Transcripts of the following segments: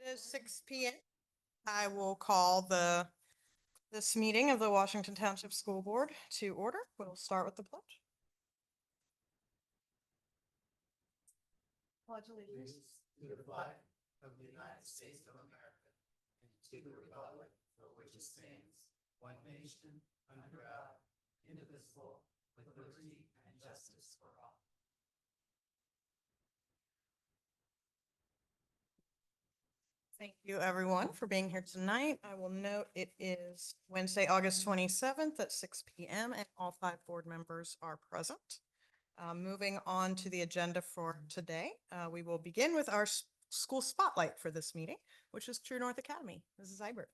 is 6 p.m. I will call this meeting of the Washington Township School Board to order. We'll start with the pledge. Pledge allegiance To the flag of the United States of America and to the republic for which it stands, one nation, under God, indivisible, with liberty and justice for all. Thank you, everyone, for being here tonight. I will note it is Wednesday, August 27th at 6 p.m. and all 5 board members are present. Moving on to the agenda for today, we will begin with our school spotlight for this meeting, which is True North Academy. Mrs. Eibert.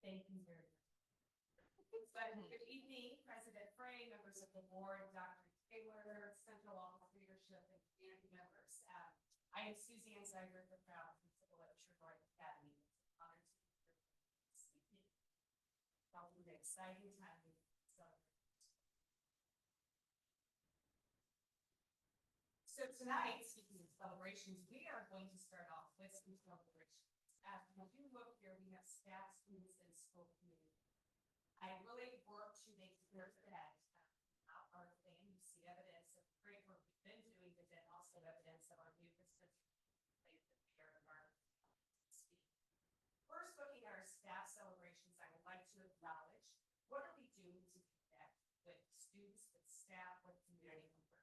Thank you very much. Good evening, President Frey, members of the board, Dr. Taylor, Central Office leadership, and community members. I am Suzanne Seibert, the proud principal at True North Academy. It's an honor to be here this evening. Probably an exciting time to celebrate. So tonight, speaking of celebrations, we are going to start off with some celebrations. As you look here, we have staff, students, and school community. I really work to make clear that out our plan, you see evidence of great work we've been doing, but then also evidence of our new systems that we are in our speak. First, looking at our staff celebrations, I would like to acknowledge what are we doing to connect with students, with staff, with community members.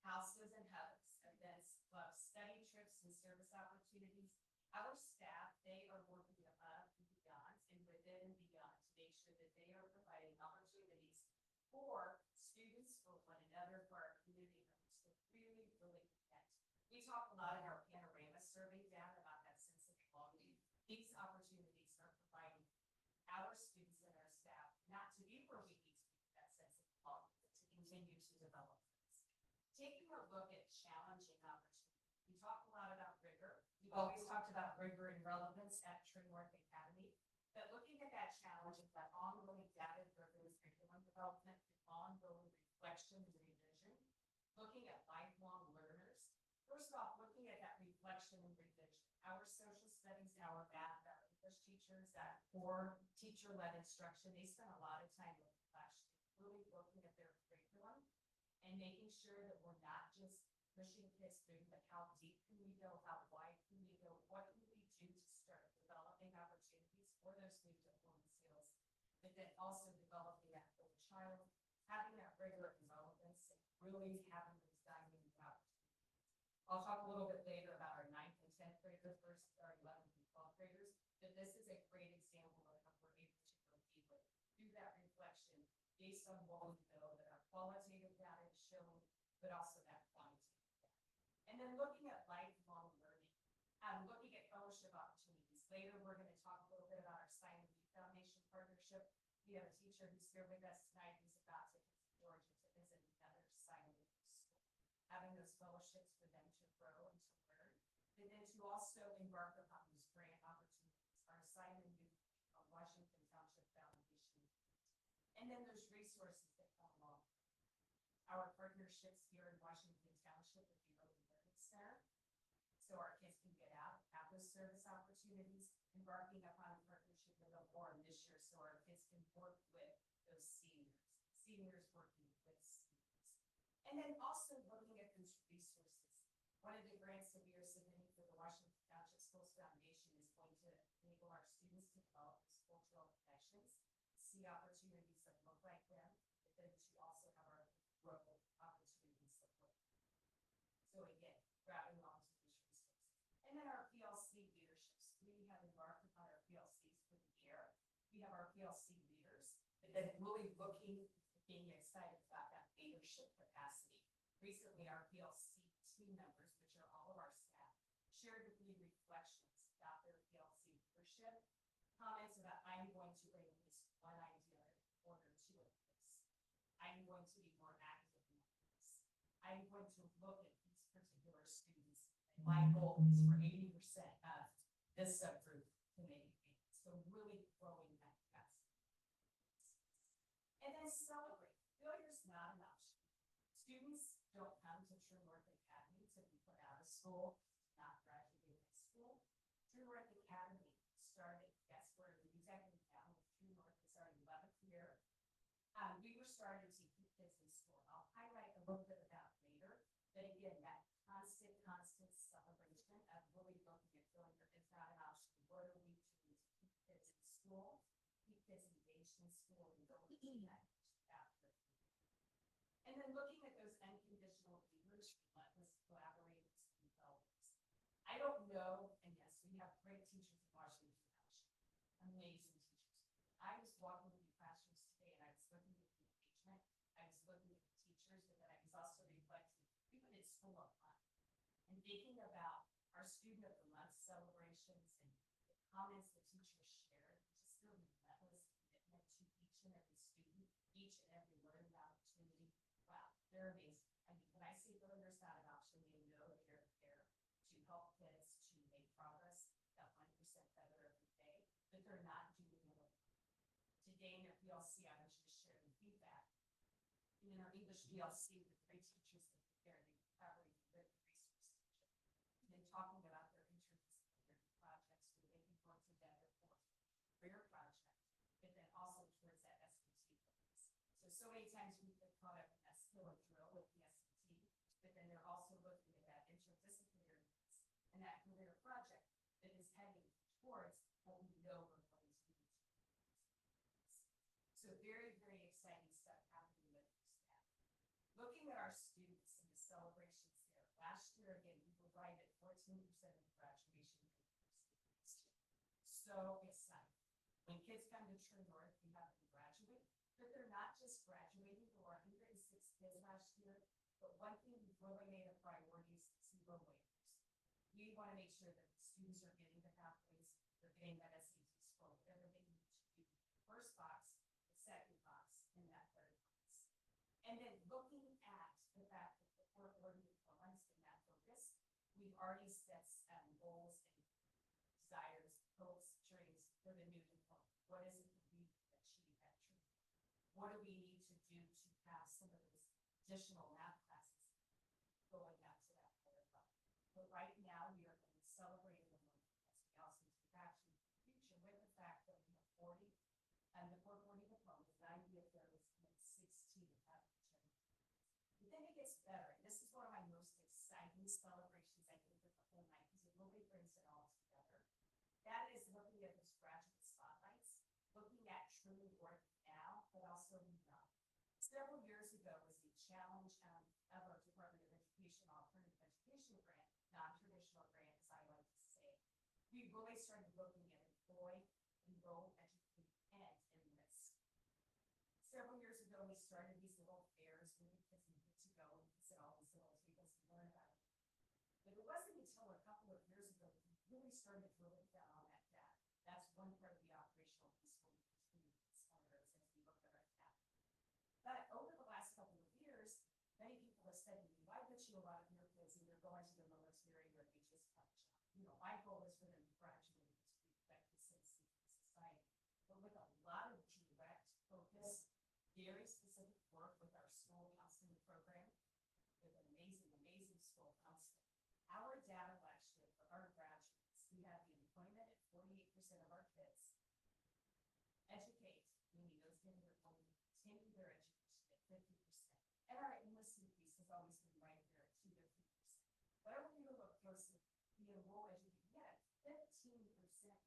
Houses and hubs, events, clubs, study trips, and service opportunities. Our staff, they are working above and beyond and within and beyond to make sure that they are providing opportunities for students, for one another, for our community members to really connect. We talk a lot in our panorama survey down about that sense of belonging. These opportunities are providing our students and our staff not to be where we need to be, that sense of belonging, but to continue to develop this. Taking a look at challenging opportunities. We talk a lot about rigor. We've always talked about rigor and relevance at True North Academy, but looking at that challenge of that ongoing data-driven curriculum development, ongoing reflection and revision, looking at lifelong learners. First off, looking at that reflection and revision. Our social studies, our math, our English teachers, that core teacher-led instruction, they spend a lot of time with reflection, really looking at their curriculum and making sure that we're not just pushing kids through, but how deep can we go, how wide can we go, what can we do to start developing opportunities for those new diplomat skills, but then also developing that for the child, having that rigor and relevance, and really having those dynamic opportunities. I'll talk a little bit later about our 9th and 10th graders versus our 11th and 12th graders, but this is a great example of how we're able to go deeper through that reflection based on what we know that our qualitative data is showing, but also that quantitative data. And then looking at lifelong learning, looking at fellowship opportunities. Later, we're going to talk a little bit about our Simon Youth Foundation partnership. We have a teacher who's here with us tonight who's about to visit Georgia to visit another Simon Youth school. Having those fellowships for them to grow and to learn, and then to also embark upon these grant opportunities. Our Simon Youth Washington Township Foundation. And then there's resources that come along. Our partnerships here in Washington Township with the Early Learning Center. So our kids can get out, have those service opportunities, embarking upon a partnership with Aurora this year so our kids can work with those seniors working with students. And then also looking at those resources. One of the grants that we are submitting for the Washington Township Schools Foundation is going to enable our students to develop those cultural connections, see opportunities that look like them, but then to also have our growth opportunities that look. So again, grabbing onto these resources. And then our PLC leaderships. We have embarked upon our PLCs for the year. We have our PLC leaders, but then really looking, being excited about that leadership capacity. Recently, our PLC team members, which are all of our staff, shared with me reflections about their PLC leadership, comments about I'm going to bring at least one idea in order to this. I'm going to be more active in this. I'm going to look at these particular students. And my goal is for 80% of this subgroup to make it. So really growing that capacity. And then celebrate. Failure's not an option. Students don't come to True North Academy to be put out of school, not graduate high school. True North Academy started, yes, we're in the executive now, True North is our 11th year. We were starting to keep kids in school. I'll highlight a little bit about later, but again, that constant celebration of really looking at failure is not an option. What are we doing to keep kids in school, keep kids engaged in school, and go into that after? And then looking at those unconditional leaders, relentless collaborators, and developers. I don't know, and yes, we have great teachers in Washington Township, amazing teachers. I was walking through classrooms today and I was looking at the engagement, I was looking at the teachers, but then I was also reflecting, we put it school up front. And thinking about our student of the month celebrations and the comments the teachers shared, just the relentless commitment to each and every student, each and every learning opportunity. Wow, they're amazing. I mean, when I say failure is not an option, they know that they're there to help kids to make progress, that 1% better every day, but they're not doing it alone. Today in their PLC, I was just sharing feedback. In our English PLC, the three teachers that prepare the recovery with resource teacher, and then talking about their interdisciplinary projects where they can work together for career project, but then also towards that SAT focus. So many times we get caught up in that skill and drill with the SAT, but then they're also looking at that interdisciplinary piece and that career project that is heading towards what we know we're going to do. So very, very exciting stuff happening with this staff. Looking at our students and the celebrations there, last year, again, we were right at 14% of the graduation rate for students. So exciting. When kids come to True North, we have them graduate, but they're not just graduating. There were 106 kids last year, but one thing we've really made a priority is zero waivers. We want to make sure that the students are getting the pathways, they're getting that SAT score, whatever they need to do. First box, the second box, and that third box. And then looking at the fact that the 440 diplomas in that focus, we've already set goals and desires, hopes, dreams for the new diploma. What is it that we achieve at True? What do we need to do to pass some of those additional math classes going out to that higher level? But right now, we are going to celebrate the moment as we also take action in the future with the fact that we have 40 and the 440 diplomas, 90 of those, and 16 have general. But then it gets better. And this is one of my most exciting celebrations, I think, with the whole night, because it really brings it all together. That is looking at those graduate spotlights, looking at True North now, but also beyond. Several years ago was the challenge of our Department of Education Alternative Education Grant, non-traditional grant, as I like to say. We really started looking at employ, enroll, educate, and enlist. Several years ago, we started these little fairs where kids needed to go and visit all these little tables and learn about it. But it wasn't until a couple of years ago that we really started drilling down on that data. That's one part of the operational piece we'll continue to discover as we look at our data. But over the last couple of years, many people have said to me, I bet you a lot of your kids either going to the military or they just have a job. You know, my goal is for them to graduate to be effective citizens in society. But with a lot of direct focus, very specific work with our school counseling program, with an amazing, amazing school counselor. Our data last year for our graduates, we have the employment at 48% of our kids. Educate, meaning those kids are going to continue their education at 50%. And our enlistment piece has always been right there at 2 to 3%. But I want you to look closely. The enroll educate, we had a 15%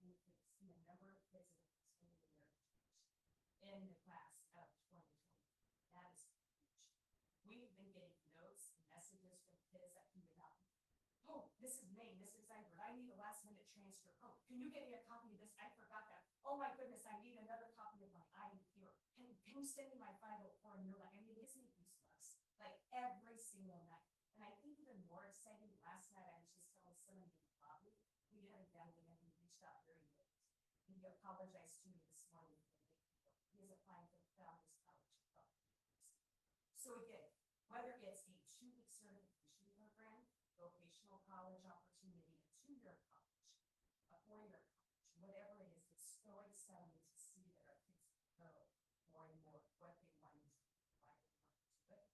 increase in the number of kids that are continuing their education in the class of 2020. That is huge. We've been getting notes and messages from kids that can be out. Oh, this is Maine, this is Edward. I need a last minute transfer. Oh, can you get me a copy of this? I forgot that. Oh my goodness, I need another copy of my IEP. Can you send me my 504? And you're like, I mean, it gives me goosebumps like every single night. And I think even more exciting, last night I was just telling some of the we had a young man who reached out very late. He apologized to me this morning. He is applying for the Founders College of Thought. So again, whether it's a 2-week certification program, vocational college opportunity, a 2-year college, a 4-year college, whatever it is, it's so exciting to see that our kids know more and more what they want to do, why they want to do it.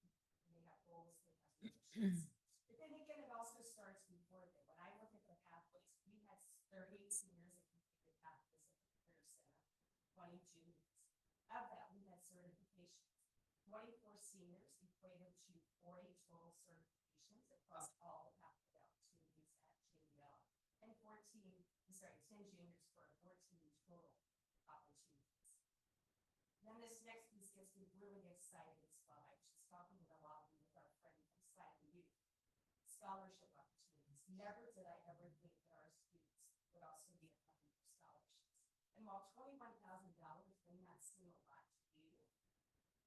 And they have goals, they have ambitions. But then again, it also starts before that. When I look at the pathways, we had 38 seniors that completed pathways at the Career Center, 22 weeks. Of that, we had certifications. 24 seniors equated to 40 total certifications across all the pathway opportunities at JDL. And 10 juniors for 14 total opportunities. Then this next piece gets me really excited as well. I was just talking with a lot of you with our friend from Silent Youth. Scholarship opportunities. Never did I ever think that our students would also be applying for scholarships. And while $21,000 may not seem a lot to you,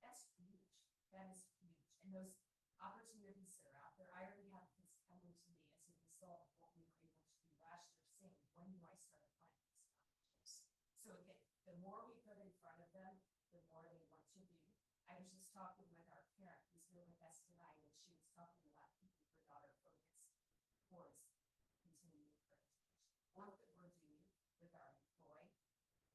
that's huge. That is huge. And those opportunities that are out there, I already have kids coming to me as a result of what we were able to do last year, saying, when do I start applying for scholarships? So again, the more we put in front of them, the more they want to do. I was just talking with our parent who's here with us tonight, and she was talking about keeping her daughter focused towards continuing her education. Work that we're doing with our employ,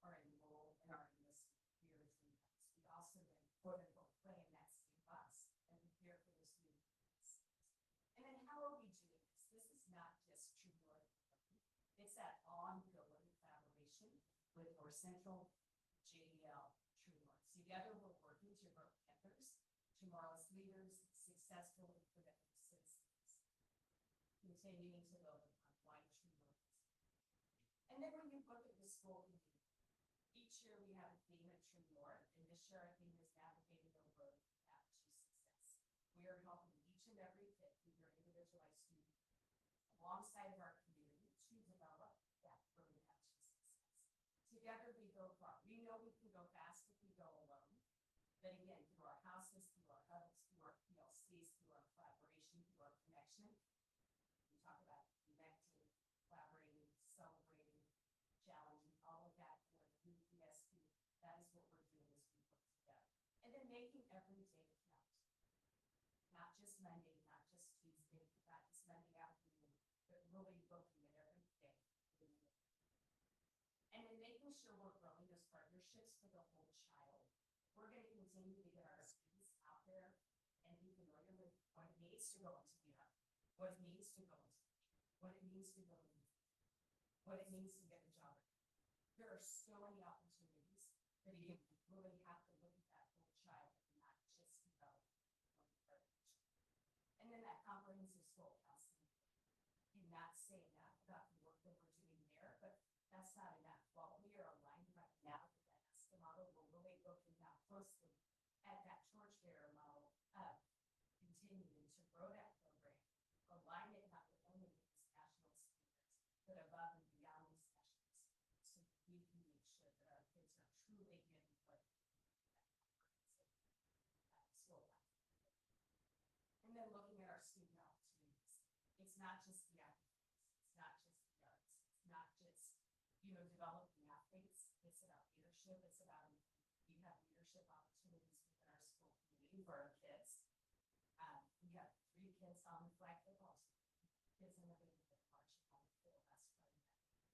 our enroll, and our enlistment careers and events. We also then quote unquote play in that same bus and prepare for this new business. And then how are we doing this? This is not just True North. It's that ongoing collaboration with North Central, JDL, True North. Together we're working to grow Panthers, tomorrow's leaders, successful and productive citizens, continuing to build upon why True North is. And then when you look at the school community, each year we have a theme at True North, and this year our theme is navigating the road path to success. We are helping each and every kid through their individualized student alongside of our community to develop that road path to success. Together we go far. We know we can go fast if we go alone. But again, through our houses, through our hubs, through our PLCs, through our collaboration, through our connection, we talk about connecting, collaborating, celebrating, challenging, all of that for the new PSP. That is what we're doing as we work together. And then making every day count. Not just Monday, not just Tuesday, not just Monday afternoon, but really looking at every day. And then making sure we're growing those partnerships for the whole child. We're going to continue to get our students out there and be familiar with what it means to go into the army, what it means to go into, what it means to go into, what it means to get a job. There are so many opportunities that you really have to look at that whole child and not just develop one part. And then that comprehensive school counseling. And not saying that about the work that we're doing there, but that's not enough. While we are aligned right now with that ESTA model, we're really looking now closely at that torchbearer model of continuing to grow that program, align it not only with these national standards, but above and beyond these national standards, so that we can make sure that our kids are truly getting what school life. And then looking at our student opportunities, it's not just the academics, it's not just the arts, it's not just developing athletes. It's about leadership. It's about we have leadership opportunities within our school community for our kids. We have 3 kids on the flag football team, kids in the baby that marching on the field. That's Friday night.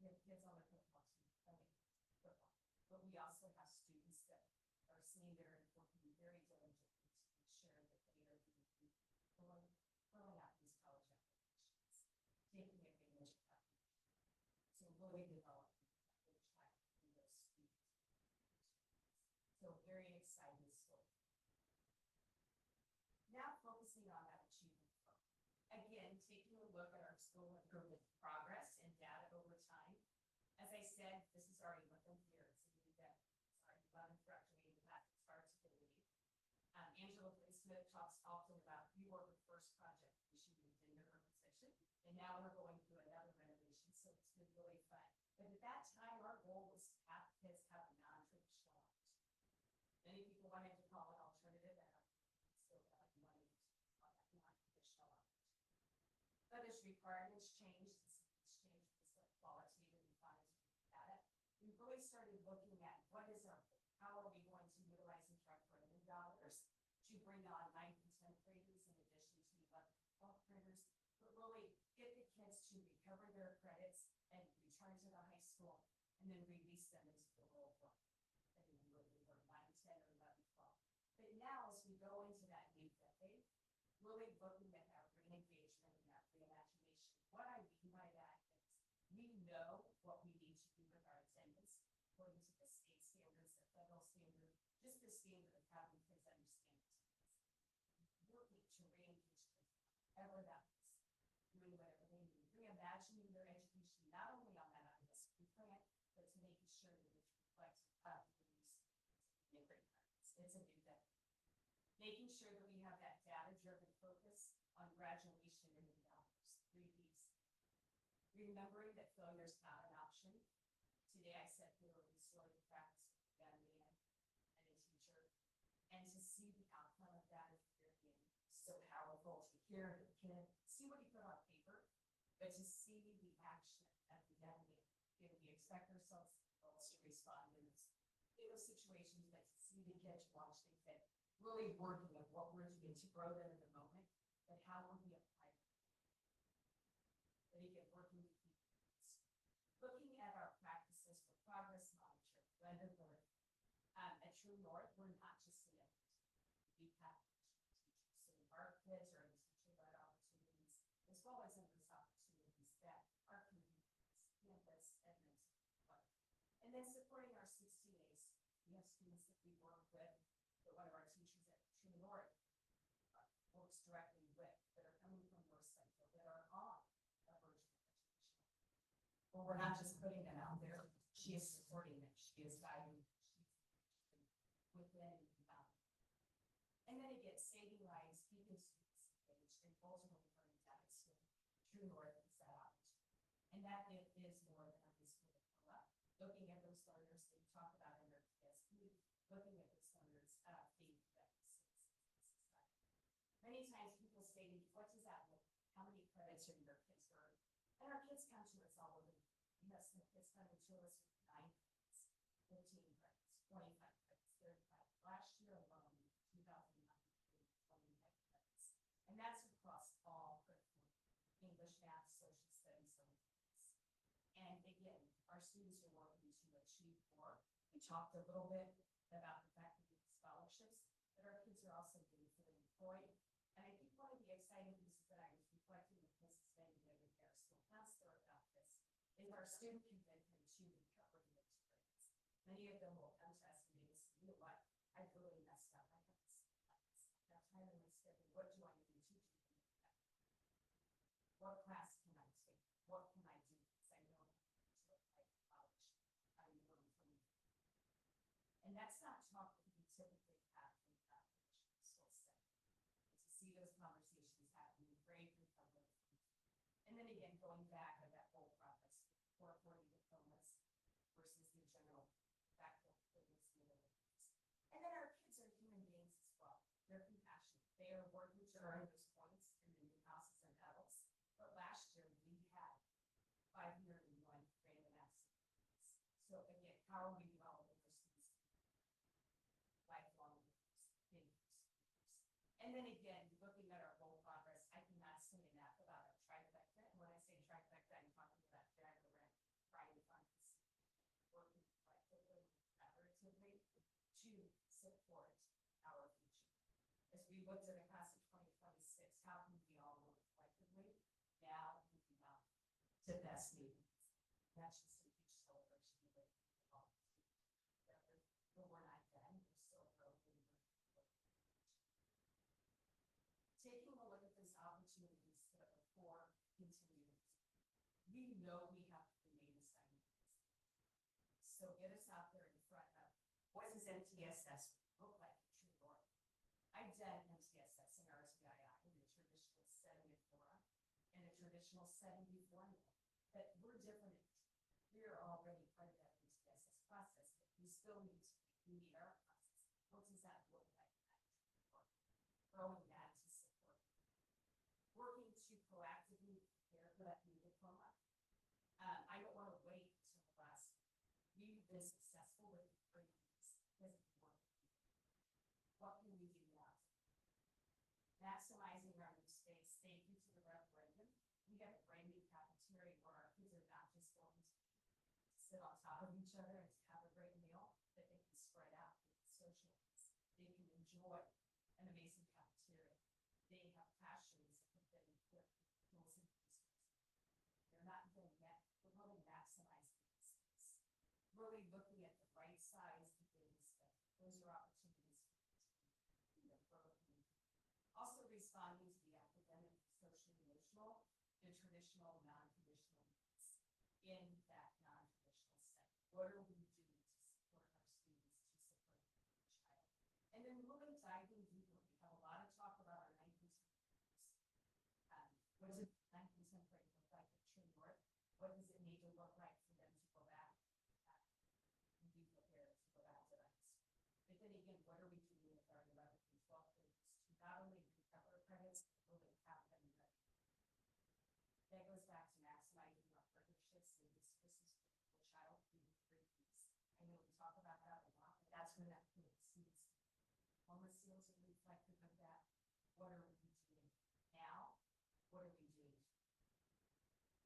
We have kids on the football team playing football, but we also have students that are sitting there and working very diligently to make sure that they are being filling out these college applications, taking advantage of that. So really developing so very exciting story. Now focusing on that achievement flow. Again, taking a look at our school improvement progress and data over time. As I said, this is our 11th year. It's a new decade. It's our 11th graduating class. It's hard to believe. Angela Smith talks often about we were the first project she moved into her position, and now we're going through another renovation, so it's been really fun. But at that time, our goal was to have kids have a non-traditional opportunity. Many people wanted to call it alternative, and still wanted to call that non-traditional opportunity. But as requirements changed, as changed, as school, and then release them into the world. And then whether they're 9, 10, or 11, 12. But now, as we go into that new decade, really looking at that re-engagement and that reimagination. What I mean by that is we know what we need to do with our attendance according to the state standards, the federal standard, just the standard of having kids understand attendance. Working to re-engage them, whatever that is, doing whatever they need, reimagining their education, not only on that ISP plan, but to making sure that it reflects it's a new decade. Making sure that we have that data-driven focus on graduation and encounters, 3Ds. Remembering that failure is not an option. Today I said we were restorative practice with a man and a teacher, and to see the outcome of that is very so powerful to hear the kid, see what he put on paper, but to see the action at the end. We expect ourselves to respond in those situations, but to see the kids watch the kid really working with what we're doing to grow them in the moment, but how will we apply it? But again, working with people. Looking at our practices for progress monitor, blended learning. At True North, we're not just in it. We have teachers. So our kids are in teacher-led opportunities, as well as in those opportunities that our communities, campus, and mental. And then supporting our 16As. We have students that we work with, that one of our teachers at True North works directly with, that are coming from North Central, that are on a virtual education. Well, we're not just putting them out there. She is supporting them. She is guiding them. She's within and beyond. And then again, saving lives, keeping students engaged, and ultimately learning that it's True North is that opportunity. And that it is more than a high school diploma. Looking at those learners that we talk about in our PSP, looking at those learners being many times people say to me, what does that look like? How many credits are your kids earned? And our kids come to us all over. We have some kids coming to us with 9 credits, 15 credits, 25 credits, 35. Last year alone, 2009, 25 credits. And that's across all curriculum, English, math, social studies, and things. And again, our students are working to achieve more. We talked a little bit about the fact that we have scholarships, but our kids are also getting fully employed. And I think one of the exciting pieces that I was reflecting with Mrs. Van David, our school counselor, about this is our student commitment to recovery experience. Many of them will come to us and they say, you know what, I really messed up. I got this. That time in my schedule, what do I need to do to make that? What class can I take? What can I do? Because I know to apply to college. I learn from you. And that's not talk that we typically have in the school setting. To see those conversations happening, great recovery. And then again, going back to that whole process, 440 diplomas versus the general backfill diplomas. And then our kids are human beings as well. They're compassionate. They are working to earn those points in the new houses and adults. But last year we had 501 random absences. So again, how are we developing for students? Lifelong things. And then again, looking at our goal progress, I cannot say enough about our trifecta. And when I say trifecta, I'm talking about diagram, trying funds, working collectively, collaboratively to support our future. As we looked at the class of 2026, how can we all work collectively now and beyond to best meet? That's just a huge celebration of all. But we're not done. We're still growing. Taking a look at those opportunities that are for continuing. We know we have to remain assigned. So get us out there in front of what does MTSS look like in True North? I've done MTSS and RTII in the traditional setting at Flora and a traditional setting before me. But we're different. We are already part of that MTSS process, but we still need to meet our process. What does that look like? Growing that to support. Working to proactively prepare for that new diploma. I don't want to wait until the last. We've been successful with the 3 weeks because of one. What can we do now? Maximizing our new space. Thank you to the referendum. We have a brand new cafeteria where our kids are not just going to eat. sit on top of each other and to have a great meal, that they can spread out, they can socialize, they can enjoy an amazing cafeteria. They have passions that have been put tools and resources. They're not doing that, we're really maximizing this space. Really looking at the right size of things, that those are opportunities for you know, growth. Also responding to the academic, social, emotional, and traditional, non-traditional needs in that non-traditional setting. What are we doing to support our students, to support the child? And then really diving deeper, we have a lot of talk about our 9% grades. What does 9% grade look like at True North? What does it need to look like for them to go back and be prepared to go back to that school? But then again, what are we doing with our 11th and 12th grades to not only recover credits, but really have them ready? That goes back to maximizing our partnerships, and this is for child through 3 Ps. I know we talk about that a lot, but that's where that point seeds. Homeless seals are reflective of that. What are we doing now? What are we doing?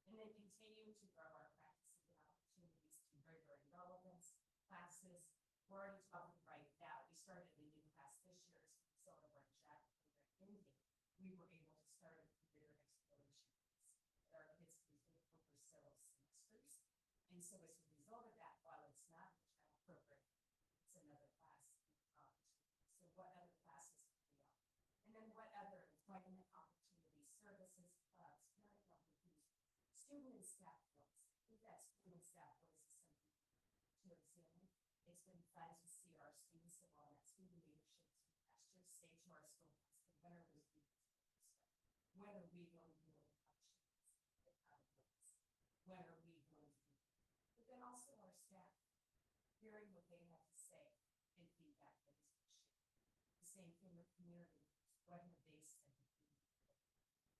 And then continuing to grow our practice and opportunities to rigor and relevance classes. We're already talking right now. We started a new class this year as a result of our JAC program ending. We were able to start a career exploration class that our kids completed over several semesters. And so as a result of that, while it's not the JAC program, it's another class in college. So what other classes can we offer? And then what other employment opportunities, services, clubs, parent opportunities, student and staff voice. I think that student and staff voice is something to examine. It's been fun to see our students along that student leadership team say to our school council, when are those meetings going to start? When are we going to do elections? When are we going to do? But then also our staff, hearing what they have to say and feedback that is shared. The same thing with community members. What have they said?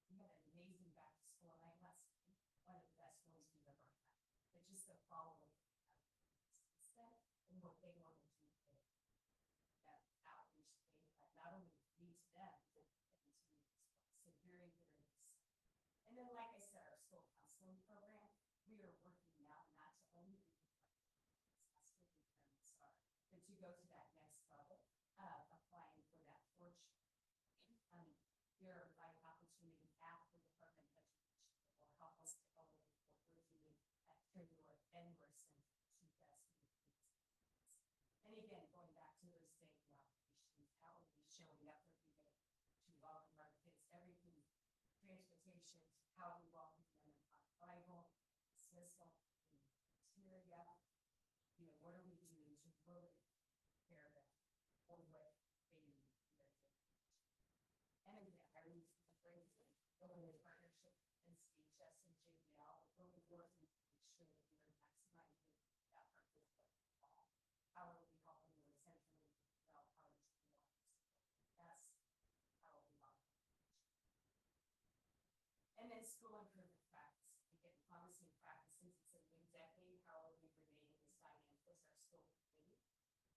We had an amazing back to school night last week, one of the best ones we've ever had. But just the following and what they want to do for that outreach they have, not only me to them, but to me as well. So very, very exciting. And then, like I said, our school counseling program, we are working now not to only be that's what the parents are, but to go to that next level, applying for that fortune. There are like opportunity at the Department of Education that will help us to elevate what we're doing at True North and Mercy to best meet these needs. And again, going back to those daily operations, how are we showing up every day to welcome our kids, everything, transportation, how we welcome them on arrival, dismissal, cafeteria, what are we doing to really prepare them for what they need in their education. And again, I really bring building a partnership and CHS and JBL, really working to make sure that we are maximizing that partnership. How are we helping them essentially develop how to that's how we want. And then school improvement practice. Again, promising practices. It's a new decade. How are we remaining as dynamic as our school community?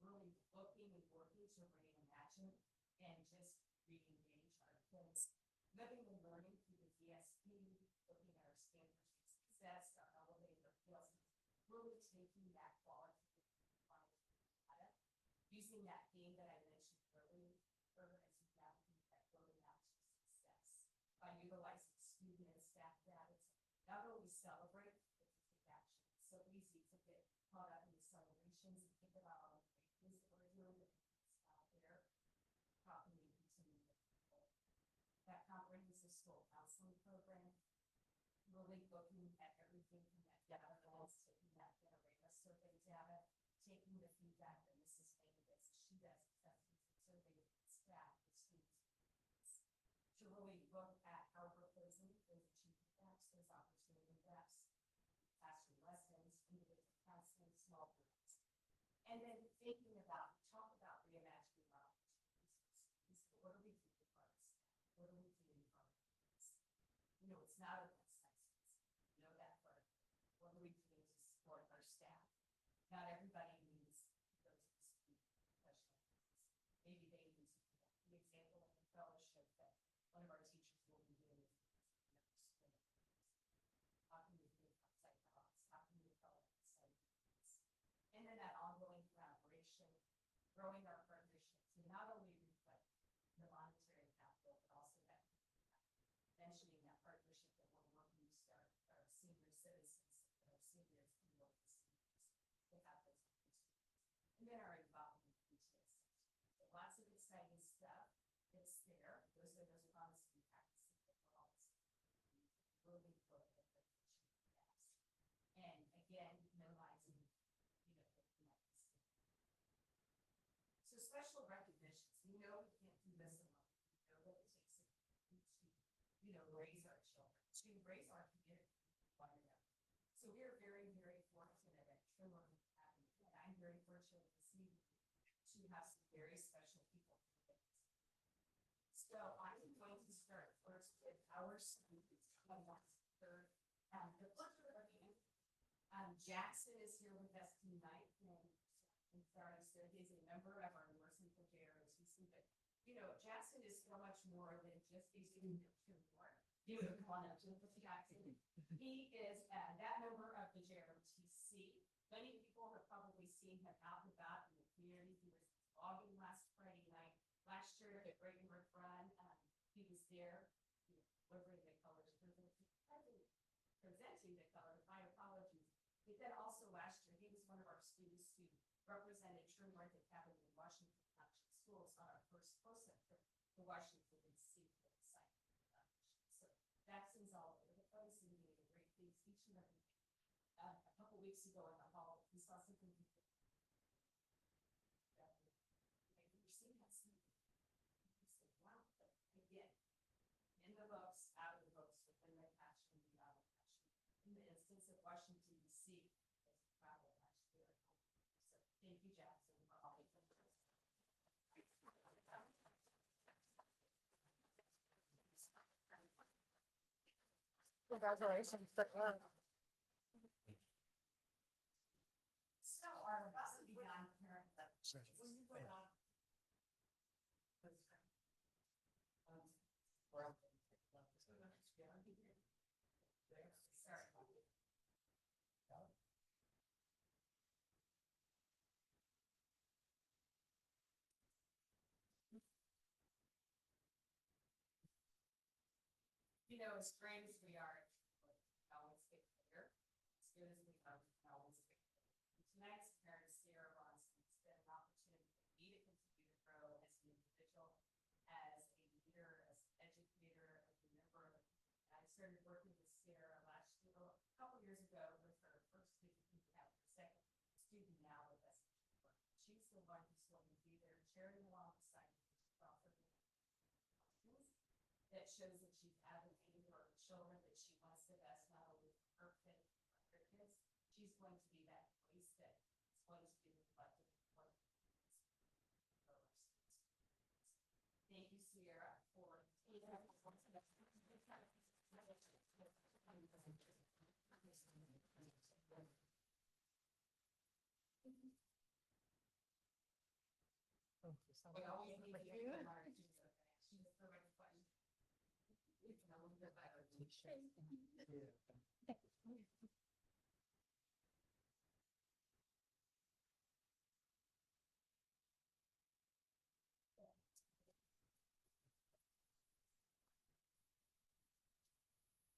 Really looking and working to reimagine and just re-engage our kids. Living and learning through the DSP, looking at our standards for success, our elevator skills, really taking that quality data, using that theme that I mentioned earlier as you navigate that road out to success by utilizing student and staff data to not only celebrate, but to take action. It's so easy to get caught up in the celebrations and think about all the great things that we're doing, but it's not there. How can we continue to that comprehensive school counseling program, really looking at everything from that data goals, taking that generator survey data, taking the feedback that Mrs. Bailey gets, she does assessments and survey staff, the students, to really look at how we're closing those achievement gaps, those opportunity gaps, classroom lessons, individual counseling, small groups. And then thinking about, talk about reimagining our opportunities. So what are we doing for our staff? What are we doing for our kids? It's not a one-size-fits. That part. What are we doing to support our staff? Not everybody needs those professional needs. Maybe they need to do that. The example of the fellowship that one of our teachers will be doing is how can we do it outside the box? How can we develop outside the special recognitions. We know we can't do this alone. We know that it takes a community to, raise our children, to raise our community. One another. So we are very, very fortunate at Trimmer Academy, and I'm very fortunate this evening to have some very special people. So I'm going to start first with our students. Third, the first of you. Jackson is here with us tonight, and I'm sorry, sir, he's a member of our nursing for JROTC, but Jackson is so much more than just a student of Trimmer. Come on up to Jackson. He is that member of the JROTC. Many people have probably seen him out and about in the community. He was vlogging last Friday night. Last year at Great North Run, he was there, delivering the colors, presenting the colors. My apologies. But then also last year, he was one of our students who represented True North Academy in Washington Township Schools on our first close-up trip to Washington D.C. for the site. So Jackson's all over the place and doing great things each and every day. A couple weeks ago in the hall, we saw something. You've seen that scene. Wow, but again, in the books, out of the books, within the passion, beyond the passion. In the instance of Washington D.C., as travel last year. So thank you, Jackson, for all the things. Congratulations. So our bus will be on here. When you go on. Sorry. As great as we are, we can always get clear. As good as we are, we can always get clear. Tonight's parent, Sarah Ronson, has been an opportunity for me to continue to grow as an individual, as a leader, as an educator, as a member of. I started working with Sarah last year, a couple years ago, with her first student, we have her second student now with us. She's the one who's going to be there, cheering alongside me. That shows that she's advocating for her children, that she wants the best, not only for her kids, but for her kids. She's going to be that voice that is going to be reflected in what Thank you, Sierra, for we always need to get her heart. She's the right question.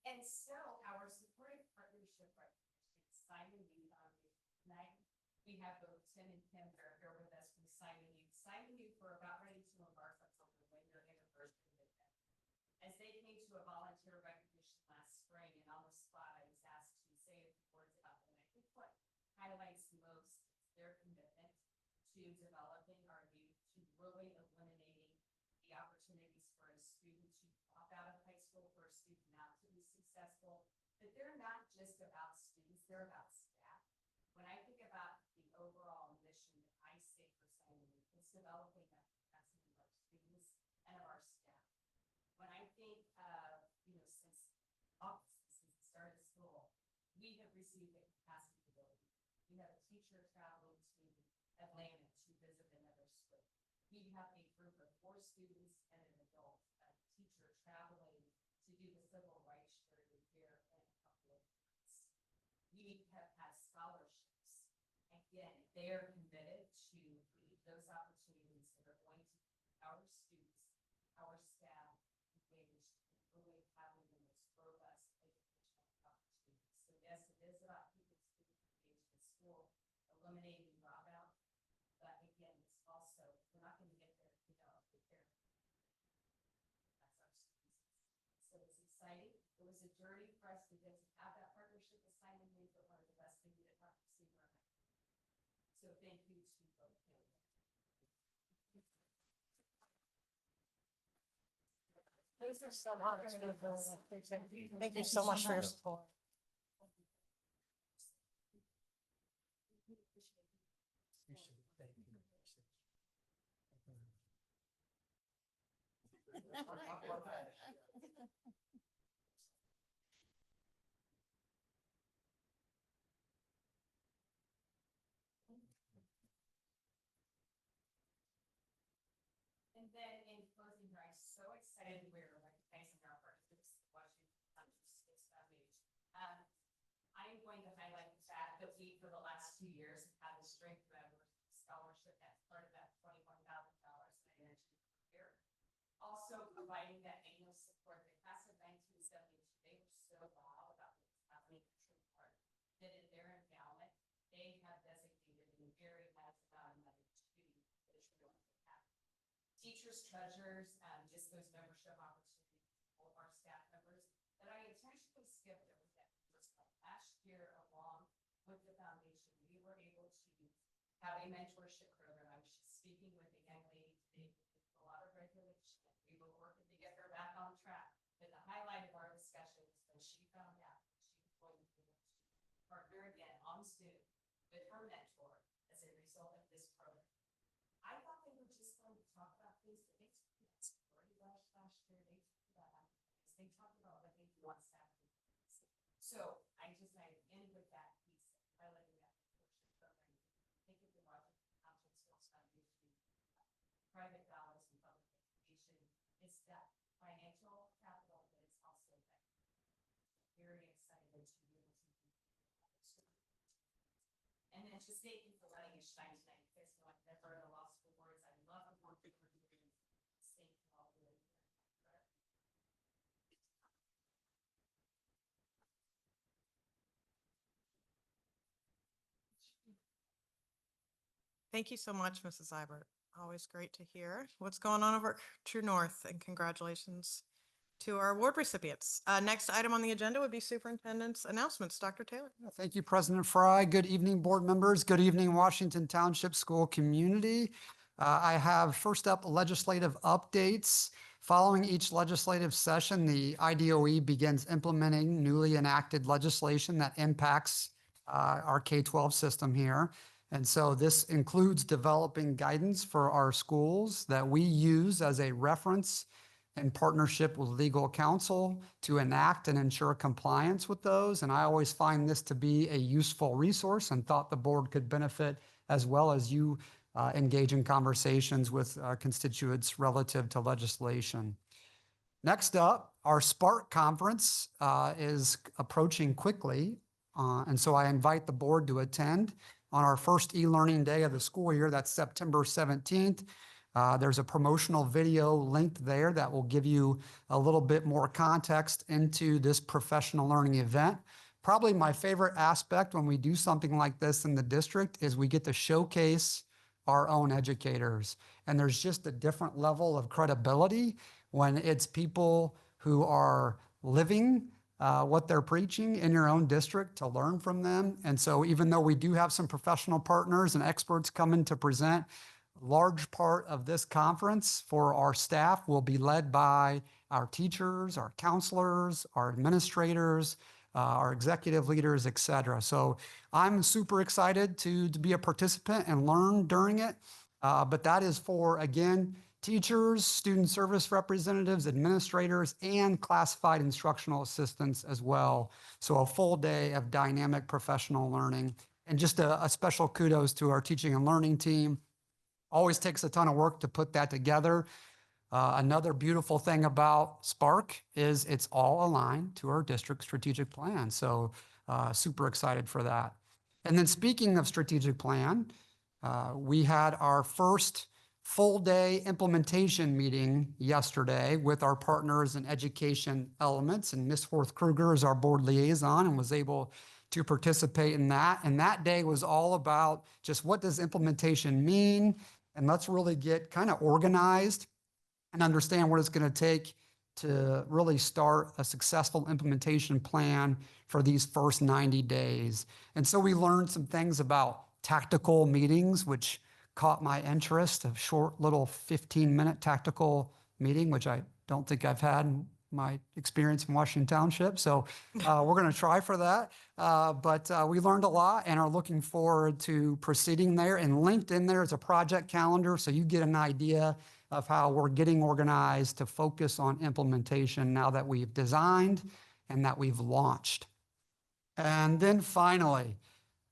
And so our supportive partnership recognition, Simon Youth on tonight. We have both Tim and Kim that are here with us from Simon Youth. Simon Youth were about ready to embark on something when their anniversary with them. As they came to a volunteer recognition last spring, and on the spot, I was asked to say a few words about them. I think what highlights most is their commitment to developing our youth, to really eliminating the opportunities for a student to drop out of high school, for a student not to be successful. But they're not just about students, they're about staff. When I think about the overall mission that I say for Simon Youth, it's developing that capacity of our students and of our staff. When I think of, since the start of school, we have received a capacity ability. We have a teacher traveling to Atlanta to visit another school. We have a group of 4 students and an adult, a teacher traveling to do the civil rights journey here in a couple of months. We have had scholarships. Again, they are committed to those opportunities that are going to keep our students, our staff engaged in really having the most robust educational opportunities. So yes, it is about keeping students engaged in school, eliminating dropout. But again, it's also, we're not going to get there if we don't prepare. That's our students. So it's exciting. It was a journey for us to get to have that partnership with Simon Youth, but one of the best things we did not receive our life. So thank you to both. Thank you so much for your support. And then in closing, I'm so excited we're recognizing our partners watching this age. I'm going to highlight the fact that we, for the last 2 years, have had the strength member scholarship as part of that $21,000 I mentioned earlier. Also providing that annual support. The class of 1972, they were so loud about what's happening in True Park that in their endowment, they have designated an very nice amount of money to the True Park. Teachers, treasurers, just those membership opportunities for our staff members that I intentionally skipped over that first one. Last year, along with the foundation, we were able to have a mentorship program. I was just speaking with a young lady today with a lot of regulation. We were working to get her back on track. But the highlight of our discussion was when she found out that she was going to be able to partner again on Zoom with her mentor as a result of this program. I thought they were just going to talk about things that they story last year. They talked about what they do on Saturday. So I end with that piece, highlighting that portion program. Think of the Roger Township Schools Foundation, private dollars and public education. It's that financial capital, but it's also that very excited to be able to do that. And then just thank you for letting us shine tonight. You guys know I've never heard a law school words. I love the work that we're doing. Thank you all for it. Thank you so much, Mrs. Ibert. Always great to hear what's going on over at True North, and congratulations to our award recipients. Next item on the agenda would be superintendent's announcements. Dr. Taylor. Thank you, President Fry. Good evening, board members. Good evening, Washington Township School community. I have first up legislative updates. Following each legislative session, the IDOE begins implementing newly enacted legislation that impacts our K-12 system here. And so this includes developing guidance for our schools that we use as a reference in partnership with legal counsel to enact and ensure compliance with those. And I always find this to be a useful resource and thought the board could benefit as well as you engage in conversations with constituents relative to legislation. Next up, our Spark conference is approaching quickly. And so I invite the board to attend on our first e-learning day of the school year. That's September 17th. There's a promotional video linked there that will give you a little bit more context into this professional learning event. Probably my favorite aspect when we do something like this in the district is we get to showcase our own educators. And there's just a different level of credibility when it's people who are living what they're preaching in your own district to learn from them. And so even though we do have some professional partners and experts coming to present, large part of this conference for our staff will be led by our teachers, our counselors, our administrators, our executive leaders, et cetera. So I'm super excited to be a participant and learn during it. But that is for, again, teachers, student service representatives, administrators, and classified instructional assistants as well. So a full day of dynamic professional learning. And just a special kudos to our teaching and learning team. Always takes a ton of work to put that together. Another beautiful thing about Spark is it's all aligned to our district strategic plan. So super excited for that. And then speaking of strategic plan, we had our first full day implementation meeting yesterday with our partners in education elements, and Ms. Horth Kruger is our board liaison and was able to participate in that. And that day was all about just what does implementation mean? And let's really get kind of organized and understand what it's going to take to really start a successful implementation plan for these first 90 days. And so we learned some things about tactical meetings, which caught my interest, a short little 15-minute tactical meeting, which I don't think I've had in my experience in Washington Township. So we're going to try for that. But we learned a lot and are looking forward to proceeding there. And linked in there is a project calendar, so you get an idea of how we're getting organized to focus on implementation now that we've designed and that we've launched. And then finally,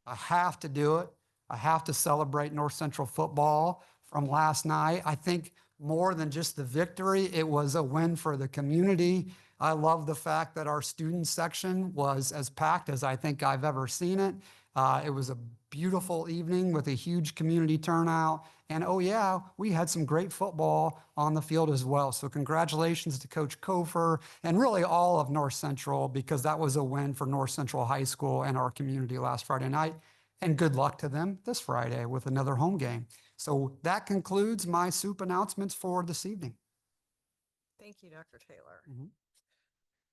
I have to do it. I have to celebrate North Central football from last night. I think more than just the victory, it was a win for the community. I love the fact that our student section was as packed as I think I've ever seen it. It was a beautiful evening with a huge community turnout. And oh yeah, we had some great football on the field as well. So congratulations to Coach Kofer and really all of North Central, because that was a win for North Central High School and our community last Friday night. And good luck to them this Friday with another home game. So that concludes my soup announcements for this evening. Thank you, Dr. Taylor. Mhm.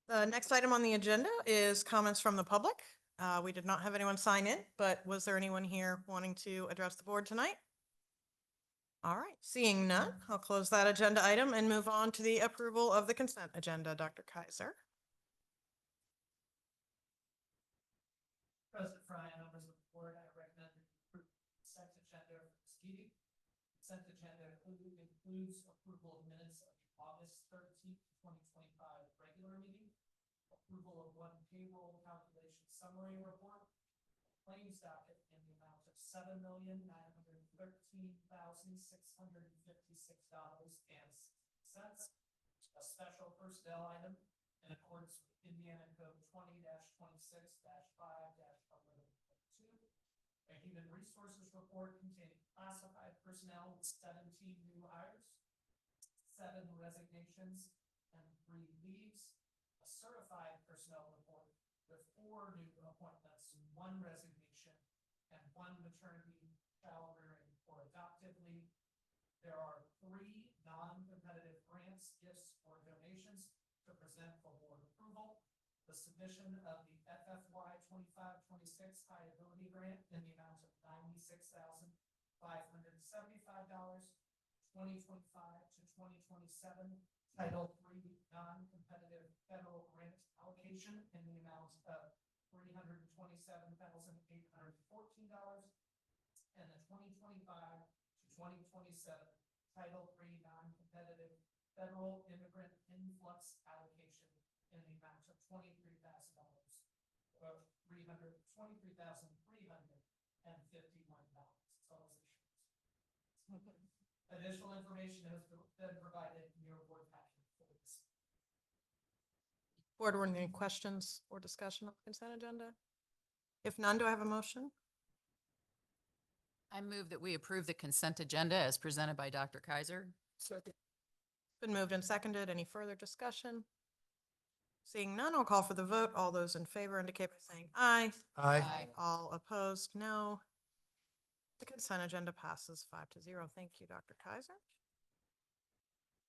The next item on the agenda is comments from the public. We did not have anyone sign in, but was there anyone here wanting to address the board tonight? All right, seeing none, I'll close that agenda item and move on to the approval of the consent agenda. Dr. Kaiser. President Fry, members of the board, I recommend the consent agenda for this meeting. Consent agenda includes approval of minutes of the August 13th, 2025 regular meeting, approval of one payroll calculation summary report, claims docket in the amount of $7,913,656.06, a special personnel item in accordance with Indiana Code 20-26-5-11.2, a human resources report containing classified personnel with 17 new hires, 7 resignations, and 3 leaves, a certified personnel report with 4 new appointments, 1 resignation, and 1 maternity, child rearing, or adoptive leave. There are 3 non-competitive grants, gifts, or donations to present for board approval. The submission of the FFY 25-26 high ability grant in the amount of $96,575, 2025 to 2027 Title III non-competitive federal grant allocation in the amount of $327,814, and the 2025 to 2027 Title III non-competitive federal immigrant influx allocation in the amount of $23,000, $323,351. Additional information has been provided in your board packet for this. Board, were there any questions or discussion of the consent agenda? If none, do I have a motion? I move that we approve the consent agenda as presented by Dr. Kaiser. Been moved and seconded. Any further discussion? Seeing none, I'll call for the vote. All those in favor indicate by saying aye. Aye. All opposed, no. The consent agenda passes 5-0. Thank you, Dr. Kaiser.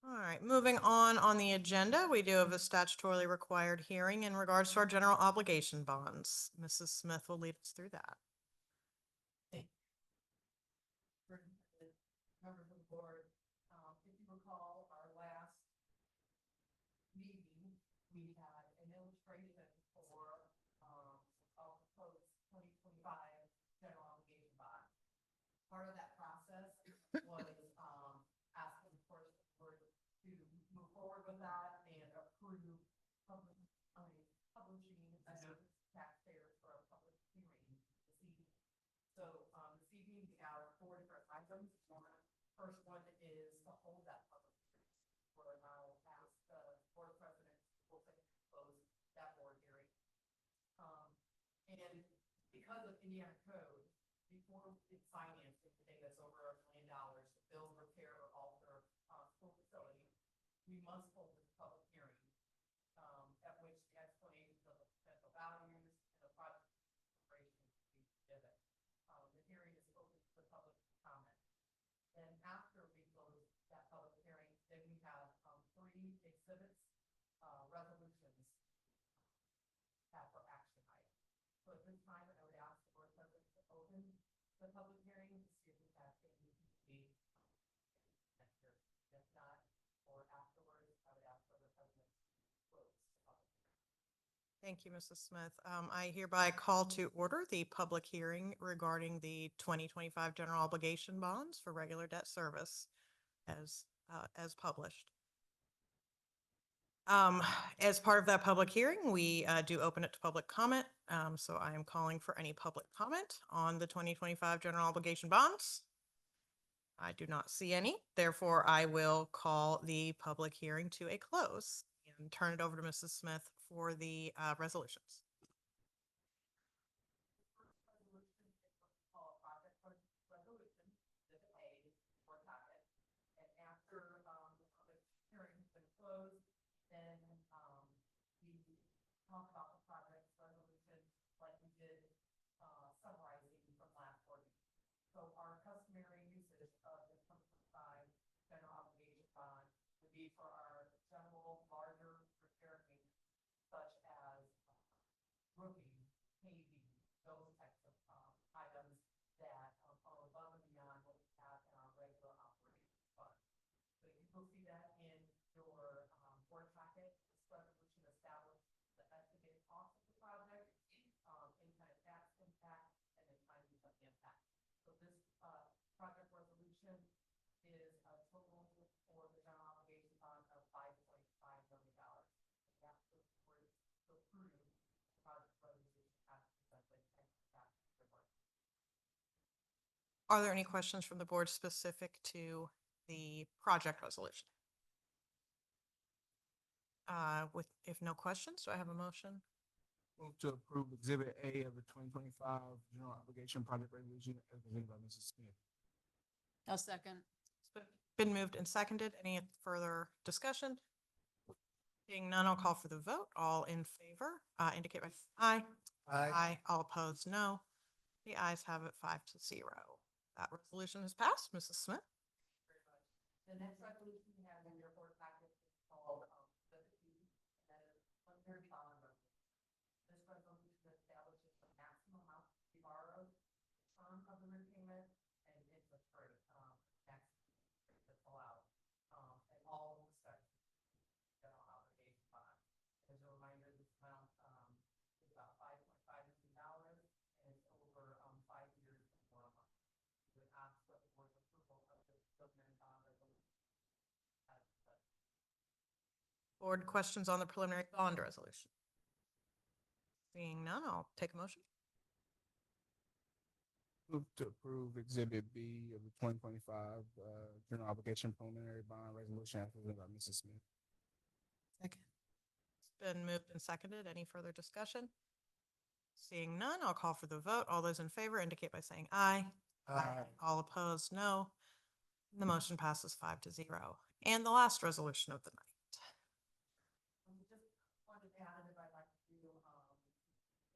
All right, moving on the agenda, we do have a statutorily required hearing in regards to our general obligation bonds. Mrs. Smith will lead us through that. Members of the board, if you recall, our last meeting, we had an illustration for our proposed 2025 general obligation bond. Part of that process was asking for the board to move forward with that and approve publishing a notice to taxpayers for a public hearing this evening. So this evening we have 4 different items. First one is to hold that public hearing, where I'll ask the board president to close that board hearing. And because of Indiana code, before it's financed anything that's over $1 million to build, repair, or alter school facility, we must hold this public hearing, at which the explanation of the potential values and the project consideration will be given. The hearing is open to the public comment. And after we close that public hearing, then we have 3 exhibits, resolutions for action items. So at this time, I would ask the board president to open the public hearing to see if we have any to be. If not, or afterwards, I would ask Thank you, Mrs. Smith. I hereby call to order the public hearing regarding the 2025 general obligation bonds for regular debt service as published. As part of that public hearing, we do open it to public comment. So I am calling for any public comment on the 2025 general obligation bonds. I do not see any. Therefore, I will call the public hearing to a close and turn it over to Mrs. Smith for the resolutions. First resolution is what we call a project resolution, Exhibit A, for packet. And after, the public hearing has been closed, then, we talk about the project resolution like we did, summarizing from last board meeting. So our customary usage of the 2025 general obligation bond would be for our general larger repair needs, such as roofing, paving, those types of items that are above and beyond what we have in our regular operating fund. So you will see that in your board packet. This resolution established the estimated cost of the project, any kind of tax impact, and then timing of the impact. So this project resolution is a total for the general obligation bond of $5.5 million. You have to approve the project resolution as presented and attached to the board. Are there any questions from the board specific to the project resolution? If no questions, do I have a motion? Move to approve Exhibit A of the 2025 general obligation project resolution as presented by Mrs. Smith. I'll second. It's been moved and seconded. Any further discussion? Seeing none, I'll call for the vote. All in favor, indicate by aye. Aye. All opposed, no. The ayes have it 5-0. That resolution has passed. Mrs. Smith? Very much. The next resolution you have in your board packet is called, the P, and that is unpaid bond resolution. This resolution establishes the maximum amount to be borrowed, the term of the repayment, and interest rate, tax rate that's allowed, and all respect general obligation bond. As a reminder, this amount, is about $5.5 million, and it's over, 5 years and 4 months. We would ask for the board's approval of this preliminary bond resolution. as such. Board questions on the preliminary bond resolution? Seeing none, I'll take a motion. Move to approve Exhibit B of the 2025 general obligation preliminary bond resolution as presented by Mrs. Smith. Second. It's been moved and seconded. Any further discussion? Seeing none, I'll call for the vote. All those in favor indicate by saying aye. All opposed, no. The motion passes 5-0. And the last resolution of the night. Just wanted to add, if I'd like to,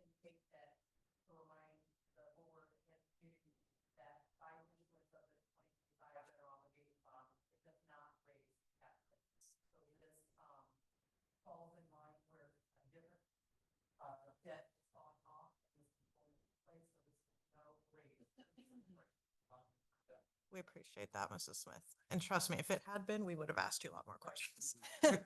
indicate that, to remind the board and community that by issuance of the 2025 general obligation bond, it does not raise tax rates. So this, falls in line where a different, debt is falling off and this is going in place, so this is no raise. We appreciate that, Mrs. Smith. And trust me, if it had been, we would have asked you a lot more questions. So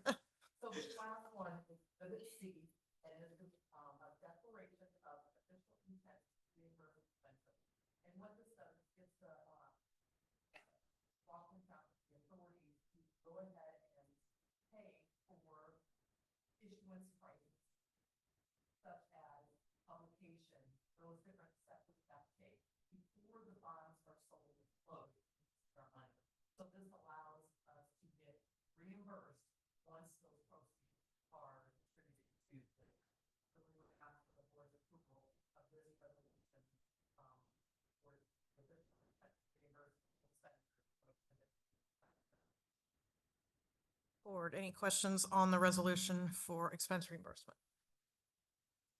the last one is Exhibit C, and this is, a declaration of official intent to reimburse expenses. And what this does is gives the, Washington County the authority to go ahead and pay for issuance prices, such as publication, those different steps we have to take before the bonds are sold and closed. So this allows us to get reimbursed once those proceeds are distributed to the. So we would ask for the board's approval of this resolution, for additional reimbursement expenditures. Board, any questions on the resolution for expense reimbursement?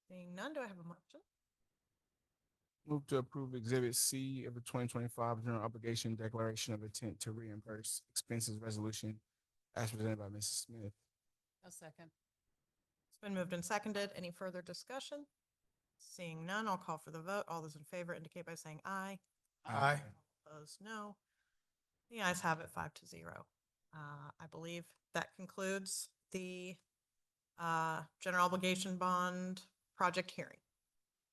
Seeing none, do I have a motion? Move to approve Exhibit C of the 2025 general obligation declaration of intent to reimburse expenses resolution as presented by Mrs. Smith. I'll second. It's been moved and seconded. Any further discussion? Seeing none, I'll call for the vote. All those in favor indicate by saying aye. Opposed, no. The ayes have it 5-0. I believe that concludes the general obligation bond project hearing.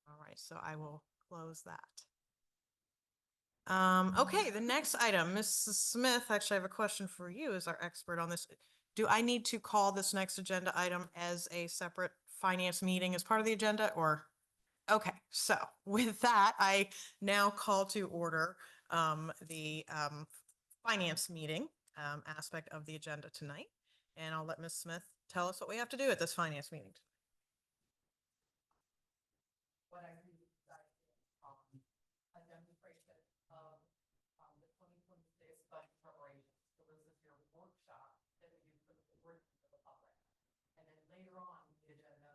All right, so I will close that. Okay, the next item, Mrs. Smith, actually I have a question for you as our expert on this. Do I need to call this next agenda item as a separate finance meeting as part of the agenda or? Okay, so with that, I now call to order the finance meeting aspect of the agenda tonight. And I'll let Ms. Smith tell us what we have to do at this finance meeting. What I do is a demonstration of the 2026 budget preparation. So this is your workshop that we do for the board and for the public. And then later on, the agenda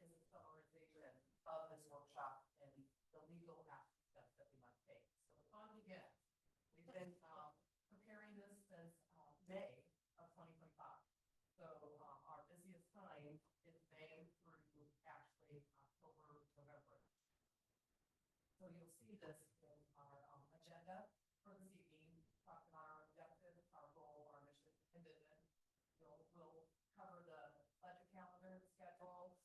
is a summarization of this workshop and the legal aspects that we must take. So the fun begins. We've been preparing this since May of 2025. So our busiest time is May through actually October, November. So you'll see this in our agenda for this evening, talking about our objective, our goal, our mission, and vision. We'll cover the budget calendar, schedule,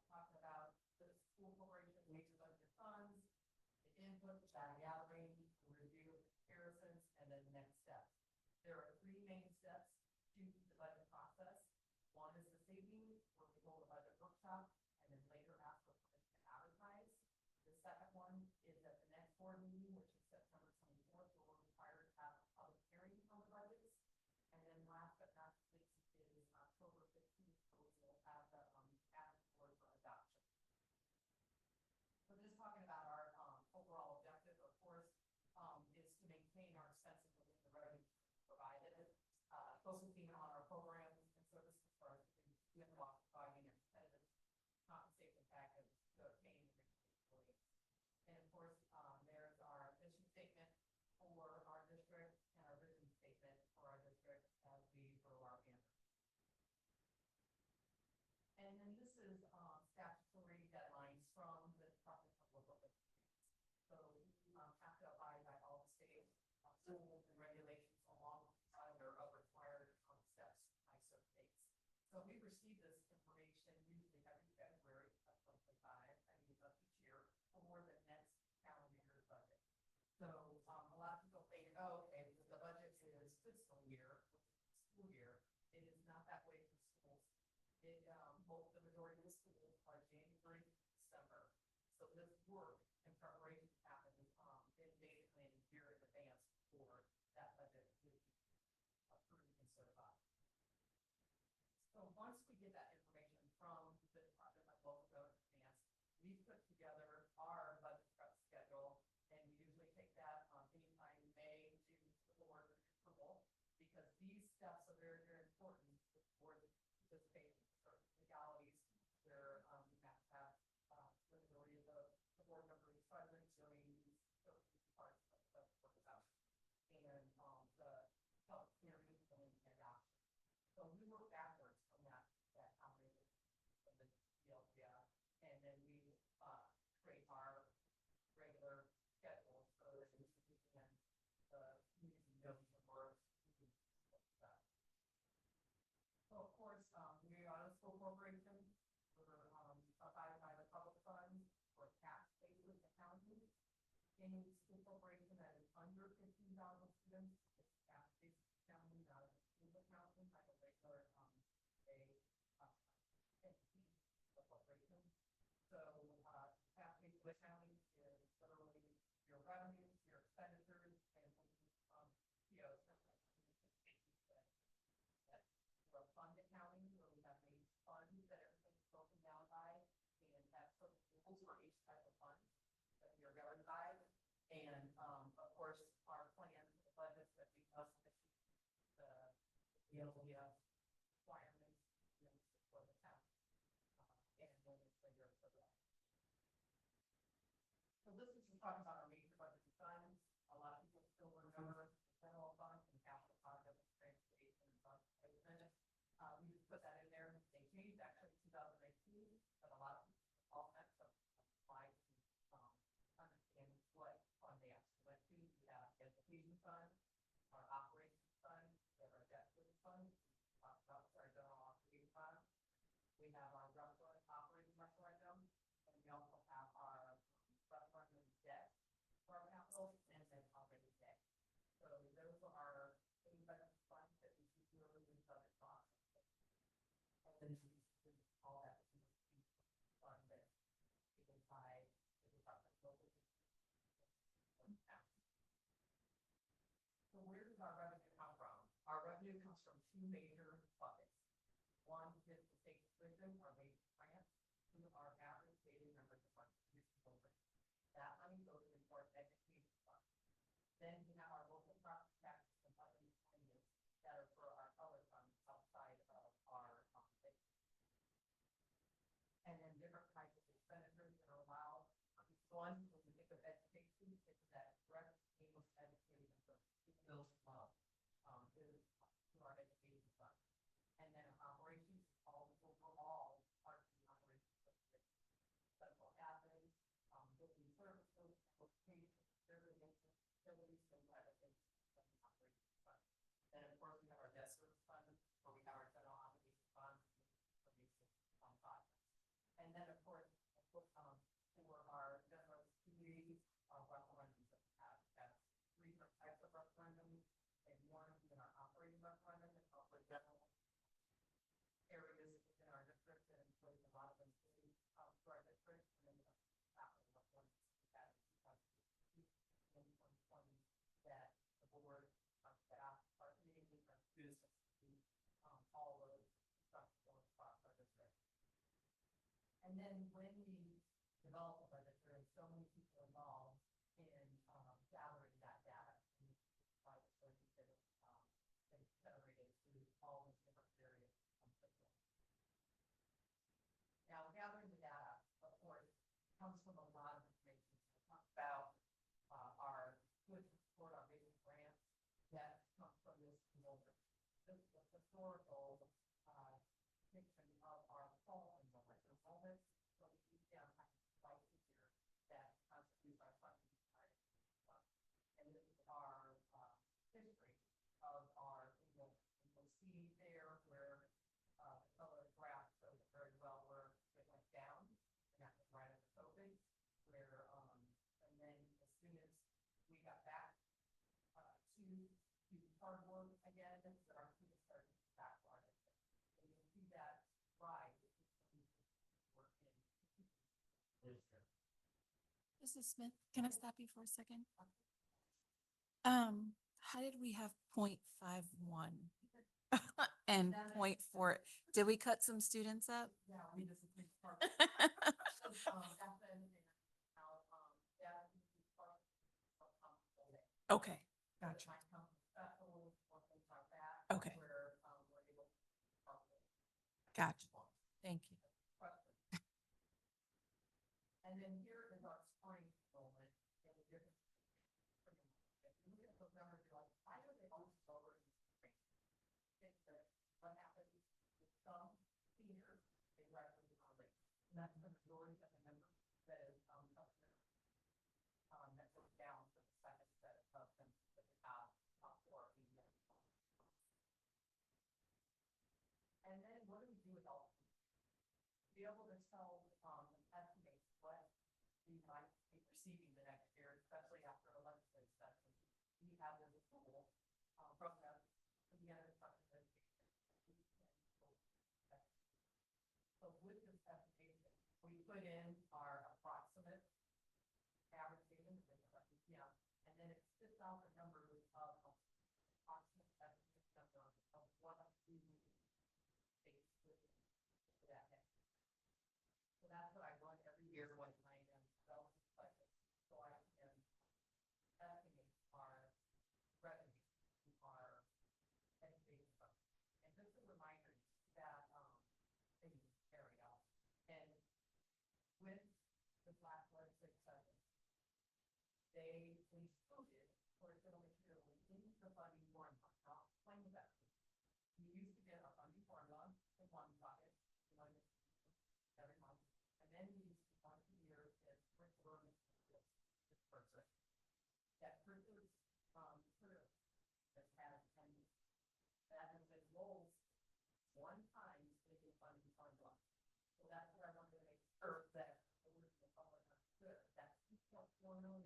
talking about the school corporation major budget funds, the input, the data gathering, the review, comparisons, and then the next steps. There are three main steps to the budget process. One is this evening, where we hold a budget workshop, and then later after to advertise. The second one is at the next board meeting, which is September 24th, where we're required to have a public hearing on the budgets. And then last but not least is October 15th, where we will have the ask board for adoption. So just talking about our overall objective, of course, is to maintain our expenses within the revenue provided, focusing on our programs and services for our students, while providing a competitive compensation package to obtain employees. And of course, there's our mission statement for our district and our vision statement for our district as we grow our campus. And then this is statutory deadlines from the Department of Local Government. So we have to abide by all the state rules and regulations along with our required steps by certain dates. So we receive this information usually every February of 2025, of each year, for more than next calendar year's budget. So a lot of people think, oh, okay, the budget is fiscal year, school year. It is not that way for schools. Both the majority of the schools are January, December. So this work and preparation happens in basically a year in advance for that budget to be approved and certified. So once we get that information from the Department of Local Government, we put together our budget prep schedule, and we usually take that anytime in May to the board approval, because these steps are very, very important for the board to participate in certain legalities where we have to have the majority of the board members present during these certain parts of the workshop and the public hearing and adoption. So we work backwards from that calendar of the DLGF, and then we create our regular schedule so that we can community knows the work. So of course, we are a school corporation. We're abided by the public funds for tax-based accounting. Any school corporation that is under 15,000 students is tax-based accounting, not a school accounting, like a regular entity of corporation. So tax-based accounting is literally your revenues, your expenditures, and POs. That's fund accounting, where we have these funds that everything's broken down by, and have certain rules for each type of fund that we are governed by. And of course, our plans, the budgets that we must achieve the DLGF requirements for the town and legislature for that. So this is just talking about our major budget funds. A lot of people still remember the general fund and capital projects, transportation, and fund placement. We just put that in there. They changed actually in 2019, but a lot of people all that stuff applied to understand what fund they actually went to. We have education fund, our operations fund, we have our debt service fund, talk about our general operating fund, two major buckets. One is the state tuition, our major grant, to our average daily members of our tuition program. That money goes into our education fund. Then we have our local property taxes and other miscellaneous that are for our other funds outside of our, and then different types of expenditures that are allowed. One, when we think of education, it's that direct English education, so it goes well, is to our education fund. And then operations, all overall, part of the operations of the central admin, building services, location, facilities, things like that, things from the operations fund. Then of course we have our debt service fund, where we have our general obligation fund, projects. And then of course, for our general community, referendums that we have three different types of referendums, and one is in our operating referendum, and also general areas within our district, and includes a lot of them to our district, and then the capital referendums that in 2020 that the board, our staff, our community, our students, all of those stuff going across our district. And then when we develop a budget, there are so many people involved in gathering that data and private sources that is generated through all these different areas of the system. Now, gathering the data, of course, comes from a lot of information. So we talked about our good support, our basic grants that come from this enrollment. This is the historical depiction of our fall enrollment. So we keep down twice a year that constitutes our funding. And this is our history of our enrollment. And you'll see there where the color graph shows it very well where it went down, and that was right at the COVID, where and then as soon as we got back to hard work again, our students started back on it. And you'll see that rise. Mrs. Smith, can I stop you for a second? How did we have 0.51 and 0.4? Did we cut some students up? Yeah, we just think part Okay, gotcha. Okay. Gotcha. Thank you. And then here is our spring enrollment and the difference. If you look at those numbers, you're like, why are they all lower in the spring? It's that what happens with some seniors, they graduate on late. And that's the majority of the numbers that is that goes down to the second set of them that we have for the And then what do we do with all of them? Be able to tell estimate what we might be receiving the next year, especially after a legislative session. We have this tool from the other Department of Education. So with this estimation, we put in our approximate average savings, and then it spits out the numbers of approximate estimate number of what we face with that next. So that's what I run every year when I develop this budget. So I can estimate our revenue, our education fund. And just a reminder that things carry out. And with the last legislative session, they included curriculum material in the funding formula. I'll explain that. You used to get a funding formula in one bucket, every month. And then we use once a year as curriculum disbursement. That curriculum material has had that has been rolled one time in the funding formula. So that's what I wanted to make sure that the public understood. That $2.4 million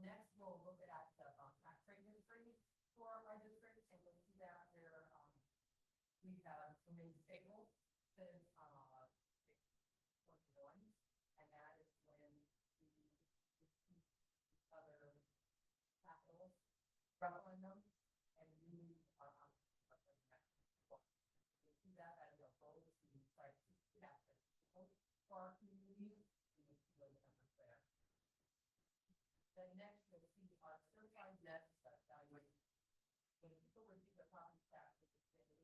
next we'll look at the, tax rate history for our district, and we'll see that where, we have remained stable since, 2021, and that is when the other capital referendum and we are on. We see that as a goal to try to capture people for our community, and we see those numbers there. Then next, you'll see our certified net assessed valuation. When people receive the property tax,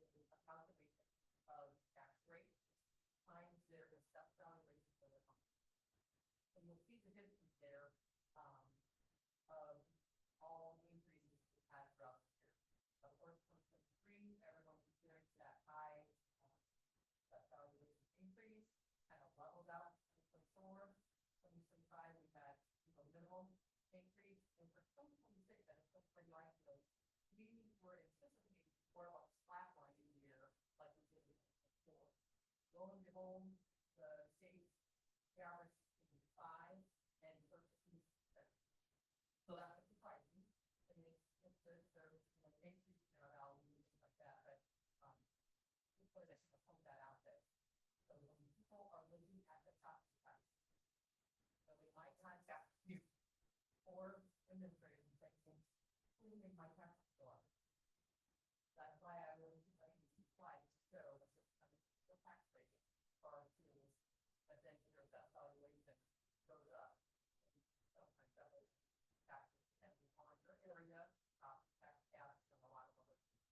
it is a calculation of tax rate times their assessed valuation for the home. And you'll see the history there, of all the increases we've had throughout the year. Of course, 2023, everyone experienced that high, assessed valuation increase, kind of leveled out in 2024. 2025, we've had, minimal increase, and for 2026, and it's still pretty like those, we were anticipating more of a flat line in the year like we did in 2024. Lo and behold, the state average is 5 and purchasing 6. So that's surprising. I mean, it's good, there's an increase in our value and things like that, but just wanted to point that out there. So when people are looking at the top price, so we might contact you or administrators and say, please make my taxes go up. That's why I really like these slides to show the tax rate for our schools, but then your that valuation goes up. Sometimes that is taxes depending on your area, tax caps, and a lot of other things.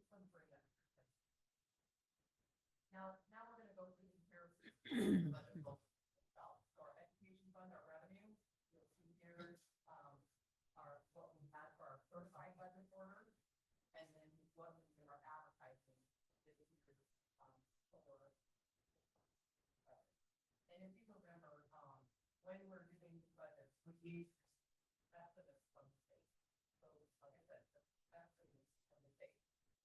Some for that. Now we're going to go through the comparison. So our education fund, our revenue, you'll see here, our what we had for our certified budget order, and then what was in our advertising this year, for. And if you remember, when we're doing the budgets, we use estimates from the state. So like I said, the estimates from the state.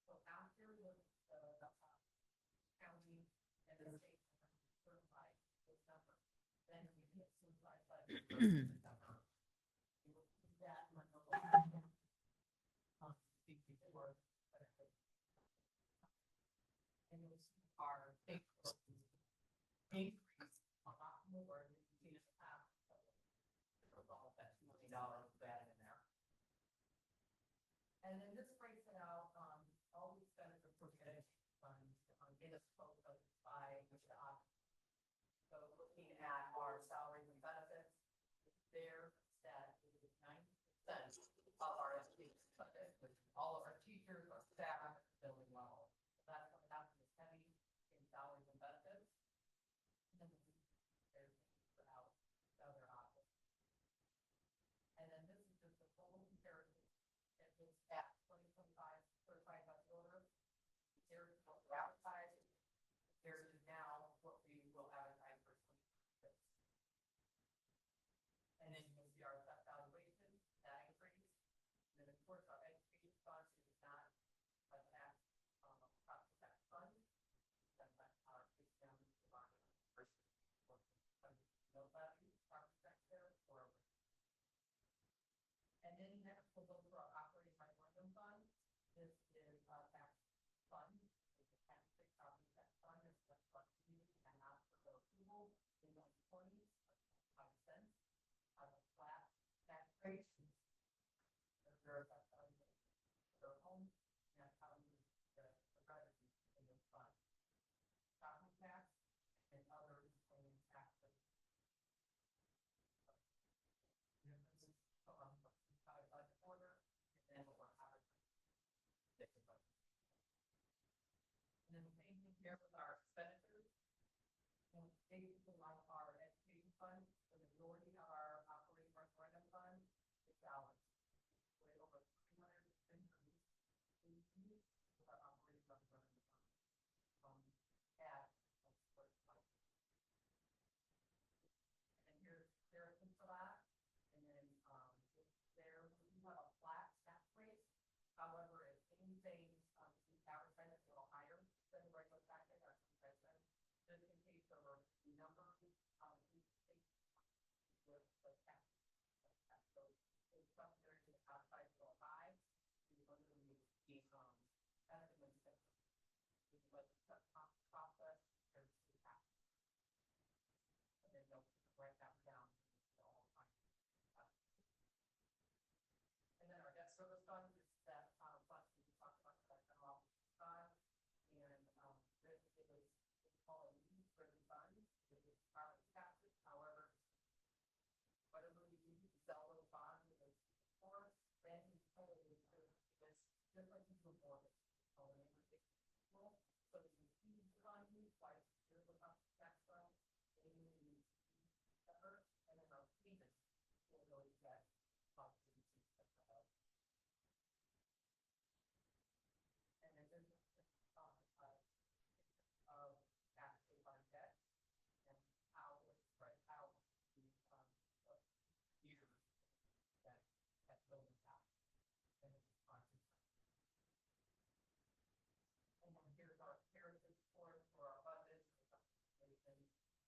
So after the county and the state certified this number, then we get certified budget number. You will see that when the speak before, and you'll see our increase a lot more than you see in the past. So all that $2 million added in there. And then this breaks it out, all the expenses for the education funds, in a scope of by which the option. So looking at our salaries and benefits, there that is 90% of our education budget, with all of our teachers, our staff, building level. So that's coming out to heavy in salaries and benefits. And then there's out other options. And then this is just a total comparison. It was at 2025 certified budget order. Here's what we're advertising. Here's now what we will advertise for 2026. And then you can see our assessed valuation, that increase. And then of course our education fund is not a tax, property tax fund. That's our down to the market versus no levy, property tax there, or. And then next we'll look for our operating referendum fund. This is a tax fund. It's a tax property tax fund. It's a fund community and not for the approval. They don't 20, 5 cents on a flat tax rate. Their home, and that's how we get the revenue in this fund. Property tax and other miscellaneous taxes. Differences from budget order, and then what we're advertising. And then the same thing here with our expenditures. And basically like our education fund, the majority of our operating referendum fund is balanced. Way over 300 increase with our operating referendum fund. At and here's comparison for that. And then there we have a flat tax rate. However, if anything, we advertise it a little higher than the regular tax rate, our So this is huge fund, like, here's what our tax fund, and then we cover, and then our payments will go to that. And then there's of actually our debt and how it's spread out the years that building out. And it's constant. And then here's our report for our budget, the money that we're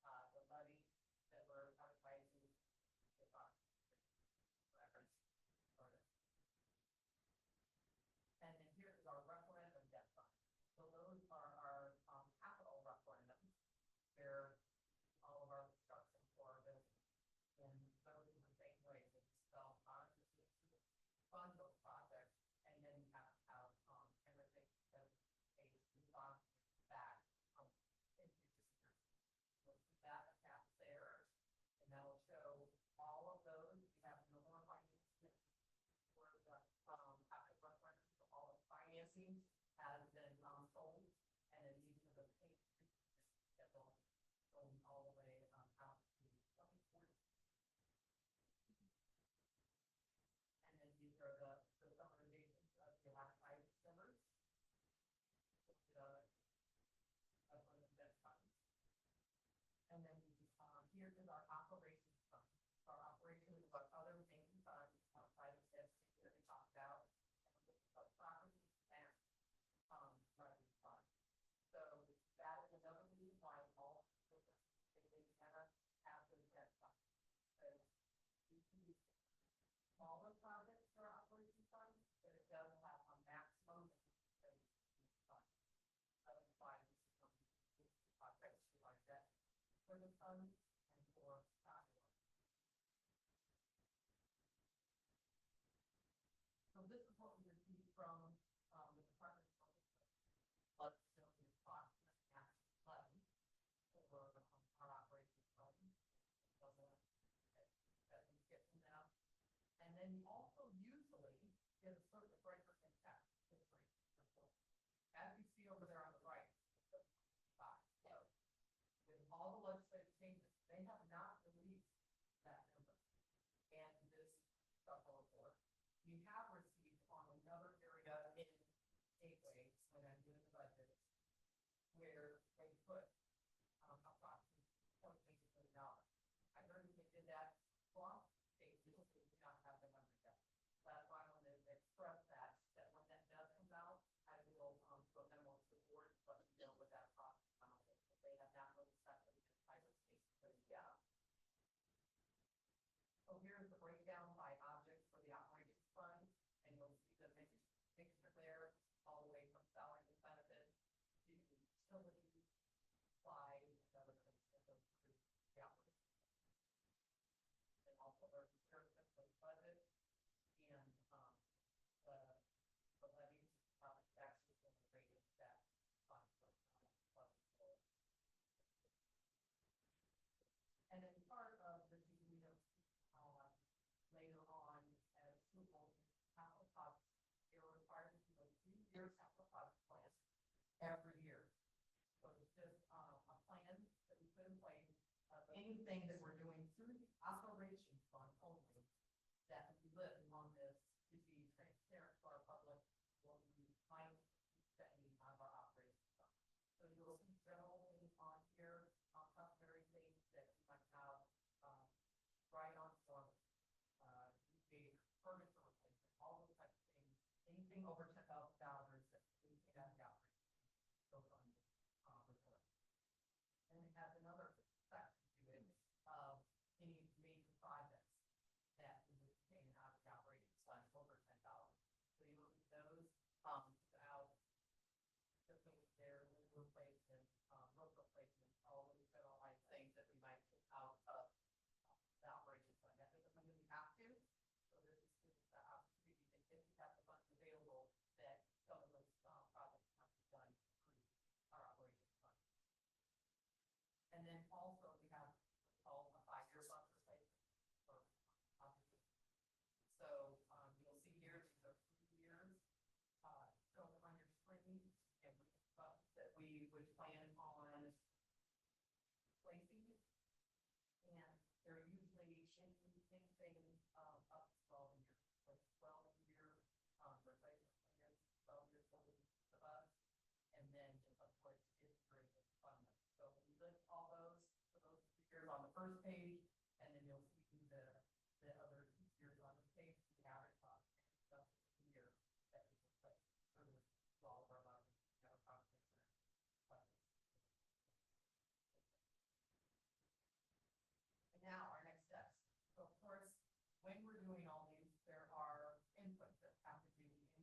advertising with our records. And then here's our referendum debt fund. So those are our capital referendums, where all of our construction for our building. And those are the same way that spell funds to fund those projects, and then you have everything that pays on back in future years. So that account there, and that'll show all of those. We have no more financing for the capital referendum, so all the financing has been sold, and then these are the payments that will go all the way out to 2040. And then these are the summarizations of the last 5 Decembers. And then here is our operations fund. So our operations is our other main fund outside of this that we talked about. And this is our property and revenue fund. So that is another reason why all they cannot have the debt fund. So we can use smaller projects for our operations fund, but it does have a maximum fund. Of 5 projects like that for the fund and for sidewalk. So this is what we received from the Department of Public Flood Facility cost flooding for our operations fund. So that we get from them. And then you also usually get a certain breaker impact history report. As you see over there on the right, so with all the legislative changes, they have not released that number. And this supplemental report, we have received on another area in Gateway when I'm doing the budget, where they put approximately $28 million. I heard they did that wrong. They do not have the number yet. That's why I wanted to express that when that does come out, I will put them on the board, but deal with that process. They have not really set the pilot station. So yeah. So here's the breakdown by object for the operations fund, and you'll see the mixture there, all the way from salary and benefits to utilities, supplies, and other things that go through the operations. And also there's the service budget and the levies actually generated that fund. And then part of the later on as people capital costs, they were required to do a 3-year capital cost plan every year. So it's just a plan that we put in place of anything that we're doing through the operations fund only, that we live on this to be transparent to our public when we might be spending out of our operations fund. So you'll see general things on here, customary things that you might have right on storm, furniture replacement, all those types of things. Anything over $10,000 that we can have the operations goes on report. And it has another section to it of any major projects that we would pay out of the operating fund over $10,000. So you look at those out the things there, window replacement, roof replacement, all those federalized things that we might take out of the operating fund. That doesn't mean we have to. So this is the opportunity that if you have the funds available, page, and then you'll see the other tiers on the page, the average cost, stuff here that we can put for all of our budgets, you know, projects and budgets. And now our next steps. So of course, when we're doing all these, there are inputs that have to do in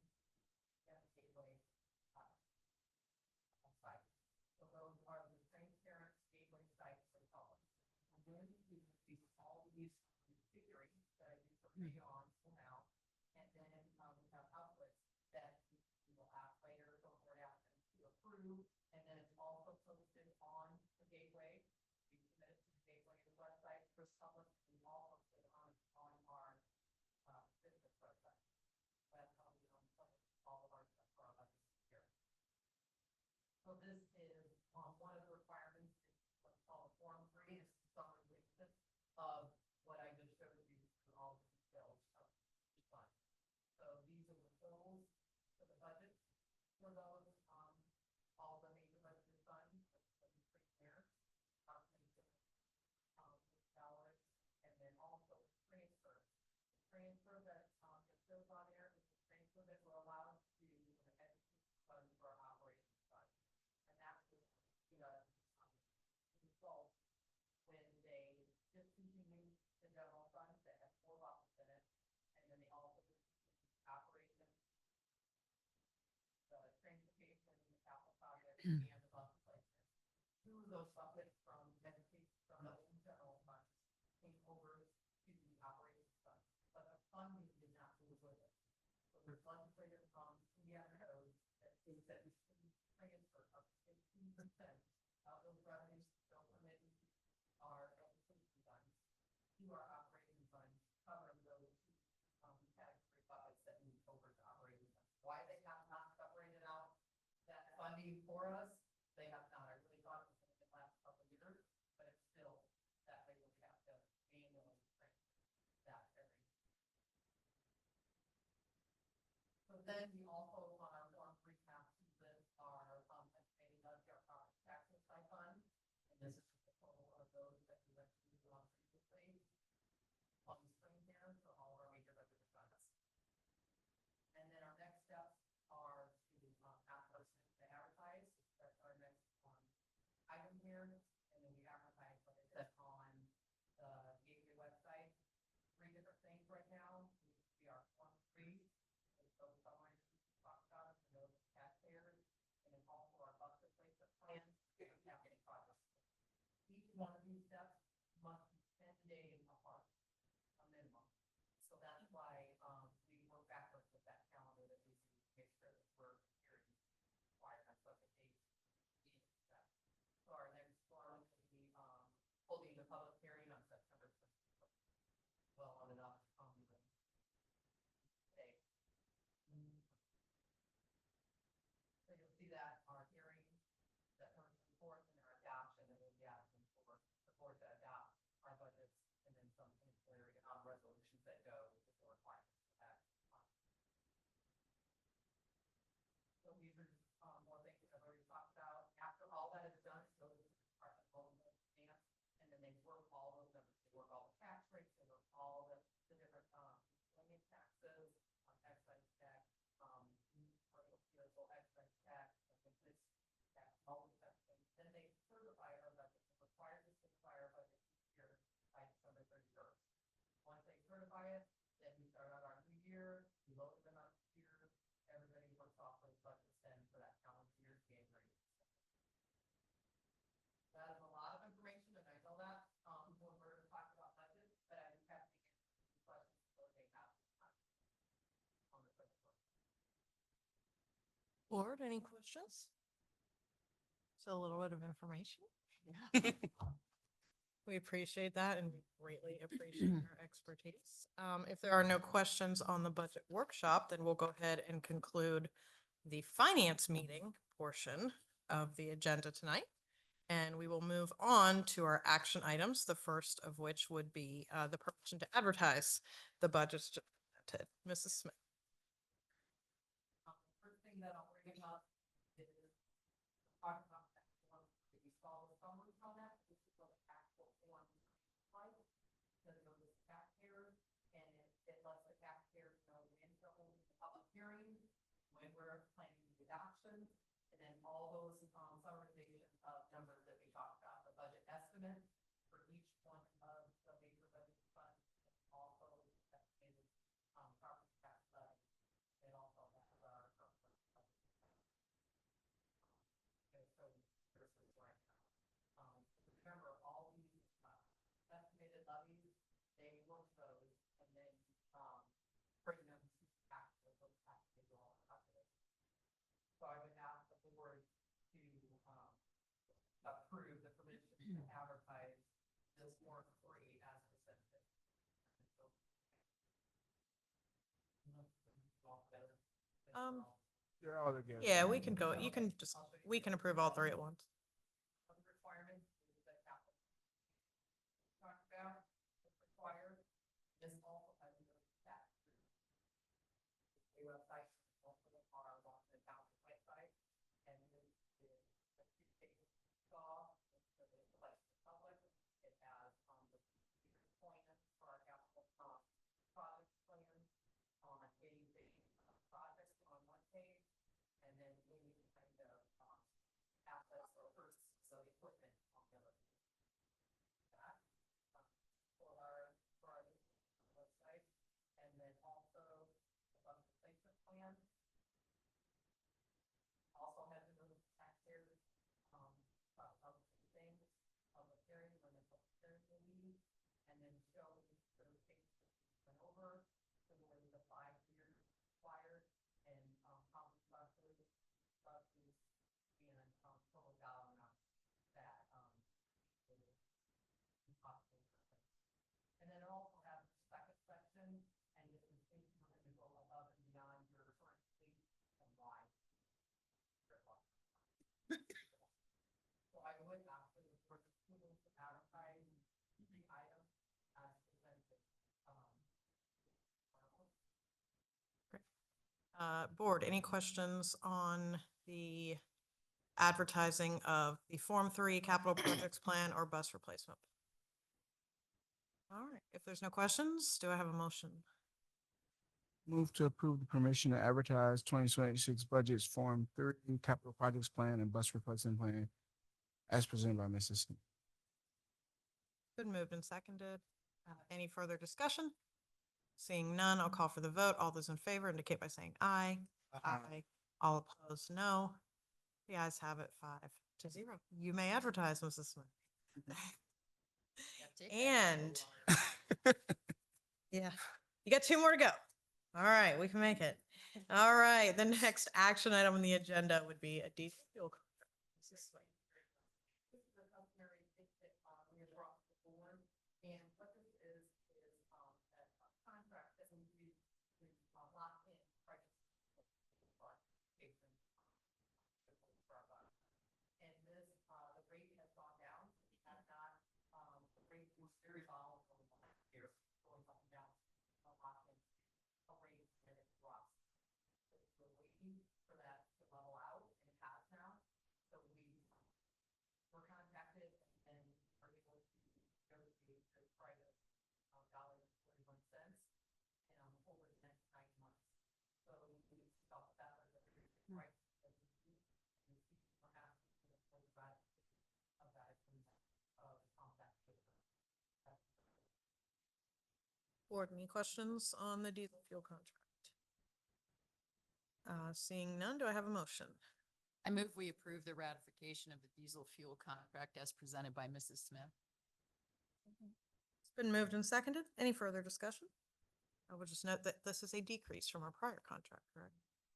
the gateway sites. So those are the transparent gateway sites for colors. I'm going to do all these configuring that I do for on for now. And then we have outputs that we will add later, so we're ask them to approve. And then it's also posted on the gateway. We submit it to the gateway, the website for public, and also put it on our business website. That's how we all of our stuff for our budget here. So this is one of the requirements, is what's called Form 3. It's the summary list of what I just showed you and all the details of the fund. So these are the totals for the budget for those, all the major budget funds, here, dollars, and then also transfer. The transfer that it shows on there is the transfer that will allow us to educate fund for our operations fund. And that's the result when they discontinue the general fund that has 4 boxes in it, and then they also discontinue operations, the transportation, the capital project, and the bus replacement. 2 of those buckets from education from the old general fund came over to the operations fund, but the funding did not move with it. So there's legislative Indiana code that states that we should transfer up to 15% of those revenues still committed our education funds to our operating fund, covering those category buckets that move over to operating funds. Why they have not separated out that funding for us, they have not. I really thought it was going to last a couple of years, but it's still that they would have to annually transfer that every year. So then we also on our Form 3 have to list our estimated taxes by fund, and this is the total of those that we went through previously on the screen here for all our major budget funds. And then our next steps are to ask us to advertise. That's our next item here, and then we advertise what it is on the gateway website. 3 different things right now. We are Form 3. Those summaries we talked about for those taxpayers, and then also our bus replacement plan and capital projects. Each one of these steps must be 10 days apart, a minimum. So that's why we work backwards with that calendar that we see to make sure that we're hearing requirements of the date being set. So our next one will be holding the public hearing on September 24th. Well, on enough today. So you'll see that our hearing, September 24th, and our adoption, and we'll be asking for the board to adopt our budgets, and then some ancillary resolutions that go with the requirements for that. So these are just more things that I've already talked about. After all that is done, so this is part of the stance, and then they work all of them. They work all the tax rates, they work all the different miscellaneous taxes, excise tax, vehicle excise tax, this tax, all of that things. Then they certify our budget. They're required to certify our budget each year by December 31st. Once they certify it, then we start out our new year, we load them up here, everybody works off those budgets then for that calendar year, January. That is a lot of information, and I know that when we're talking about budget, but I just have to answer questions so they have on the budget. Board, any questions? So a little bit of information. We appreciate that and we greatly appreciate your expertise. If there are no questions on the budget workshop, then we'll go ahead and conclude the finance meeting portion of the agenda tonight. And we will move on to our action items, the first of which would be the permission to advertise the budgets just presented. Mrs. Smith. First thing that I'll bring up is talk about that form. If you saw the summary on that, this is what the actual form looks like. And then all those, summarization of numbers that we talked about, the budget estimate for each one of the major budget funds, and also estimated, property tax levy, and also have our. Okay, so this is right now. Remember, all these, estimated levies, they work those and then, bring them to actual, those taxes all calculated. So I would ask the board to, approve the permission to advertise this Form 3 as presented. They're all together. Yeah, we can go, you can just, we can approve all three at once. Of the requirements that capital talked about, is required, this also has no tax. The website, also the our Washington Township website, and this is the two pages saw, so that it collects the public. It has, the plan for our capital, project plan on any projects on one page, and then any kind of, assets or purchases, so equipment on the other. That, for our website, and then also the budget replacement plan. Also has a little taxpayers, about two things, public hearing, when the public hearing will be, and then show the things went over, similarly the 5 years required, and, how many buses, and, total dollar amount that, is possible. And then it also has a second section, and this is if you're going to go above and beyond your current fleet and why. So I would ask for the board approval to advertise the item as presented. Board, any questions on the advertising of the Form 3 capital projects plan or bus replacement? All right, if there's no questions, do I have a motion? Move to approve the permission to advertise 2026 budgets Form 3, capital projects plan and bus replacement plan as presented by Mrs. Smith. Been moved and seconded. Any further discussion? Seeing none, I'll call for the vote. All those in favor indicate by saying aye. Aye. All opposed, no. The ayes have it 5-0. You may advertise, Mrs. Smith. And yeah, you got 2 more to go. All right, we can make it. All right, the next action item on the agenda would be a diesel fuel contract. Mrs. Smith. This is a customary thing that, we have brought to the board, and what this is, a contract that we use to, lock in prices. For patron, for our bus. And this, the rate has gone down, has not, the rate was very volatile over the last year, going up and down, a lot in a rate and it drops. So we're waiting for that to level out, and it has now. So we were contacted and are able to negotiate the price of $1.41, over the next 9 months. So we felt that was a pretty good price that we need, and we perhaps of that of that. Board, any questions on the diesel fuel contract? Seeing none, do I have a motion? I move we approve the ratification of the diesel fuel contract as presented by Mrs. Smith. It's been moved and seconded. Any further discussion? I will just note that this is a decrease from our prior contract, correct?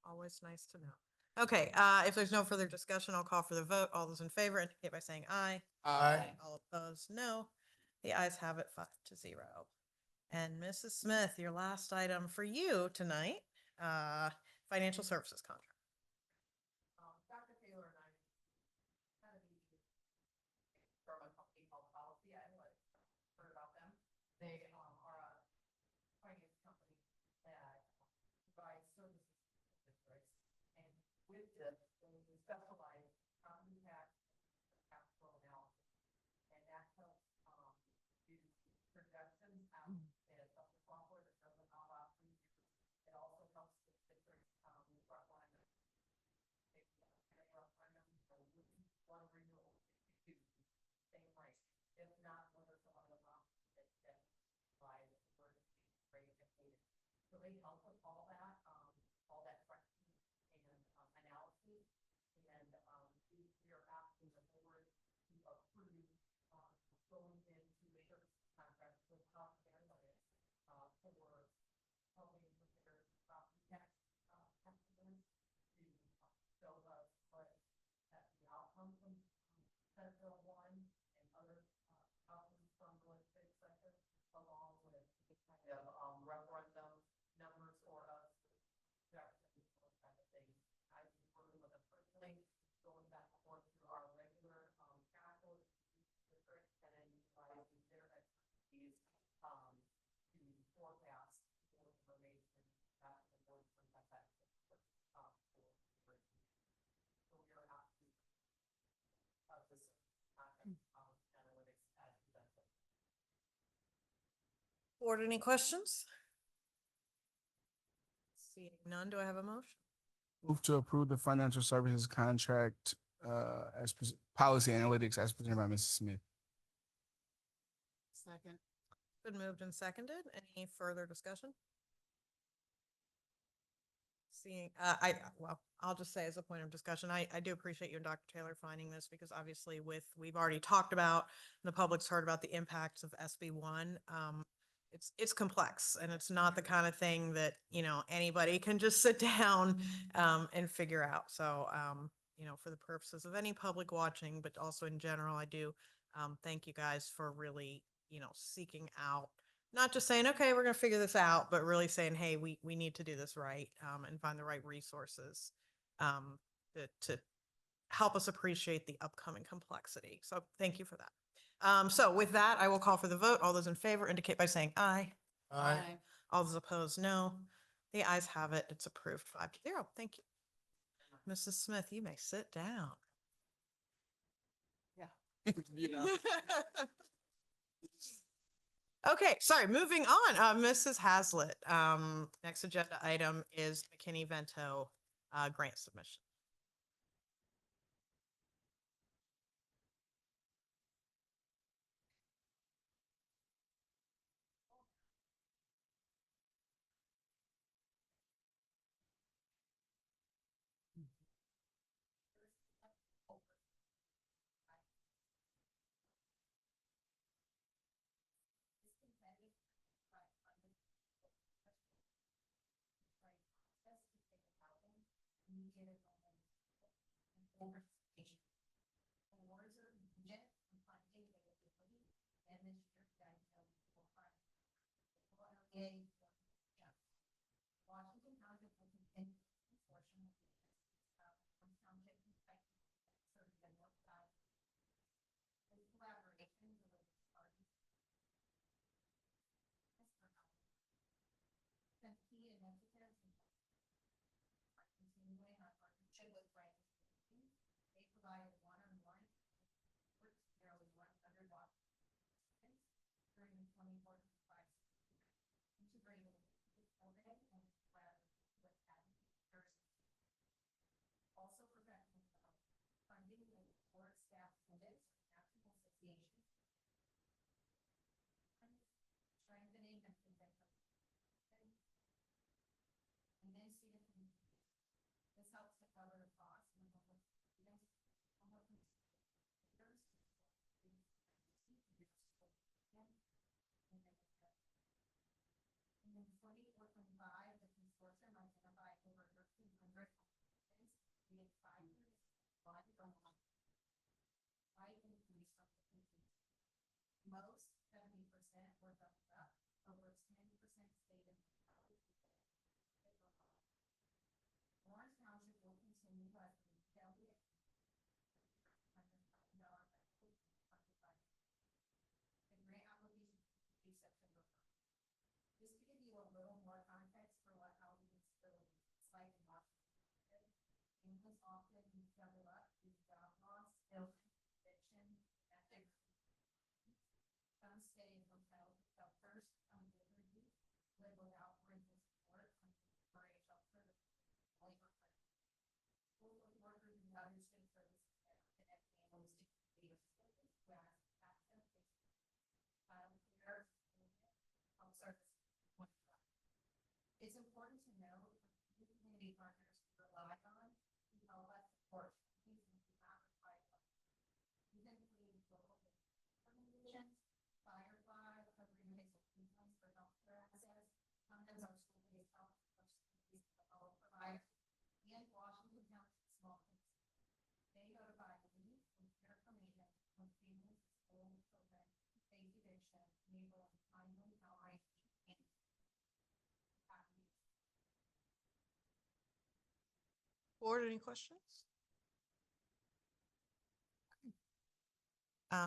Always nice to know. Okay, if there's no further discussion, I'll call for the vote. All those in favor indicate by saying aye. Aye. All opposed, no. The ayes have it 5-0. And Mrs. Smith, your last item for you tonight, financial services contract. Dr. Taylor and I kind of need from a company called Policy. I know heard about them. They are a finance company that provides services to districts, and with this, they specialize in property tax and cash flow analysis, and that helps do projections out. It's a software that doesn't allow 3 years. It also helps the districts with front line. one renewal to same price. If not, whether it's a lot of that by the word rate and paid. So they help with all that question and analysis. And we are asking the board to approve going into a service contract with Top Analytics for helping with their property tax estimates to show us what the outcome from Senate Bill 1 and other outcomes from the legislative session, along with the kind of referendum numbers for us, those kind of things. I've been working with them personally, going back and forth through our regular capital district and then utilizing their expertise to forecast for information that the board from that for so we are asking this analytics as presented. Board, any questions? Seeing none, do I have a motion? Move to approve the financial services contract policy analytics as presented by Mrs. Smith. Second. Been moved and seconded. Any further discussion? Seeing, I'll just say as a point of discussion, I do appreciate you and Dr. Taylor finding this because obviously we've already talked about, the public's heard about the impacts of SB 1. It's complex and it's not the kind of thing that, anybody can just sit down, and figure out. So, for the purposes of any public watching, but also in general, I do, thank you guys for really, seeking out, not just saying, okay, we're going to figure this out, but really saying, hey, we need to do this right, and find the right resources, to help us appreciate the upcoming complexity. So thank you for that. So with that, I will call for the vote. All those in favor indicate by saying aye. Aye. All those opposed, no. The ayes have it. It's approved 5-0. Thank you. Mrs. Smith, you may sit down. Okay, sorry, moving on. Mrs. Hazlitt, next agenda item is McKinney-Vento grant submission. Awards are budget and funding availability, and this year guidance for funding. Washington Township will continue consortium with from township perspective, serving the north side. This collaboration with parties. Some key initiatives are continuing our partnership with Franklin. They provided one-on-one support to nearly 100 Washington during the 2045 integrated program and collaborated with advocates. Also professional funding and support staff index national associations. Strengthening and prevention. And then see if this helps to cover the cost and and then 2425, the consortium identified over 1,300 we had 5 years, 5 increase from the previous. Most 70% were doubled up, over 10% stayed in Lawrence Township will continue as a retail the grant application will be September 1st. Just to give you a little more context for how these facilities, it's like in Washington, English often double up due to job loss, ill eviction, ethnic. Some stay in hotels, shelters, live without parental support, temporary shelter, labor. Workers and others in services and able to find them, how I can. Board, any questions?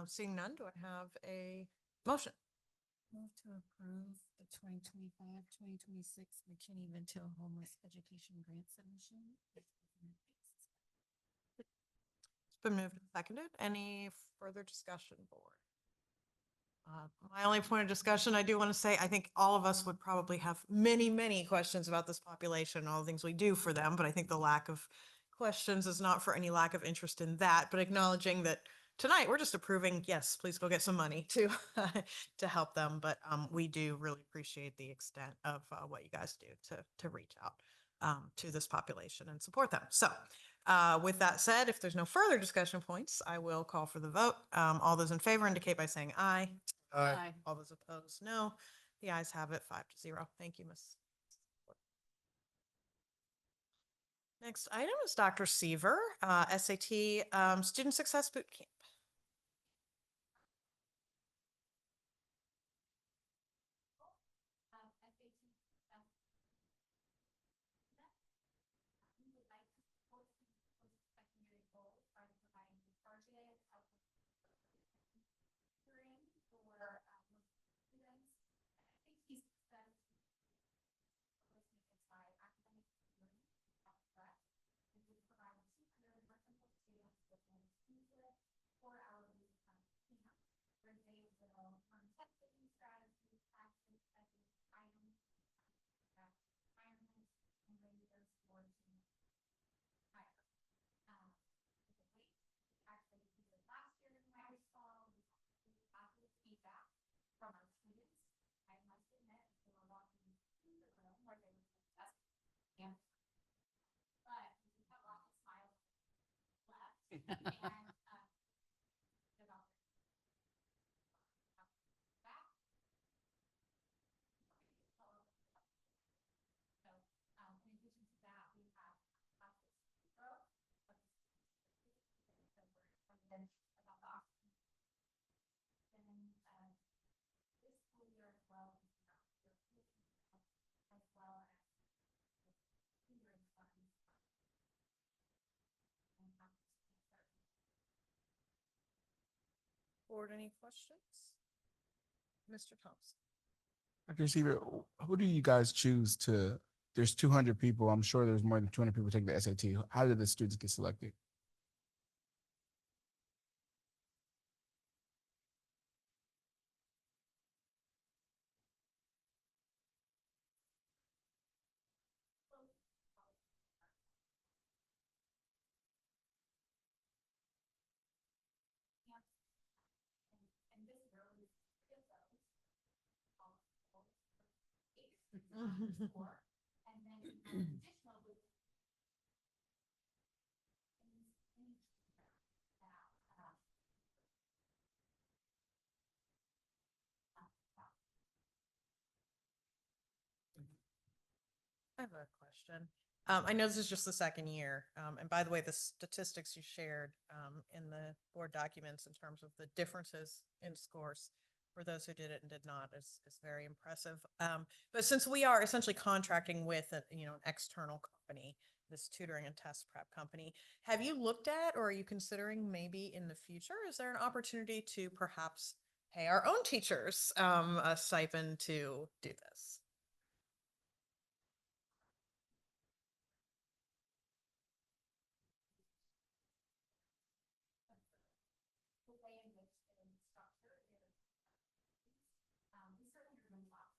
Seeing none, do I have a motion? Move to approve the 2025-2026 McKinney Vento Homeless Education Grant Submission. It's been moved and seconded. Any further discussion, board? My only point of discussion, I do want to say, I think all of us would probably have many, many questions about this population and all the things we do for them, but I think the lack of questions is not for any lack of interest in that, but acknowledging that tonight we're just approving, yes, please go get some money to to help them, but we do really appreciate the extent of what you guys do to reach out to this population and support them. So with that said, if there's no further discussion points, I will call for the vote. All those in favor indicate by saying aye. Aye. All those opposed, no. The ayes have it 5-0. Thank you, Ms. Next item is Dr. Seaver, SAT Student Success Boot Camp. We would like to support post-secondary goals by providing targeted health tutoring for students. SAT success by academic learning, correct? And we provide 200 virtual students with an exclusive 4-hour week camp where they will learn testing strategies, practice items, environments, and raise their scores higher. Actually, we did last year in my fall, we had positive feedback from our students. I must admit, they were walking through the room where they were test and but we have lots of smiles left and developed back. So in addition to that, we have classes growth about the options. And this school year as well, as well as tutoring funds. Board, any questions? Mr. Thompson. Dr. Seaver, who do you guys choose to, there's 200 people, I'm sure there's more than 200 people taking the SAT. How did the students get selected? And this really gives us and then additional with I have a question. I know this is just the second year. And by the way, the statistics you shared in the board documents in terms of the differences in scores for those who did it and did not is very impressive. But since we are essentially contracting with an external company, this tutoring and test prep company, have you looked at or are you considering maybe in the future, is there an opportunity to perhaps pay our own teachers a stipend to do this? the way in which it is structured is we certainly are doing lots.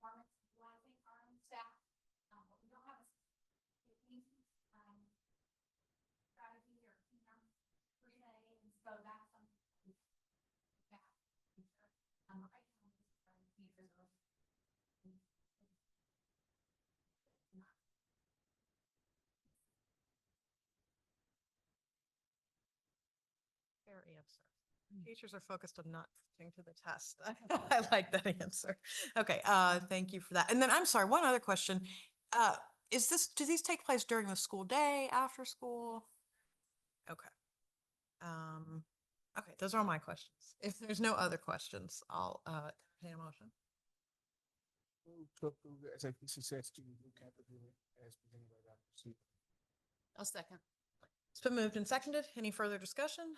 Performance utilizing our own staff, but we don't have a strategy or per se, and so that's something that right now teachers are Fair answer. Teachers are focused on not teaching to the test. I like that answer. Okay, thank you for that. And then I'm sorry, one other question. Do these take place during the school day, after school? Okay. Okay, those are all my questions. If there's no other questions, I'll entertain a motion. Move to approve the SAPC student boot camp agreement as presented by Dr. C. I'll second. It's been moved and seconded. Any further discussion?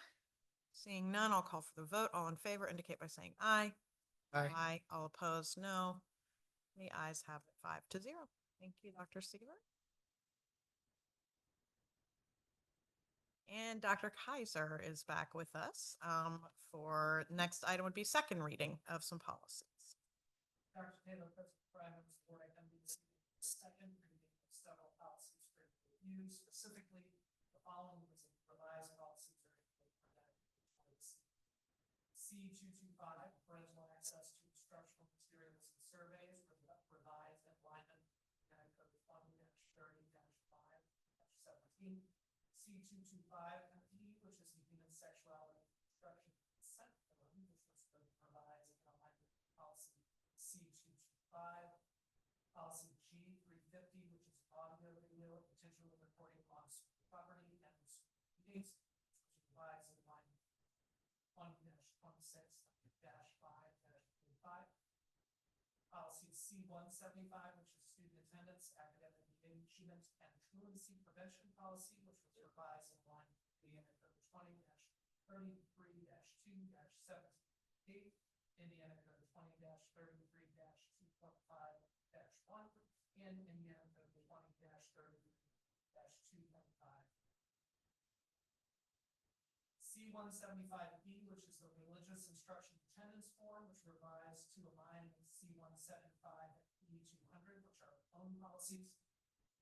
Seeing none, I'll call for the vote. All in favor indicate by saying aye. Aye. All opposed, no. The ayes have it 5-0. Thank you, Dr. Seaver. And Dr. Kaiser is back with us for next item would be second reading of some policies. Dr. Taylor, President Prime, Board, I come to you with second reading of several policies for review. Specifically, the following was a revised policy for C225, parental access to instructional materials and surveys, revised in alignment with Code 20-30-5-17. C225E, which is the human sexuality instruction consent form, which was revised in alignment with policy C225. Policy G350, which is audio, video, intentional recording on school property and meetings, which was revised in alignment with 20-26-5-35. Policy C175, which is student attendance, academic engagement, and truancy prevention policy, which was revised in line with Indiana Code 20-33-2-7. Indiana Code 20-33-2.5-1, and Indiana Code 20-33-2.5. C175E, which is the religious instruction attendance form, which revised to align with C175E200, which are own policies.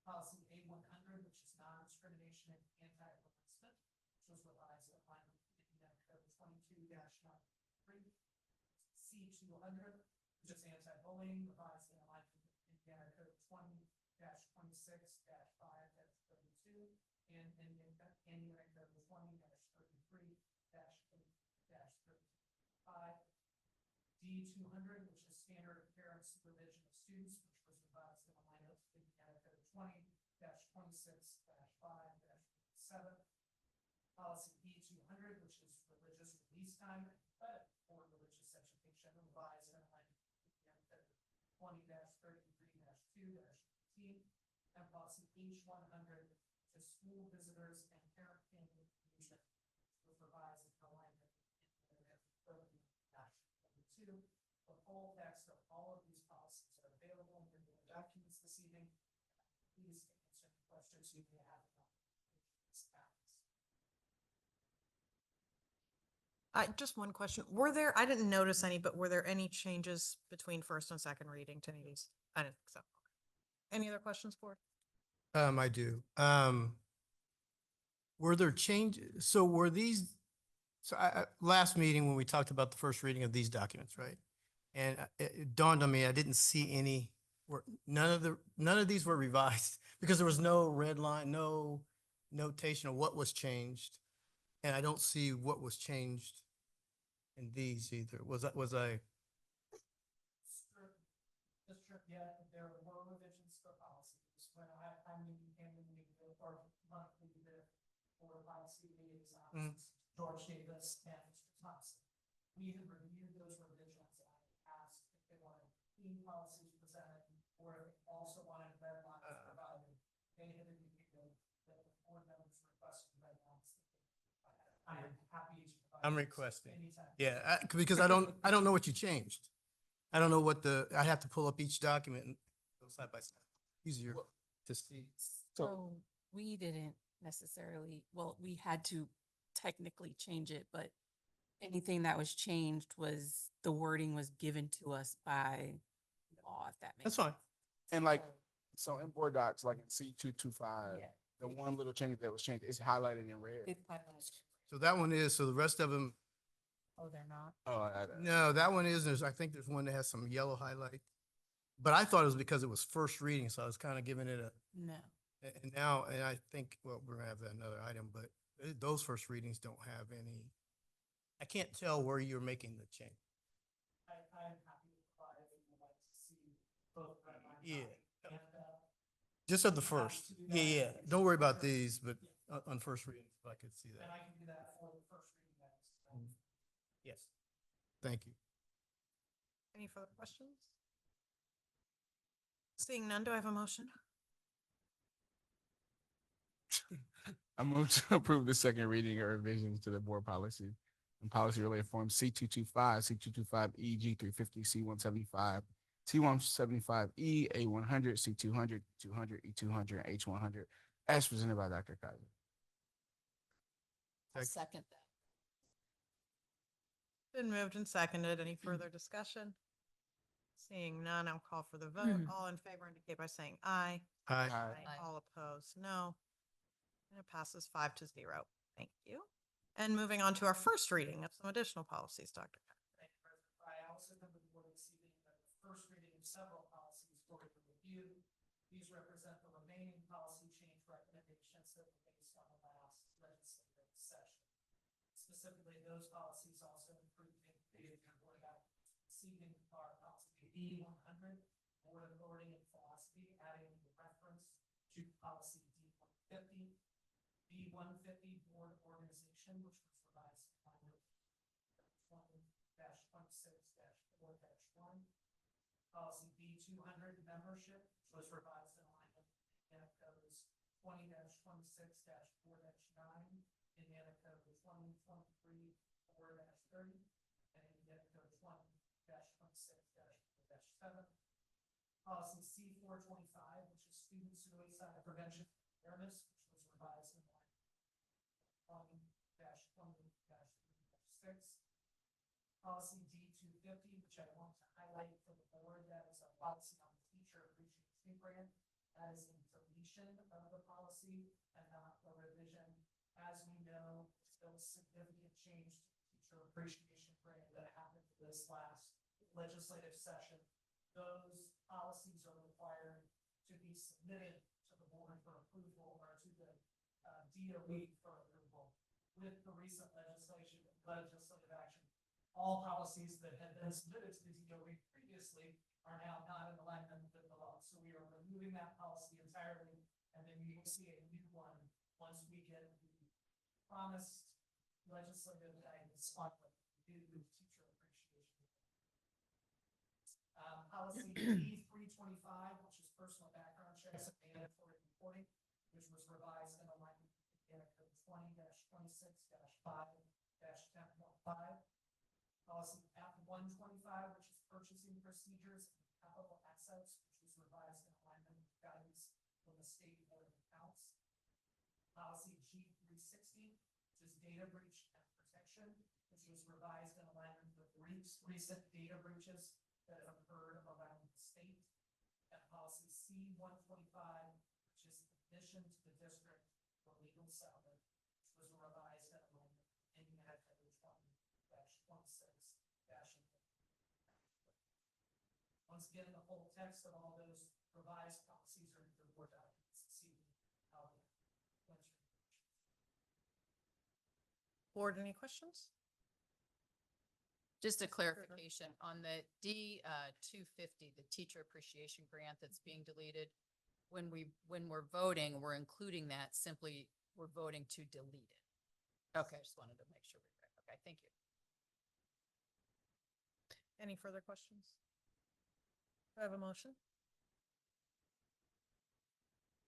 Policy A100, which is non-discrimination and anti-harassment, which was revised to align with Indiana Code 22-93. C200, which is anti-bullying, revised in alignment with Indiana Code 20-26-5-32, and Indiana Code 20-33-8-35. D200, which is standard of care and supervision of students, which was revised in alignment with Indiana Code 20-26-5-7. Policy E200, which is religious release time and credit for religious education, revised in alignment with Indiana Code 20-33-2-15. And policy H100, which is school visitors and parent family engagement, was revised in alignment with Indiana Code 30-22. The full text of all of these policies are available in your documents this evening. Please answer any questions you may have about these topics. Just one question. I didn't notice any, but were there any changes between first and second reading to any of these? I didn't think so. Any other questions, board? I do. Were there changes? So were these, last meeting when we talked about the first reading of these documents, right? And it dawned on me, I didn't see any, none of these were revised because there was no red line, no notation of what was changed. And I don't see what was changed in these either. Was I? District, yeah, there were revisions to policies when I'm handling the monthly for policy liaisons, George Davis and Mr. Thompson. We had reviewed those revisions and I asked if they wanted clean policies presented or if they also wanted red lines provided. They had indicated that the board members requested red lines. I am happy to provide. I'm those requesting. anytime. Yeah, because I don't know what you changed. I don't know what I have to pull up each document and go side by side. Easier to see. So we didn't necessarily, well, we had to technically change it, but anything that was changed was, the wording was given to us by law, if that makes That's sense. fine. And like, so in board docs, like in C225, Yeah. the one little change that was changed is highlighted in red. It's highlighted. So that one is, so the rest of them, Oh, they're not? Oh, no, that one is, I think there's one that has some yellow highlight. But I thought it was because it was first reading, so I was kind of giving it No. and now, and I think, well, we're gonna have another item, but those first readings don't have any, I can't tell where you're making the change. I'm happy to provide if you would like to see both red lines. Yeah. And, Just of the first. Yeah. Don't worry about these, but on first reading, if I could see and that. I can do that for the first reading. Yes. Thank you. Any further questions? Seeing none, do I have a motion? I move to approve the second reading of revisions to the board policy and policy related forms C225, C225E, G350, C175, C175E, A100, C200, 200, E200, and H100, as presented by Dr. Kaiser. I'll Sec- second that. Been moved and seconded. Any further discussion? Seeing none, I'll call for the vote. All in favor indicate by saying aye. Aye. All opposed, no. And it passes 5-0. Thank you. And moving on to our first reading of some additional policies, Dr. Kaiser. Thank you, President Fry. I also come to the board this evening with the first reading of several policies for your review. These represent the remaining policy change recommendations that were based on the last legislative session. Specifically, those policies also include the board about this evening are policy B100, board authority and philosophy, adding the reference to policy D150, B150 board organization, which was revised under 20-26-4-1. Policy B200 membership, which was revised in alignment with Indiana Codes 20-26-4-9, Indiana Code 2023-4-30, and Indiana Code 20-26-4-7. Policy C425, which is student suicide prevention awareness, which was revised in line 20-20-6. Policy D250, which I want to highlight for the board, that is a policy on the teacher appreciation grant. That is a deletion of the policy and not a revision. As we know, there was significant change to the teacher appreciation grant that happened this last legislative session. Those policies are required to be submitted to the board for approval or to the DOE for approval. With the recent legislative action, all policies that had been submitted to the DOE previously are now not in alignment with the law. So we are removing that policy entirely, and then you will see a new one once we get the promised legislative guidance on what to do with teacher appreciation. Policy E325, which is personal background checks and mandatory reporting, which was revised in alignment with Indiana Code 20-26-5-10.5. Policy F125, which is purchasing procedures and capital assets, which was revised in alignment with guidance from the State Board of Accounts. Policy G360, which is data breach and protection, which was revised in alignment with recent data breaches that have occurred around the state. And policy C125, which is admission to the district for legal settlement, which was revised in alignment with Indiana Code 20-26-. Once again, the whole text of all those revised policies are in your board documents this evening. Board, any questions? Just a clarification on the D 250, the teacher appreciation grant that's being deleted. When we're voting, we're including that, simply we're voting to delete it. Okay, I just wanted to make sure we're right. Okay, thank you. Any further questions? Do I have a motion?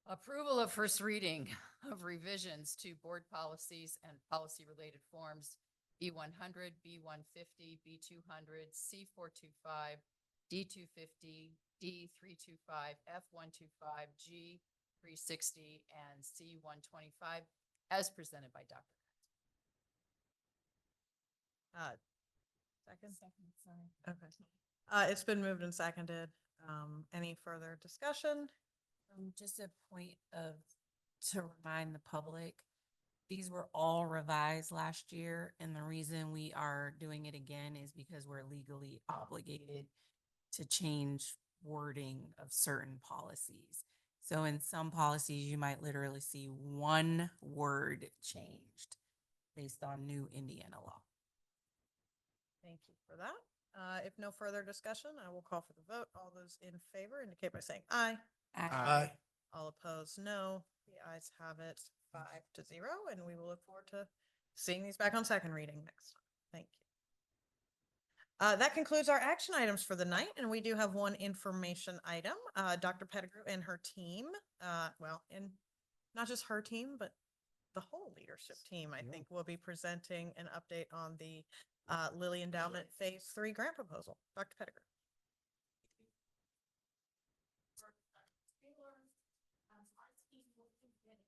Approval of first reading of revisions to board policies and policy related forms B100, B150, B200, C425, D250, D325, F125, G360, and C125 as presented by Dr. Second? Second, sorry. Okay. It's been moved and seconded. Any further discussion? Just a point to remind the public, these were all revised last year, and the reason we are doing it again is because we're legally obligated to change wording of certain policies. So in some policies, you might literally see one word changed based on new Indiana law. Thank you for that. If no further discussion, I will call for the vote. All those in favor indicate by saying aye. Aye. All opposed, no. The ayes have it 5-0, and we will look forward to seeing these back on second reading next time. Thank you. That concludes our action items for the night, and we do have one information item. Dr. Pettigrew and her team, and not just her team, but the whole leadership team, I think, will be presenting an update on the Lilly Endowment Phase 3 grant proposal. Dr. Pettigrew. Taylor, our team will present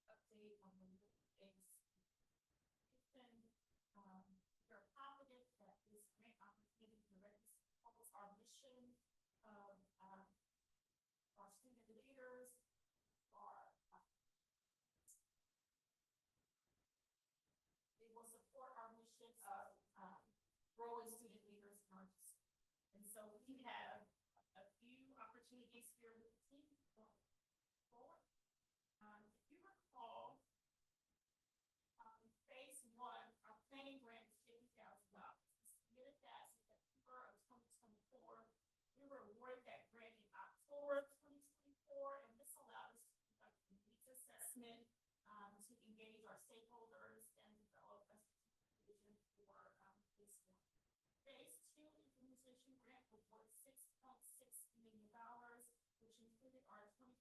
update on the phase. We're confident that this grant opportunity directly supports our mission of our student leaders, our it will support our mission of growing student leaders in our district. And so we have a few opportunities here with the team going forward. If you recall, phase 1, our planning grant is $50,000. We submitted that in September of 2024. We were awarded that grant in October of 2024, and this allowed us to conduct a needs assessment to engage our stakeholders and develop a strategic vision for this one. Phase 2 implementation grant was worth $6.6 million, which included our 20%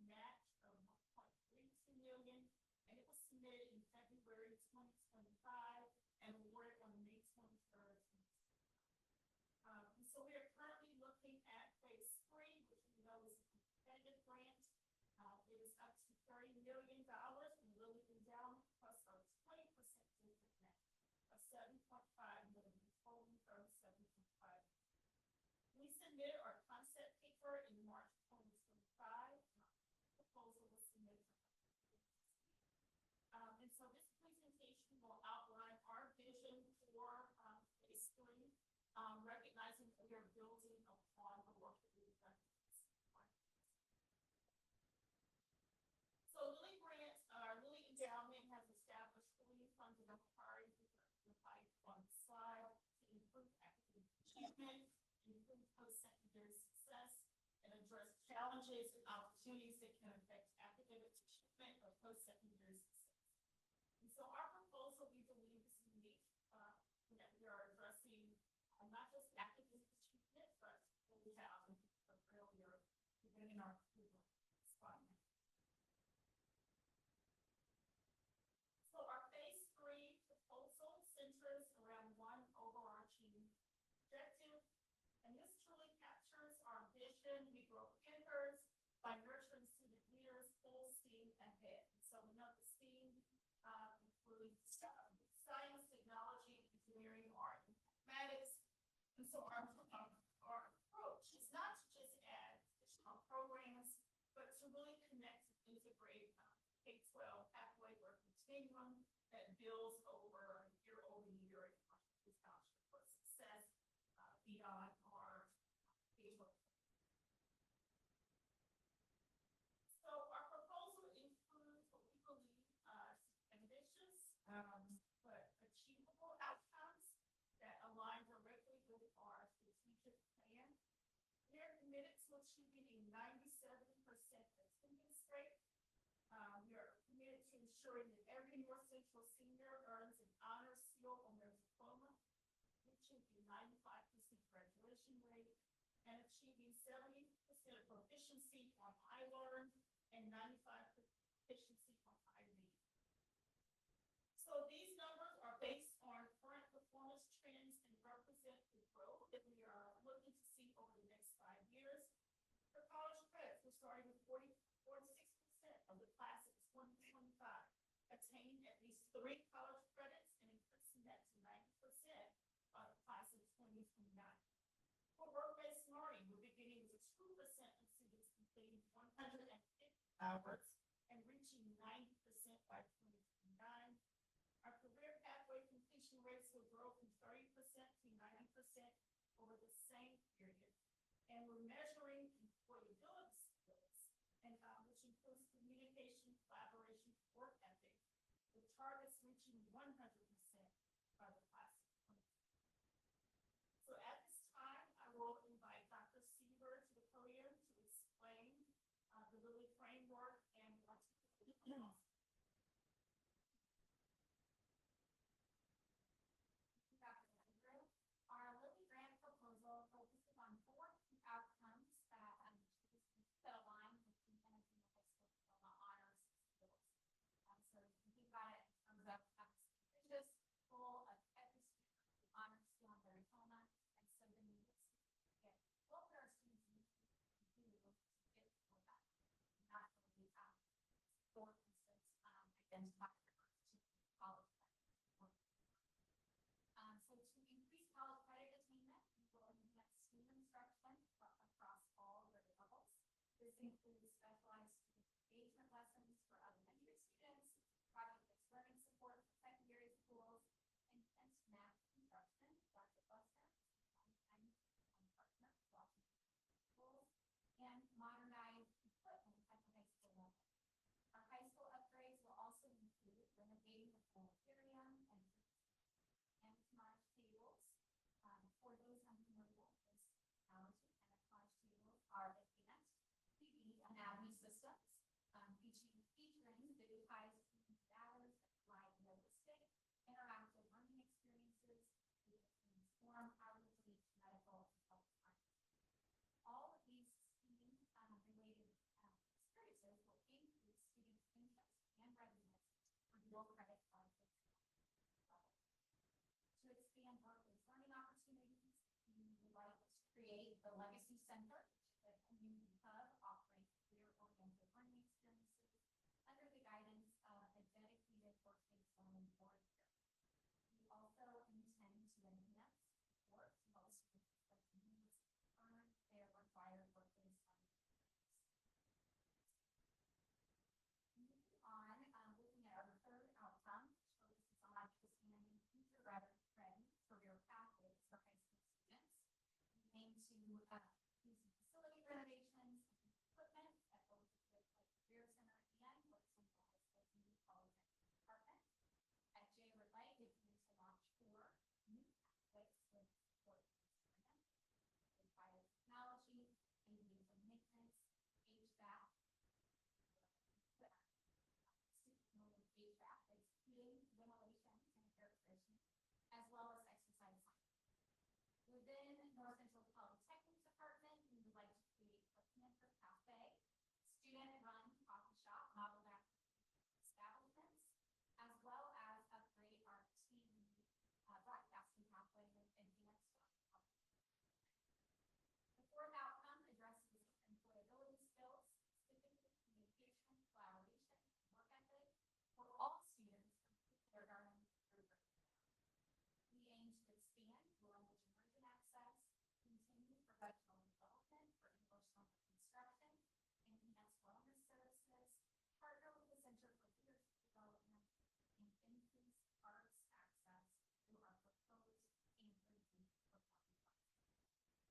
match of $1.32 million, and it was submitted in February 2025 and awarded on May 23rd. So we are currently looking at phase 3, which we know is a competitive grant. It is up to $30 million in Lilly Endowment plus our 20% district match of $7.5 million, totaling $37.5. We submitted our concept paper in March 2025. Proposal was submitted. And so this presentation will outline our vision for phase 3, recognizing that we are building upon the work that we've done. So Lilly Grant, Lilly Endowment has established fully funded priorities on the slide to improve academic achievement, improve post-secondary success, and address challenges and opportunities that can affect academic achievement or post-secondary success. And so our proposal, we believe, is unique, that we are addressing not just academic achievement, but what we have earlier within our spot. So our phase 3 proposal centers around one overarching objective, and this truly captures our vision. We grow thinkers by nurturing student leaders, full steam ahead. So we know the STEAM includes science, technology, engineering, art, and mathematics. And so our approach is not to just add additional programs, but to really connect and integrate K-12 pathway or continuum that builds over year in our scholarship for success beyond our K-12. So our proposal includes what we believe ambitious but achievable outcomes that align directly with our strategic plan. We are committed to achieving a 97% attendance rate. We are committed to ensuring that every North Central senior earns an honor seal on their diploma, reaching a 95% graduation rate, and achieving 70% proficiency on iLearn and 95% proficiency on iRead. So these numbers are based on current performance trends and represent the growth that we are looking to see over the next 5 years. For college credits, we're starting with 46% of the class of 2025 attained at least 3 college credits and increasing that to 90% by the class of 2029. For work-based learning, we're beginning with 2% of students completing 150 hours and reaching 90% by 2029. Our career pathway completion rates will grow from 30% to 90% over the same period. And we're measuring employability skills, and which includes communication, collaboration, work ethic, with targets reaching 100% by the class of 2020. So at this time, I will invite Dr. Sieber to the podium to explain the Lilly framework and our Lilly include specialized student engagement lessons for elementary students, project-based learning support for secondary schools, intense math instruction, Dr. Buster, longtime partner, Washington schools, and modernized equipment at the high school level. Our high school upgrades will also include renovating the planetarium and smart tables. For those unfamiliar with this technology, Anacage tables are advanced 3D anatomy systems, featuring digitized data that provide realistic, interactive learning experiences to inform how to teach medical and health science. All of these STEAM-related experiences will increase students' interest and readiness for dual credit projects. To expand Berkeley's learning opportunities, we would like to create the Legacy Center, which is a community hub offering career-oriented learning experiences under the guidance of a dedicated work-based learning board chair. We also intend to enhance support to help students with special needs earn their required work-based learning experience. Moving on, looking at our third outcome, which focuses on expanding future-ready career pathways for high school students. We aim to do some facility renovations and equipment at both the Career Center and North Central High School Community College Department. At J. Relay, we plan to launch 4 new pathways with support experience in biotechnology, aviation maintenance, HVAC, heating, ventilation, and air conditioning, as well as exercise science. Within North Central Polytechnic Department, we would like to create a campus cafe, student-run coffee shop modeled after establishments, as well as upgrade our TV broadcasting pathway with advanced. The fourth outcome addresses employability skills, specifically communication, collaboration, and work ethic for all students from kindergarten through grade 12. We aim to expand language immersion access, continue professional development for English language instruction, enhance wellness services, partner with the Center for Leadership Development, and increase arts access through our proposed Stanford Youth Performing Arts.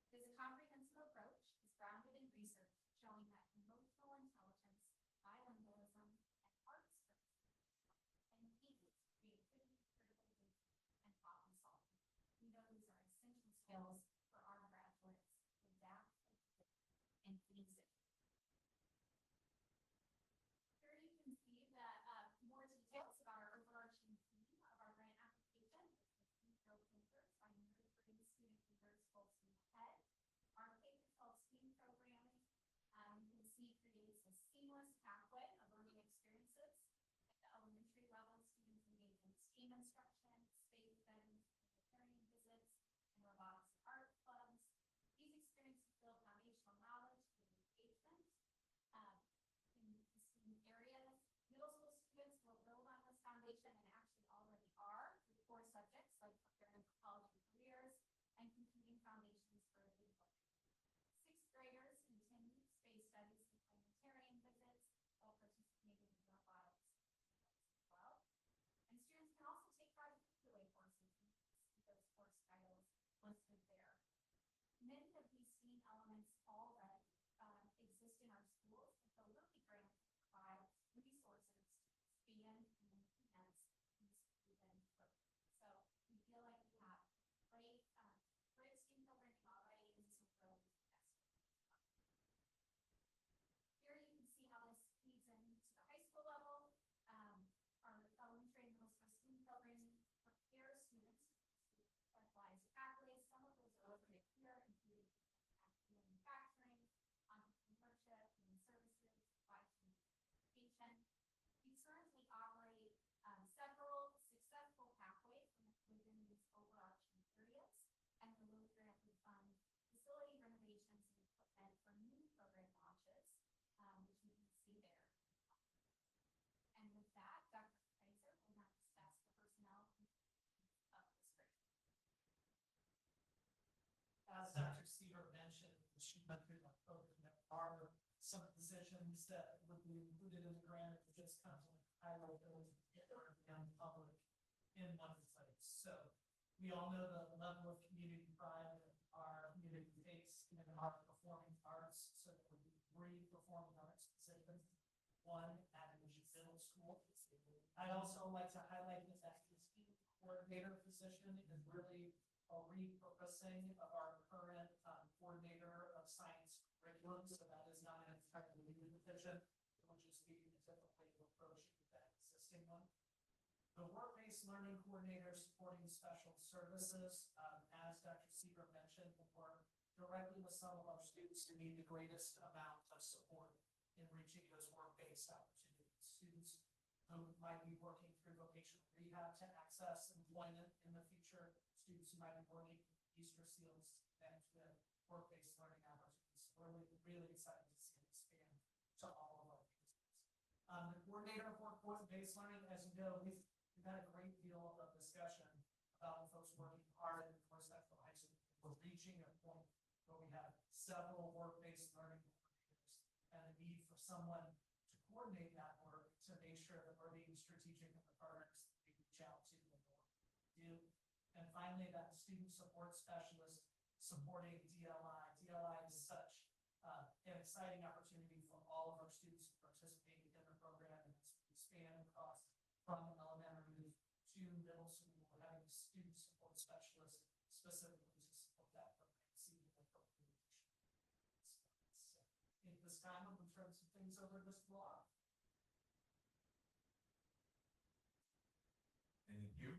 This comprehensive approach is grounded in research showing that emotional intelligence, bilingualism, and arts enhance creativity, critical thinking, and problem solving. We know these are essential skills for our graduates to adapt and face it. Here you can see that more details about our overarching theme of our grant application, which is Pro Thinkers by nurturing student leaders full steam ahead. Our K-12 STEAM programming, you can see, creates a seamless pathway of learning experiences. At the elementary level, students engage in STEAM instruction, space studies, planetarium visits, and robotics and art. options that would be included in the grant, or just kind of like highlight those that are down public in one place. So we all know the level of community pride that our community takes in our performing arts. So there would be 3 performing arts positions, 1 at the middle school. I'd also like to highlight that that coordinator position is really a repurposing of our current coordinator of science curriculum. So that is not an entirely new position. It will just be a different way of approaching that existing one. The work-based learning coordinator supporting special services, as Dr. Seeger mentioned, will work directly with some of our students who need the greatest amount of support in reaching those work-based opportunities. Students who might be working through vocational rehab to access employment in the future, students who might be working Easter seals and the work-based learning opportunities. We're really excited to see it expand to all of our students. The coordinator of work-based learning, as you know, we've had a great deal of discussion about folks working hard in North Central High School. We're reaching a point where we have several work-based learning coordinators and a need for someone to coordinate that work to make sure that we're being strategic in the partners that we reach out to and do. And finally, that student support specialist supporting DLI. DLI is such an exciting opportunity for all of our students participating in the program, and it's expand across from elementary to middle school. We're having a student support specialist specifically to support that program. See the appropriate. At this time, I'm going to turn some things over to Mr. Block. Thank you.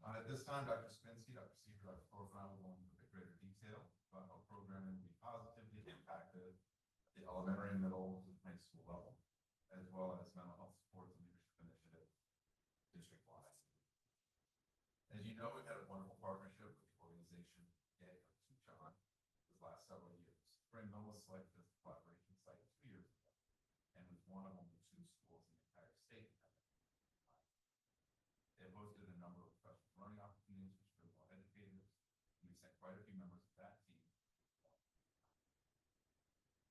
At this time, Dr. Spinsky, Dr. Seeger, Dr. Thorfinn will go into a bit greater detail about how programming will be positively impacted at the elementary, middle, and high school level, as well as mental health supports and leadership initiatives district-wide. As you know, we've had a wonderful partnership with the organization Gay of Tucson these last several years. Springville was selected as the collaboration site 2 years ago, and was one of only 2 schools in the entire state. They have hosted a number of professional learning opportunities for critical educators, and we sent quite a few members of that team.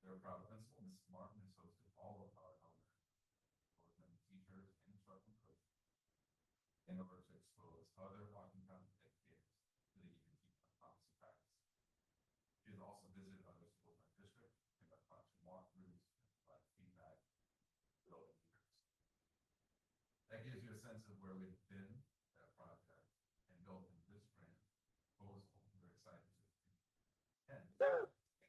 Their proud principal, Mrs. Martin, has hosted all of our elementary, both teachers and instructional coaches, in order to expose other Washington educators to the EPT policy practice. She has also visited other schools in our district, conducted classroom walkthroughs, and provided feedback to building leaders. That gives you a sense of where we've been at a project and built into this grant proposal. We're excited to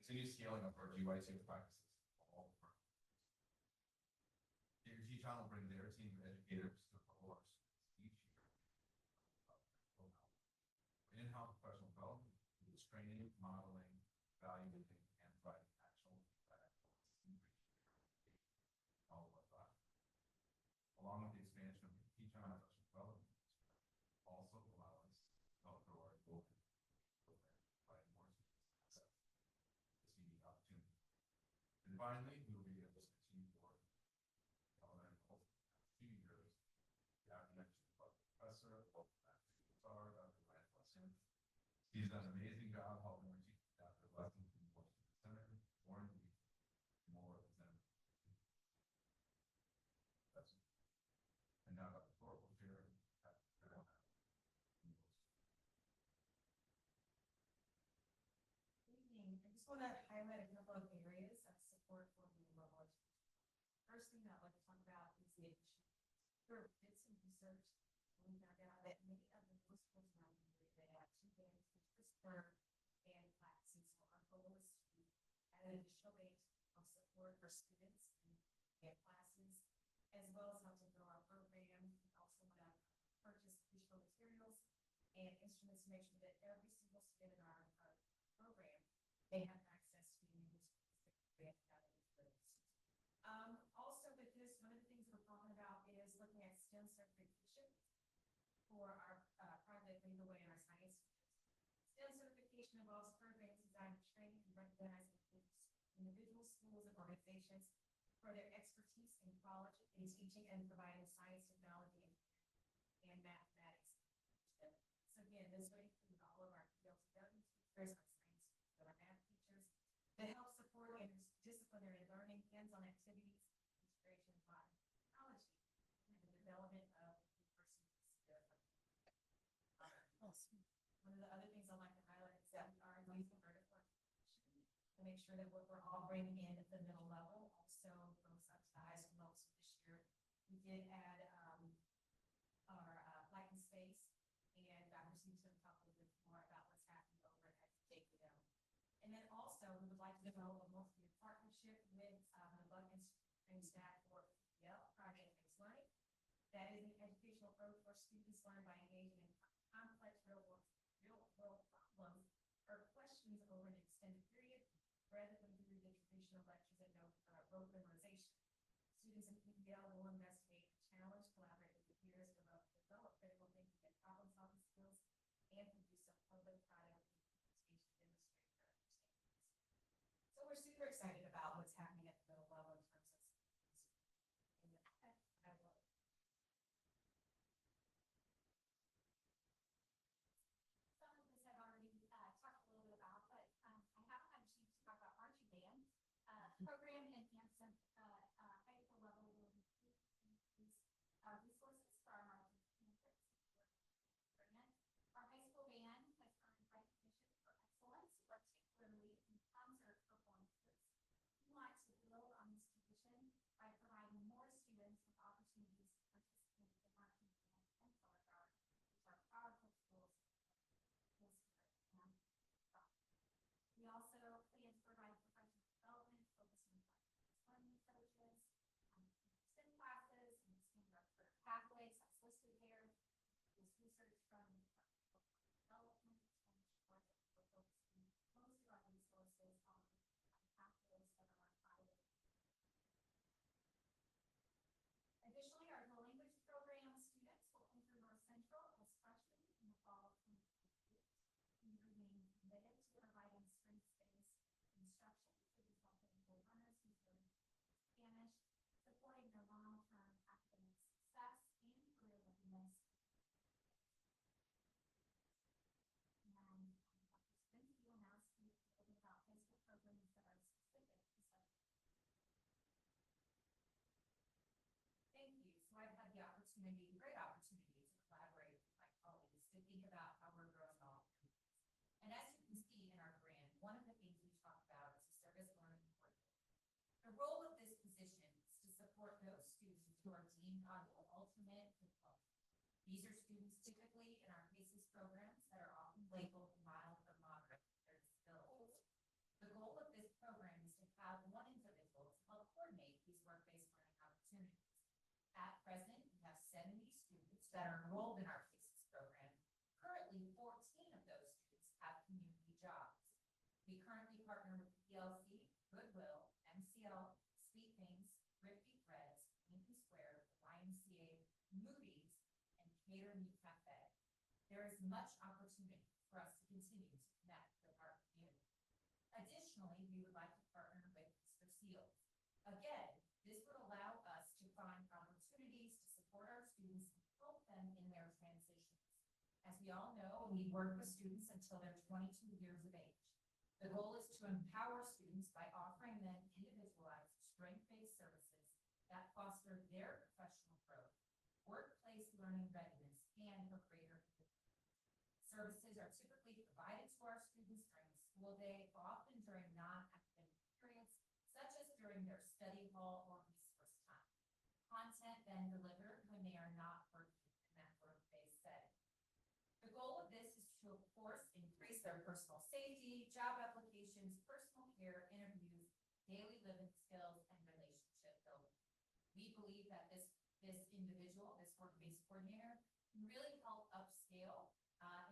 continue scaling up our GYC practices. All the firms. Teton will bring their team of educators to all our schools each year. In-house professional development includes training, modeling, evaluating, and providing actual feedback all of our projects. Along with the expansion of the Teton professional development, also allow us to help grow our goal program, provide more students access to this unique opportunity. And finally, we will be able to continue to work elementary goals for 2 years. The aforementioned professor, Dr. Ryan Wesson. He's done an amazing job helping our teachers adapt their lessons in more student-centered, more engaging, more than. And now Dr. Thorpe will share. Evening. I just want to highlight a couple of areas of support for the level. First thing I'd like to talk about is the addition. We did some research and we found out that many of the middle schools around the area, they have 2 bands, which prefer band classes. So our goal is to add an additional band of support for students in band classes, as well as help to grow our program. We also want to purchase additional materials and instruments to make sure that every single student in our program, they have access to the band academies. Also with this, one of the things we're talking about is looking at STEM certification for our private lead the way in our science. STEM certification involves programs designed to train and recognize individual schools and organizations for their expertise in college in teaching and providing science, technology, and mathematics. So again, this would include all of our PLCW teachers, our science, our math teachers, to help support interdisciplinary learning, hands-on activities, of the other things I'd like to highlight is that we are doing some vertical integration to make sure that what we're all bringing in at the middle level also goes up to the high school level. So this year, we did add, our, light and space, and Dr. Steve's going to talk a little bit more about what's happening over at JPL. And then also, we would like to develop a multi-year partnership with, the Buckins and staff for PL, Project Based Learning. That is an educational approach where students learn by engaging in complex real world problems or questions over an extended period, rather than through the traditional lectures and rote memorization. Students in PBL will investigate, challenge, collaborate with peers, develop critical thinking and problem solving skills, and produce a public product presentation demonstrating their understanding. So we're super excited about what's happening at the middle level in terms of students. And I will. Some of this I've already talked a little bit about, but I haven't had a chance to talk about Marching Band. Program enhancement high school level will increase resources for our marching band. Our high school band has earned recognition for excellence, particularly in concert performances. We want to build on this tradition by providing more students with opportunities to participate in marching band and color guard, which are powerful tools. We also plan to provide professional development, focusing on learning approaches, STEM classes, and expand our career pathways that's listed here. This research from development to ensure that we're focusing most of our resources on pathways that are private. Additionally, our dual language program students will enter North Central as freshmen in the fall of 2022. We remain committed to providing strengths-based instruction to these multilingual learners who learn Spanish, supporting their long-term academic success and career readiness. And Dr. Spencer will now speak a little bit about high school programs that are specific to such. Thank you. So I've had the opportunity, great opportunity, to collaborate with my colleagues to think about how we're growing all. And as you can see in our grant, one of the things we talk about is the service learning coordinator. The role of this position is to support those students who are deemed on the ultimate diploma. These are students typically in our PACES programs that are often labeled mild or moderate with their disabilities. The goal of this program is to have one individual to help coordinate these work-based learning opportunities. At present, we have 70 students that are enrolled in our PACES program. Currently, 14 of those students have community jobs. We currently partner with PLC, Goodwill, MCL, Sweet Things, Thrifty Threads, Lincoln Square, YMCA, Moody's, and Cater Meat Cafe. There is much opportunity for us to continue to connect with our community. Additionally, we would like to partner with Mr. Seals. Again, this would allow us to find opportunities to support our students and help them in their transitions. As we all know, we work with students until they're 22 years of age. The goal is to empower students by offering them individualized, strength-based services that foster their professional growth, workplace learning readiness, and a greater independence. Services are typically provided to our students during the school day, often during non-academic periods, such as during their study hall or resource time. Content then delivered when they are not working in that work-based setting. The goal of this is to, of course, increase their personal safety, job applications, personal care, interviews, daily living skills, and relationship building. We believe that this individual, this work-based coordinator, can really help upscale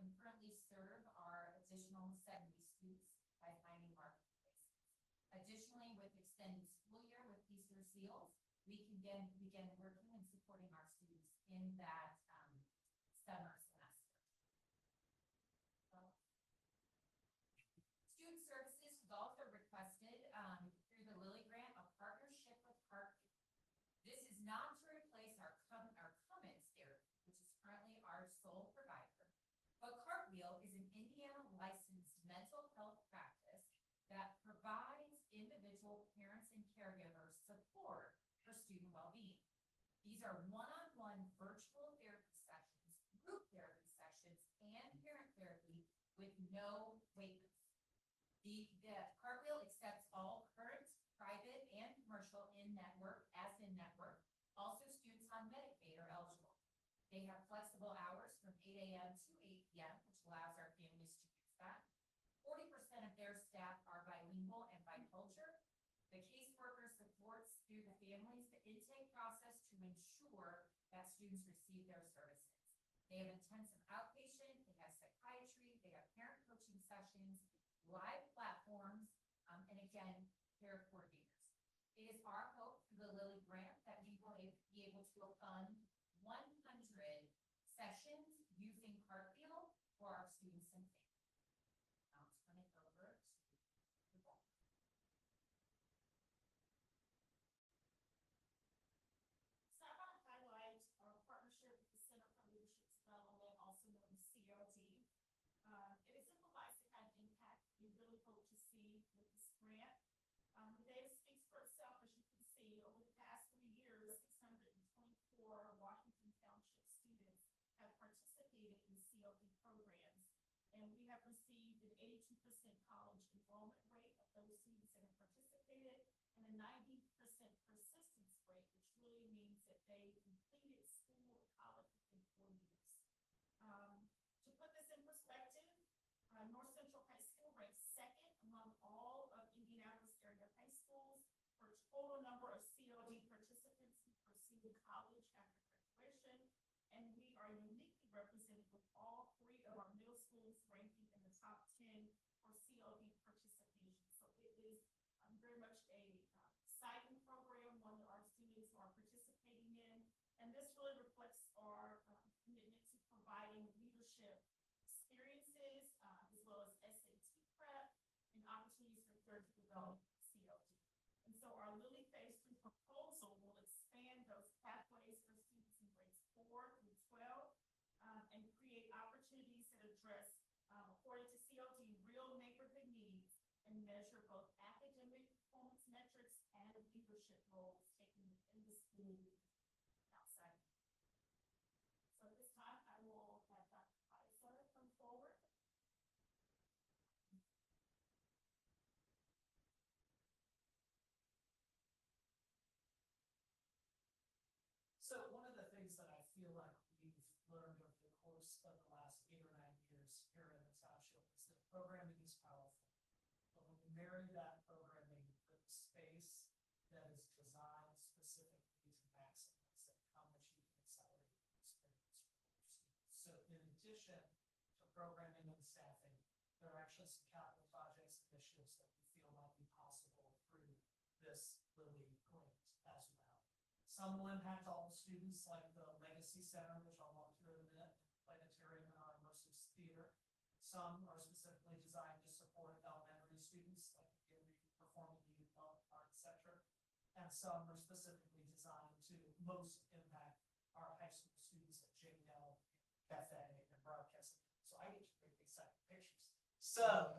and currently serve our additional 70 students by finding marketplaces. Additionally, with extended school year with Easter Seals, we can begin working and supporting our students in that summer semester. Student Services has also requested through the Lilly Grant a partnership with Cartwheel. This is not to replace our Cummins therapy, which is currently our sole provider, but Cartwheel is an Indiana licensed mental health practice that provides individual parents and caregivers support for student well-being. These are one-on-one virtual therapy sessions, group therapy sessions, and parent therapy with no wait list. The Cartwheel accepts all current, private, and commercial in-network, as in-network. Also, students on Medicaid are eligible. They have flexible hours from 8 a.m. to 8 p.m., which allows our families to use that. 40% of their staff are bilingual and bicultural. The caseworker supports through the families the intake process to ensure that students receive their services. They have intensive outpatient, they have psychiatry, they have parent coaching sessions, live platforms, and again, care coordinators. It is our hope through the Lilly grant that we will be able to fund 100 sessions using Cartwheel for our students and families. I'll turn it over to the board. So I want to highlight our partnership with the Center for Leadership Development, also known as CLD. It exemplifies the kind of impact we really hope to see with this grant. The data speaks for itself, as you can see. Over the past 3 years, 624 Washington Township students have participated in CLD programs, and we have received an 82% college enrollment rate of those students that have participated, and a 90% persistence rate, which really means that they completed school or college within 4 years. To put this in perspective, North Central High School ranks second among all of Indianapolis area high schools for total number of CLD participants who pursue college after graduation, and we are uniquely represented with all 3 of our middle schools ranking in the top 10 for CLD participation. So it is very much a exciting program, one that our students are participating in, and this really reflects our commitment to providing leadership experiences, as well as SAT prep and opportunities for further development of CLD. And so our Lilly Phase 3 proposal will expand those pathways for students in grades 4 through 12, and create opportunities that address, according to CLD, real neighborhood needs, and measure both academic performance metrics and leadership roles taken within the school and outside. So at this time, I will have Dr. Kaiser come forward. So one of the things that I feel like we've learned over the course of the last 8 or 9 years here in the township is that programming is powerful. But when you marry that programming with a space that is designed specifically to maximize that, how much you can accelerate the experience for your students. So in addition to programming and staffing, there are actually some capital projects, initiatives that we feel might be possible through this Lilly grant as well. Some will impact all the students, like the Legacy Center, which I'll walk through in a minute, planetarium and our immersive theater. Some are specifically designed to support elementary students, like performing youth, art, etc. And some are specifically designed to most impact our high school students at JL, Cafe, and broadcasting. So I get to take exciting pictures. So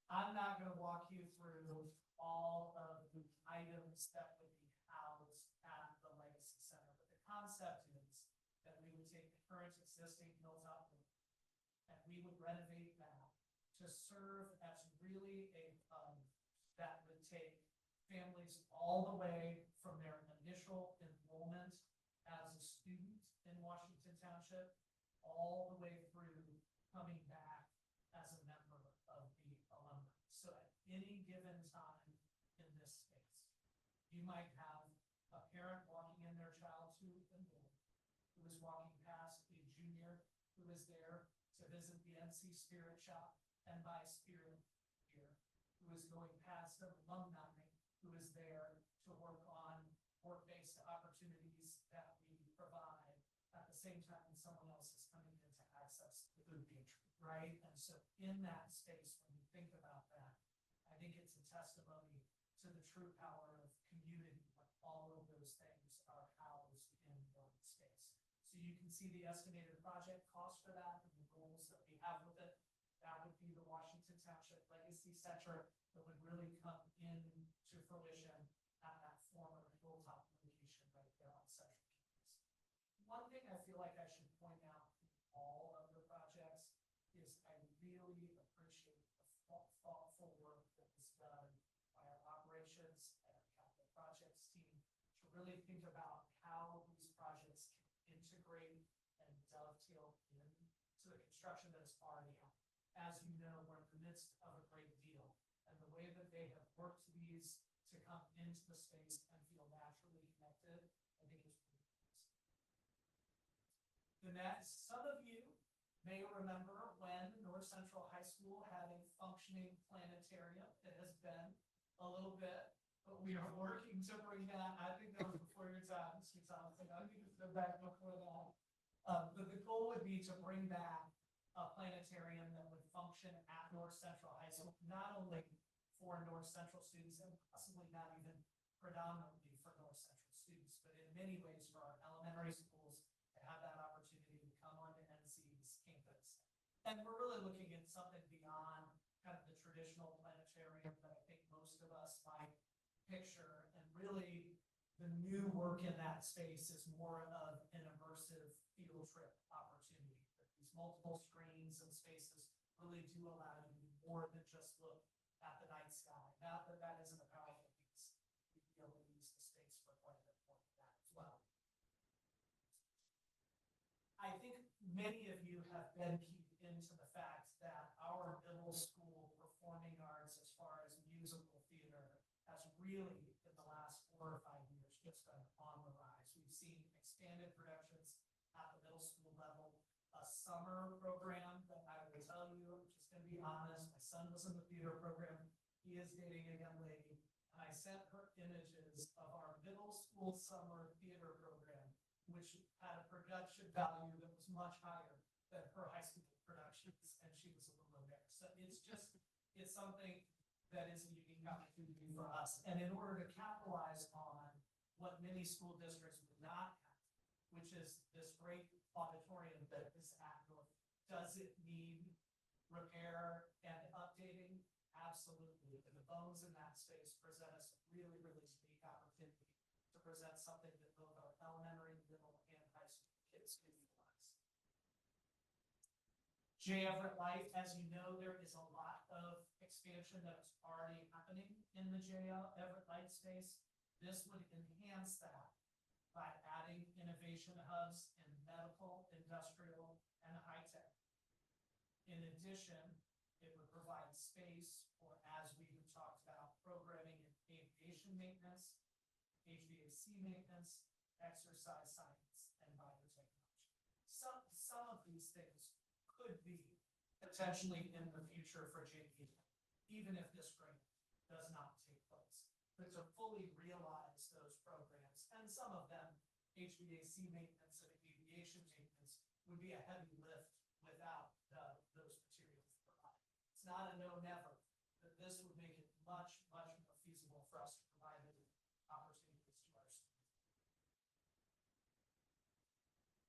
I'm not going to walk you through all of the items that would be housed at the Legacy Center, but the concept is that we would take the current existing hilltop building and we would renovate that to serve as really a that would take families all the way from their initial enrollment as a student in Washington Township, all the way through coming back as a member of the alumni. So at any given time in this space, you might have a parent walking in their child to enroll, who is walking past a junior who is there to visit the NC Spirit Shop and buy Spirit gear, who is going past an alumni who is there to work on work-based opportunities that we provide at the same time someone else is coming in to access the food pantry, right? And so in that space, when you think about that, I think it's a testimony to the true power of community when all of those things are housed in one space. So you can see the estimated project cost for that and the goals that we have with it. That would be the Washington Township Legacy Center that would really come into fruition at that former hilltop location right there on Central Campus. One thing I feel like I should point out in all of the projects is I really really think about how these projects can integrate and dovetail into the construction that is already happening. As you know, we're in the midst of a great deal, and the way that they have worked these to come into the space and feel naturally connected, I think is pretty nice. The next, some of you may remember when North Central High School had a functioning planetarium. It has been a little bit, but we are working to bring that. I think that was before your time, Mr. Thompson. I think it's been back before that. But the goal would be to bring back a planetarium that would function at North Central High School, not only for North Central students and possibly not even predominantly for North Central students, but in many ways for our elementary schools to have that opportunity to come onto NC's campus. And we're really looking at something beyond kind of the traditional planetarium that I think most of us might picture. And really, the new work in that space is more of an immersive field trip opportunity. These multiple screens and spaces really do allow you to do more than just look at the night sky. Not that that isn't a powerful piece. You'd be able to use the space for quite a bit more than that as well. I think many of you have been keyed into the fact that our middle school performing arts, as far as musical theater, has really, in the last 4 or 5 years, just been on the rise. We've seen expanded productions at the middle school level, a summer program that I will tell you, I'm just gonna be honest, my son was in the theater program. He is dating a young lady, and I sent her images of our middle school summer theater program, which had a production value that was much higher than her high school productions, and she was a little embarrassed. So it's something that is a unique opportunity for us. And in order to capitalize on what many school districts would not have, which is this great auditorium that is at North, does it need repair and updating? Absolutely. And the bones in that space present us a really, really unique opportunity to present something that both our elementary, middle, and high school kids can utilize. J. Everett Life, as you know, there is a lot of expansion that is already happening in the J. Everett Life space. This would enhance that by adding innovation hubs in medical, industrial, and high tech. In addition, it would provide space for, as we have talked about, programming in aviation maintenance, HVAC maintenance, exercise science, and biotechnology. Some of these things could be potentially in the future for JP, even if this grant does not take place. But to fully realize those programs, and some of them, HVAC maintenance and aviation maintenance, would be a heavy lift without those materials provided. It's not a no never, but this would make it much, much more feasible for us to provide the opportunities to our students.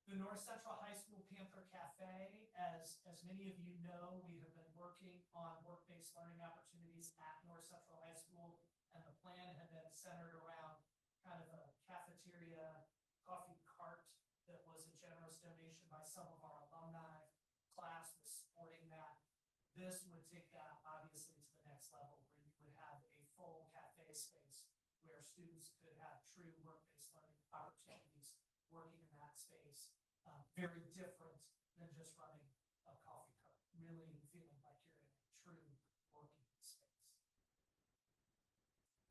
The North Central High School Panther Cafe, as many of you know, we have been working on work-based learning opportunities at North Central High School, and the plan had been centered around kind of a cafeteria coffee cart that was a generous donation by some of our alumni. Class was supporting that. This would take that obviously to the next level, where you would have a full cafe space where students could have true work-based learning opportunities working in that space. Very different than just running a coffee cart, really feeling like you're in a true working space.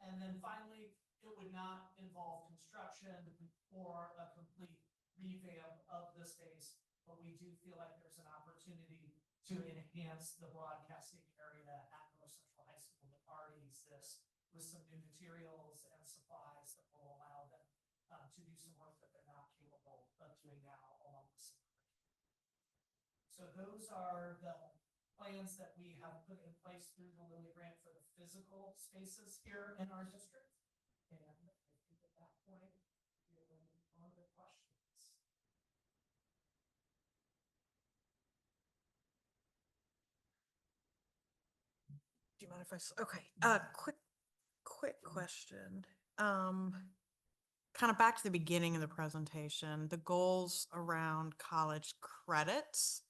And then finally, it would not involve construction or a complete revamp of the space, but we do feel like there's an opportunity to enhance the broadcasting area at North Central High School that already exists, with some new materials and supplies that will allow them to do some work that they're not capable of doing now along the same. So those are the plans that we have put in place through the Lilly Grant for the physical spaces here in our district. And I think at that point, we're going to move on to questions. Do you mind if okay, quick question. Kind of back to the beginning of the presentation, the goals around college credits.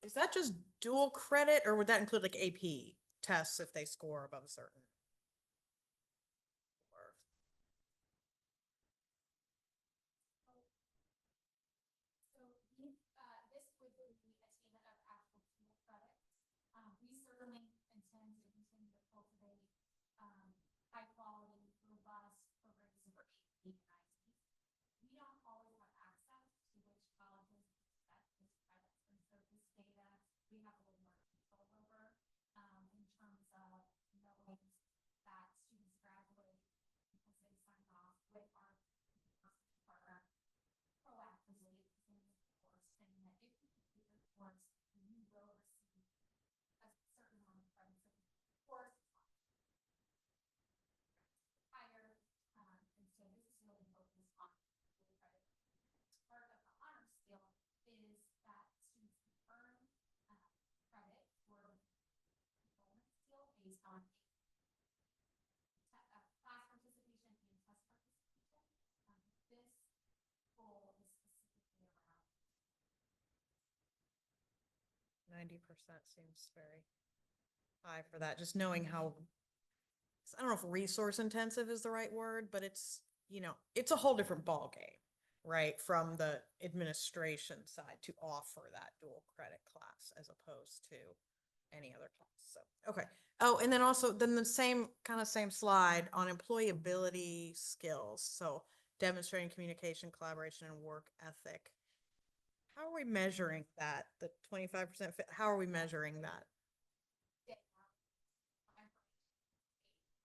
Is that just dual credit, or would that include like AP tests if they score above a certain? we have a little more control over, in terms of knowing that students graduate because they sign off with our partner proactively in the course, and that if you complete the course, you will receive a certain amount of credits of the course higher, and so this is really focused on the credit. Part of the honor skill is that students can earn credit for enrollment skill based on class participation and test participation. This goal is specifically around 90% seems very high for that, just knowing how, I don't know if resource intensive is the right word, but it's, it's a whole different ballgame, right? From the administration side to offer that dual credit class as opposed to any other class. So, okay. Oh, and then also then the same slide on employability skills. So demonstrating communication, collaboration, and work ethic. How are we measuring that? The 25% fit, how are we measuring that?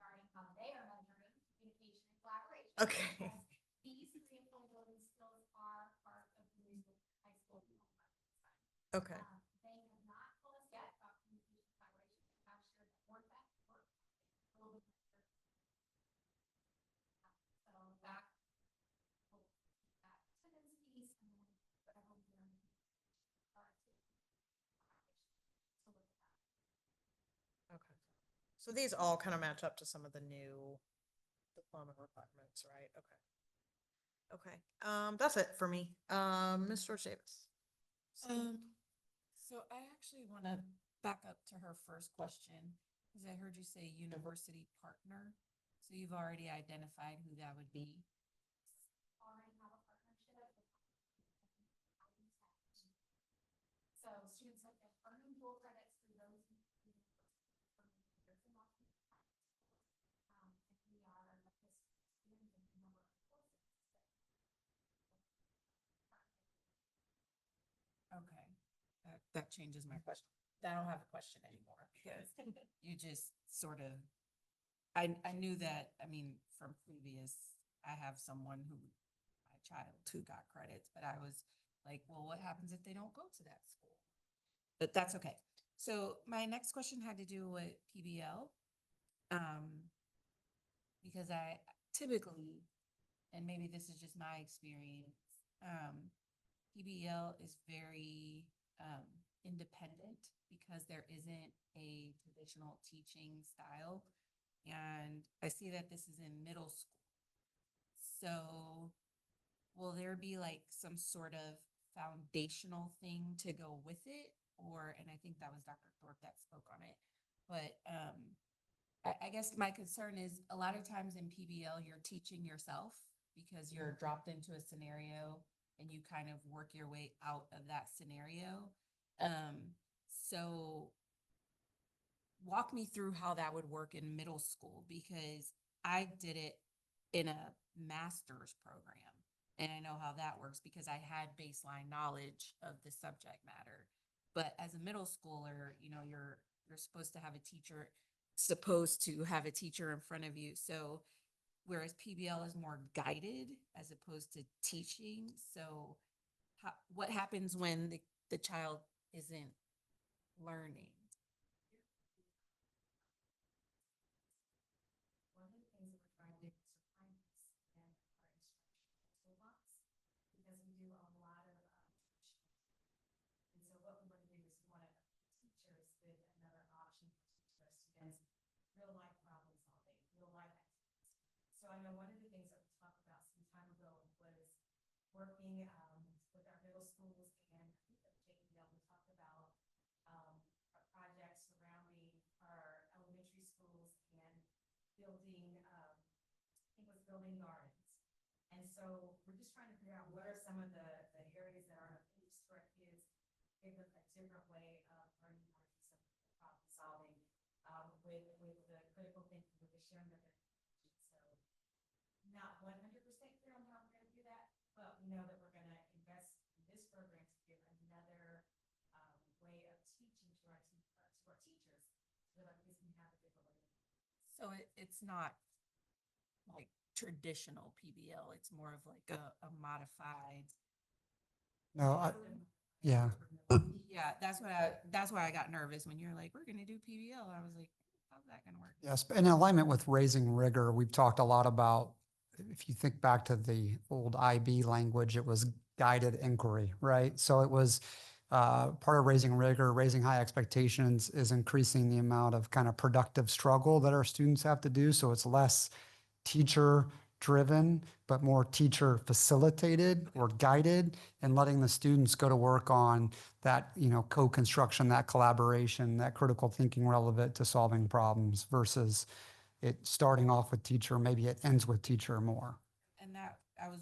regarding how they are measuring communication and collaboration. Okay. because These three employability skills are part of the new high school diploma design. Okay. They have not told us yet about communication and collaboration. I'm sure that work that work a little bit better. So that will that attendance piece and then whatever we're going to to look at that. Okay. So these all kind of match up to some of the new diploma requirements, right? Okay. Okay. That's it for me. Ms. George Davis. So I actually want to back up to her first question, because I heard you say university partner. So you've already identified who that would be. Already have a partnership with so students have been earning dual credits through those and we are this student and the number of courses Okay, that changes my question. I don't have a question anymore because you just sort of, I knew that, I mean, from previous, I have someone who, my child who got credits, but I was like, well, what happens if they don't go to that school? But that's okay. So my next question had to do with PBL. Because I typically, and maybe this is just my experience, PBL is very independent because there isn't a traditional teaching style. And I see that this is in middle school. So will there be like some sort of foundational thing to go with it? Or, and I think that was Dr. Thorpe that spoke on it, but I guess my concern is a lot of times in PBL, you're teaching yourself because you're dropped into a scenario and you kind of work your way out of that scenario. So walk me through how that would work in middle school, because I did it in a master's program and I know how that works because I had baseline knowledge of the subject matter. But as a middle schooler, you're supposed to have a teacher in front of you. So whereas PBL is more guided as opposed to teaching. So what happens when the child isn't learning? One of the things that we're trying to do is refine this in our instructional toolbox, because we do a lot of and so what we want to do is we want to teachers with another option to teach our students real life problem solving, real life activities. So I know one of the things that we talked about some time ago was working with our middle schools and I think at JPL we talked about a project surrounding our elementary schools and building, I think it was building gardens. And so we're just trying to figure out what are some of the areas that are of interest for our kids, give them a different way of learning how to do some problem solving with the critical thinking, with the sharing of information. So not 100% clear on how we're going to do that, but we know that we're going to invest in this program to give another way of teaching so that kids can have a good relationship. So it's not like traditional PBL, it's more of like a modified. No, yeah. Yeah, that's why I got nervous when you're like, we're gonna do PBL. I was like, how's that gonna work? Yes, in alignment with raising rigor, we've talked a lot about, if you think back to the old IB language, it was guided inquiry, right? So it was part of raising rigor, raising high expectations is increasing the amount of kind of productive struggle that our students have to do. So it's less teacher driven, but more teacher facilitated or guided, and letting the students go to work on that, co-construction, that collaboration, that critical thinking relevant to solving problems versus it starting off with teacher, maybe it ends with teacher more. And that, I was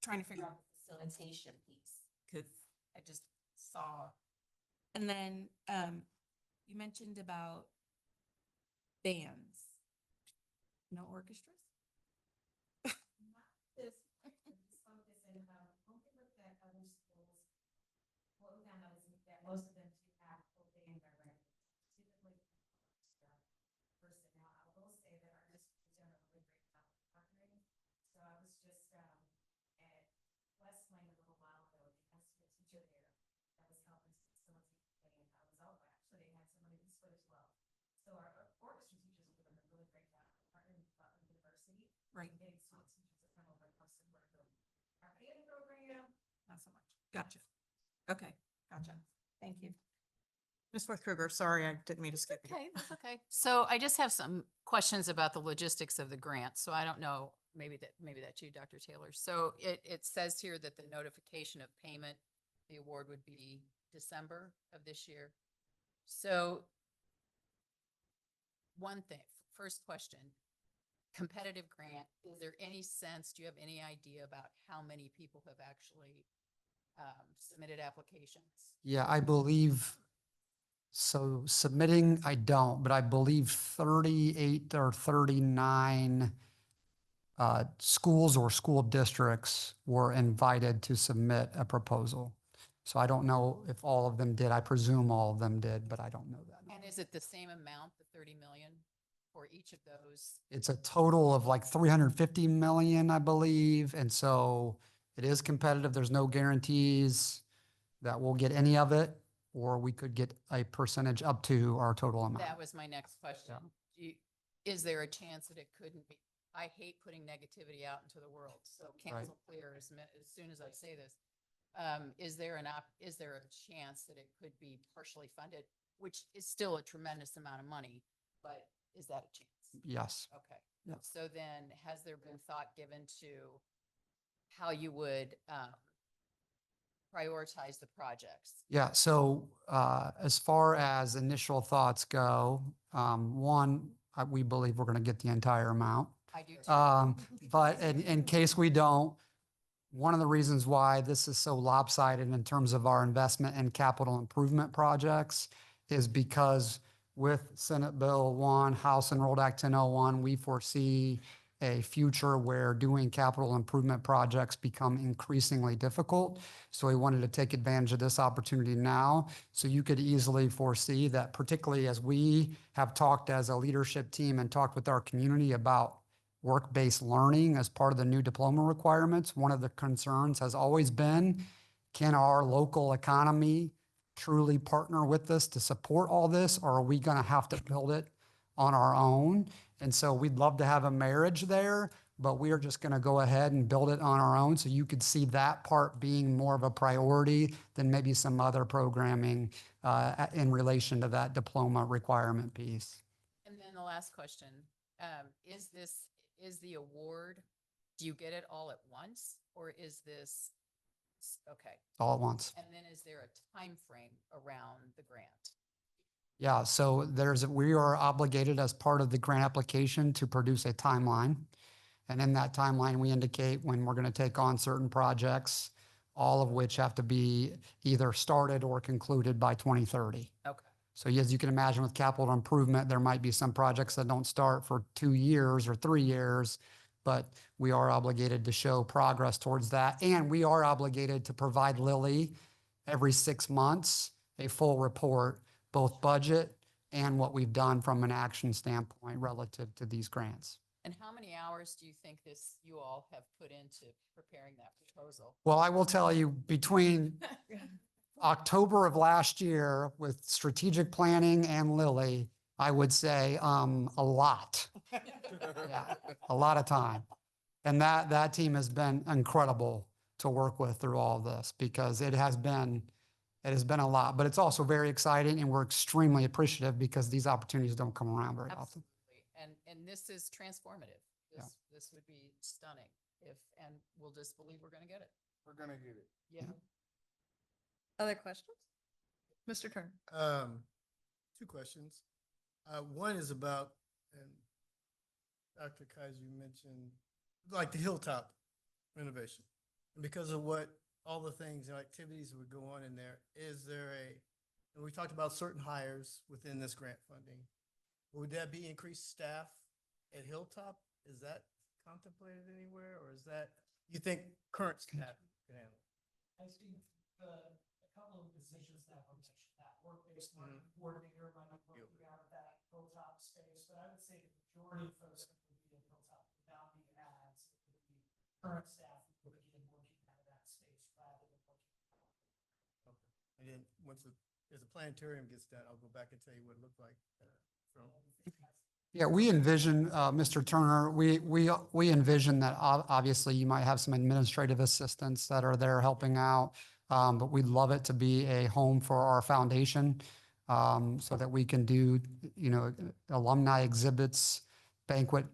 trying to figure out the facilitation piece, because I just saw. And then, you mentioned about bands, no orchestras? This focus in, when we looked at other schools, what we found out is that most of them do have full band directors, typically personnel. I will say that our district has done a really great job of partnering. So I was just, at West Lane a little while ago, they had a teacher there that was helping to facilitate the band. I was out, actually, they had someone in Eastwood as well. So our orchestra teachers have done a really great job of partnering with Butler University. Right. And getting student teachers to come over and help support our band program. Not so much. Gotcha. Okay, gotcha. Thank you. Ms. Smith Kruger, sorry, I didn't mean to skip you. Okay, that's okay. So I just have some questions about the logistics of the grant. So I don't know, maybe that's you, Dr. Taylor. So it says here that the notification of payment, the award would be December of this year. So one thing, first question, competitive grant, is there any sense, do you have any idea about how many people have actually submitted applications? Yeah, I believe, so submitting, I don't, but I believe 38 or 39 schools or school districts were invited to submit a proposal. So I don't know if all of them did. I presume all of them did, but I don't know that. And is it the same amount, the 30 million for each of those? It's a total of like 350 million, I believe. And so it is competitive. There's no guarantees that we'll get any of it, or we could get a percentage up to our total amount. That was my next question. Is there a chance that it couldn't be? I hate putting negativity out into the world, so cancel clear as soon as I say this. Is there a chance that it could be partially funded, which is still a tremendous amount of money, but is that a chance? Yes. Okay. Yeah. So then has there been thought given to how you would prioritize the projects? Yeah. So as far as initial thoughts go, one, we believe we're going to get the entire amount. I do too. But in case we don't, one of the reasons why this is so lopsided in terms of our investment in capital improvement projects is because with Senate Bill 1, House Enrolled Act 1001, we foresee a future where doing capital improvement projects become increasingly difficult. So we wanted to take advantage of this opportunity now. So you could easily foresee that, particularly as we have talked as a leadership team and talked with our community about work-based learning as part of the new diploma requirements, one of the concerns has always been, can our local economy truly partner with us to support all this, or are we going to have to build it on our own? And so we'd love to have a marriage there, but we are just going to go ahead and build it on our own. So you could see that part being more of a priority than maybe some other programming in relation to that diploma requirement piece. And then the last question, is the award, do you get it all at once, or is this, okay. All at once. And then is there a time frame around the grant? Yeah, so we are obligated as part of the grant application to produce a timeline. And in that timeline, we indicate when we're going to take on certain projects, all of which have to be either started or concluded by 2030. Okay. So as you can imagine with capital improvement, there might be some projects that don't start for 2 years or 3 years, but we are obligated to show progress towards that. And we are obligated to provide Lily every 6 months a full report, both budget, and what we've done from an action standpoint relative to these grants. And how many hours do you think you all have put into preparing that proposal? Well, I will tell you, between October of last year with strategic planning and Lily, I would say a lot. Yeah, a lot of time. And that team has been incredible to work with through all of this because it has been a lot, but it's also very exciting and we're extremely appreciative because these opportunities don't come around very often. Absolutely. And this is transformative. Yeah. This would be stunning and we'll just believe we're gonna get it. We're gonna get it. Yeah. Other questions? Mr. Turner? Two questions. One is about, and Dr. Kaiser, you mentioned, like the Hilltop renovation. And because of all the things and activities that would go on in there, and we talked about certain hires within this grant funding. Would that be increased staff at Hilltop? Is that contemplated anywhere, or is that, you think current staff can handle? I think a couple of positions that were mentioned, that work-based learning coordinator might be working out of that Hilltop space, but I would say the majority of folks that would be in Hilltop without the ads, it would be current staff who would begin working out of that space rather than working. And then as the planetarium gets done, I'll go back and tell you what it looked like from. Yeah, we envision, Mr. Turner, we envision that obviously you might have some administrative assistants that are there helping out. But we'd love it to be a home for our foundation, so that we can do, alumni exhibits, banquet,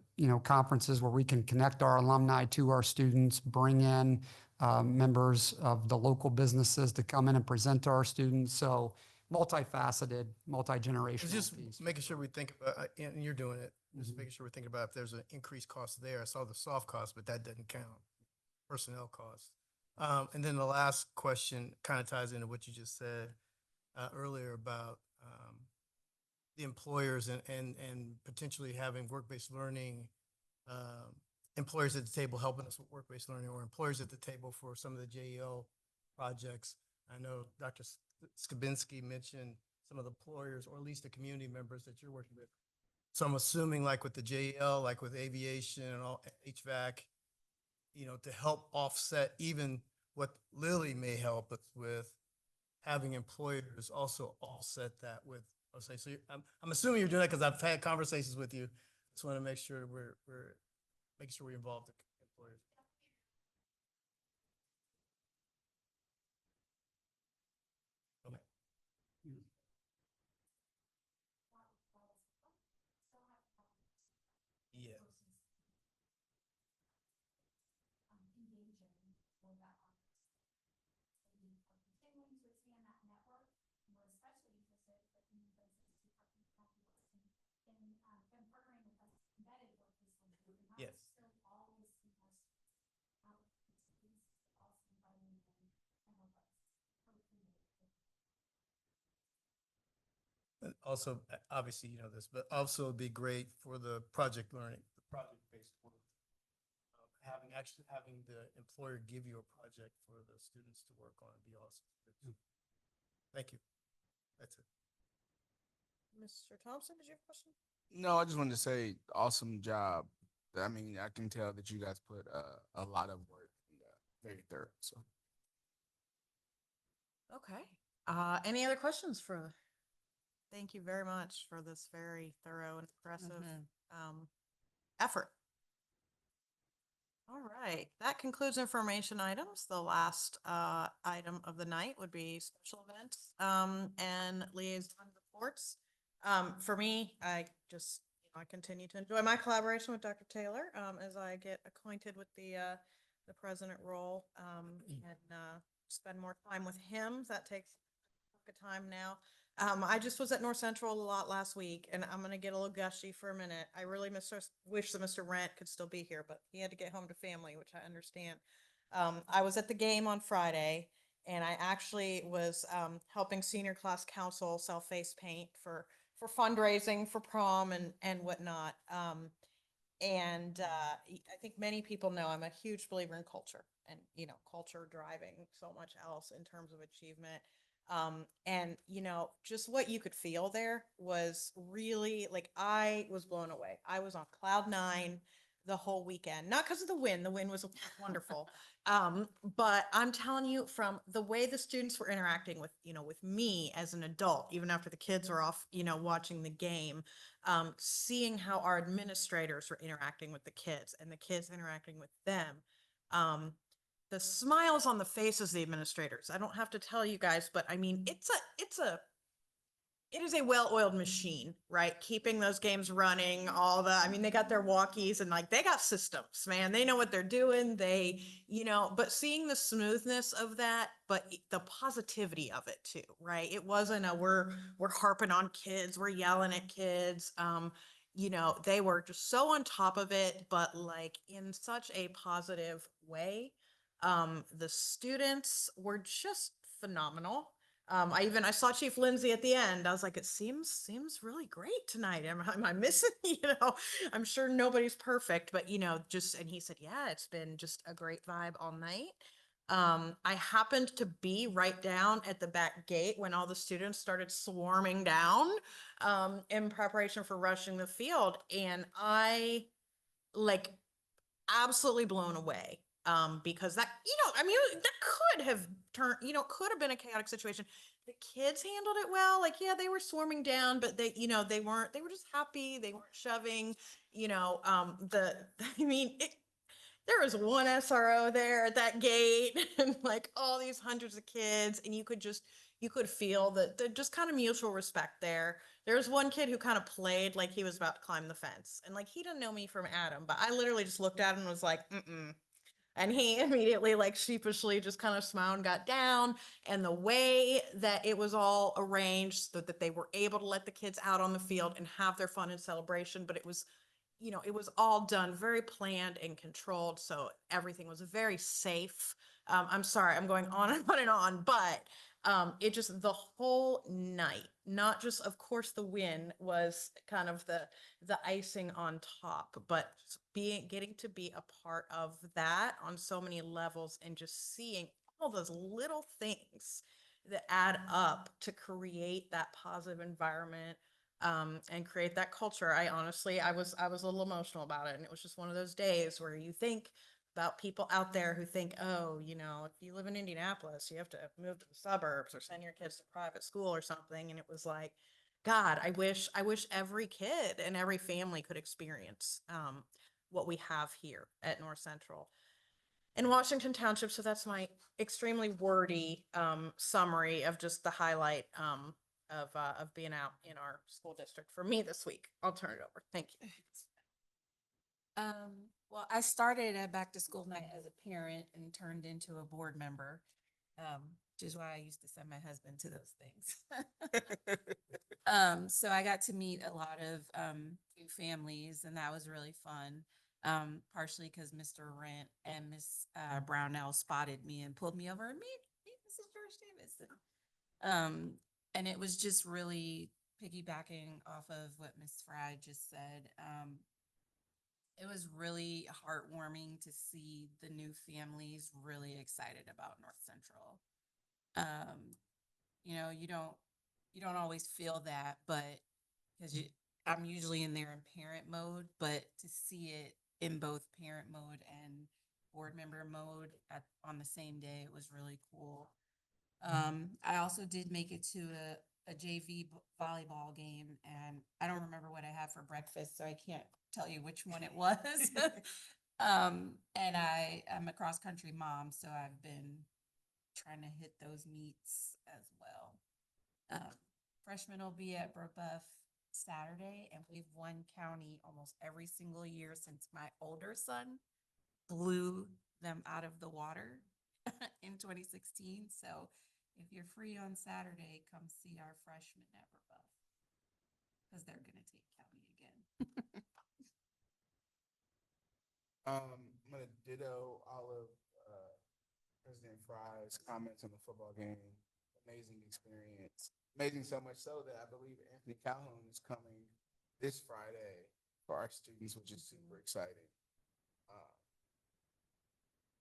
conferences where we can connect our alumni to our students, bring in members of the local businesses to come in and present to our students. So multifaceted, multi-generational Just piece. making sure we think about, and you're doing it, just making sure we're thinking about if there's an increased cost there. I saw the soft cost, but that doesn't count, personnel costs. And then the last question kind of ties into what you just said earlier about the employers and potentially having work-based learning employers at the table helping us with work-based learning, or employers at the table for some of the JEL projects. I know Dr. Skabinski mentioned some of the employers, or at least the community members that you're working with. So I'm assuming like with the JEL, like with aviation and all HVAC, to help offset even what Lily may help us with, having employers also offset that with, so I'm assuming you're doing that because I've had conversations with you. Just want to make sure we're making sure we involve the employers. Okay. Yeah. Engaging for that audience. So we are continuing to expand that network, and we're especially interested in places to partner in partnering with us embedded workers. Yes. Still always see us also inviting them and help us co-create. And also, obviously, you know this, but also it'd be great for the project learning, the project-based work. Having the employer give you a project for the students to work on would be awesome. Thank you. That's it. Mr. Thompson, did you have a question? No, I just wanted to say, awesome job. I mean, I can tell that you guys put a lot of work in that. Very thorough, so. Okay. Any other questions for? Thank you very much for this very thorough and impressive effort. All right, that concludes information items. The last item of the night would be special events and liaison reports. For me, I continue to enjoy my collaboration with Dr. Taylor as I get acquainted with the president role and spend more time with him. That takes a time now. I just was at North Central a lot last week, and I'm going to get a little gushy for a minute. I really wish that Mr. Rent could still be here, but he had to get home to family, which I understand. I was at the game on Friday, and I actually was helping senior class council sell face paint for fundraising for prom and whatnot. And I think many people know I'm a huge believer in culture and, culture driving so much else in terms of achievement. And you know, just what you could feel there was really like, I was blown away. I was on cloud nine the whole weekend, not because of the win. The win was wonderful. But I'm telling you, from the way the students were interacting with, you know, with me as an adult, even after the kids were off, you know, watching the game, seeing how our administrators were interacting with the kids and the kids interacting with them. Um, the smiles on the faces of the administrators. I don't have to tell you guys, but I mean, it is a well-oiled machine, right? Keeping those games running, I mean, they got their walkies and like, they got systems, man. They know what they're doing. They, you know, but seeing the smoothness of that, but the positivity of it too, right? It wasn't we're harping on kids, we're yelling at kids. You know, they were just so on top of it, but like in such a positive way. The students were just phenomenal. I saw Chief Lindsay at the end. I was like, it seems really great tonight. Am I missing? You know, I'm sure nobody's perfect, but you know, and he said, yeah, it's been just a great vibe all night. I happened to be right down at the back gate when all the students started swarming down, in preparation for rushing the field. And I like absolutely blown away, because that, you know, I mean, that could have turned, you know, could have been a chaotic situation. The kids handled it well. Like, yeah, they were swarming down, but they, you know, they were just happy. They weren't shoving, you know, I mean, there was one SRO there at that gate and like all these hundreds of kids, and you could feel that the just kind of mutual respect there. There was one kid who kind of played like he was about to climb the fence, and like he didn't know me from Adam, but I literally just looked at him and was like, mm-mm. And he immediately like sheepishly just kind of smiled and got down. And the way that it was all arranged so that they were able to let the kids out on the field and have their fun and celebration, but it was, you know, it was all done very planned and controlled. So everything was very safe. I'm sorry, I'm going on and on and on, but it just the whole night, not just, of course, the win was kind of the icing on top, but getting to be a part of that on so many levels and just seeing all those little things that add up to create that positive environment, and create that culture. I was a little emotional about it, and it was just one of those days where you think about people out there who think, oh, you know, if you live in Indianapolis, you have to move to the suburbs or send your kids to private school or something. And it was like, God, I wish every kid and every family could experience, what we have here at North Central in Washington Township. So that's my extremely wordy, summary of just the highlight, of being out in our school district for me this week. I'll turn it over. Thank you. Well, I started at back to school night as a parent and turned into a board member, which is why I used to send my husband to those things. So I got to meet a lot of new families, and that was really fun. Partially because Mr. Rent and Miss Brownell spotted me and pulled me over and meet Mrs. George Davidson. And it was just really piggybacking off of what Miss Fry just said. It was really heartwarming to see the new families really excited about North Central. You know, you don't always feel that, but because I'm usually in there in parent mode, but to see it in both parent mode and board member mode on the same day, it was really cool. I also did make it to a JV volleyball game, and I don't remember what I had for breakfast, so I can't tell you which one it was. And I'm a cross country mom, so I've been trying to hit those meets as well. Freshmen will be at Brebeuf Saturday, and we've won county almost every single year since my older son blew them out of the water in 2016. So if you're free on Saturday, come see our freshmen at Brebeuf, because they're going to take county again. I'm gonna ditto all of President Fry's comments on the football game. Amazing experience. Amazing so much so that I believe Anthony Calhoun is coming this Friday for our students, which is super exciting.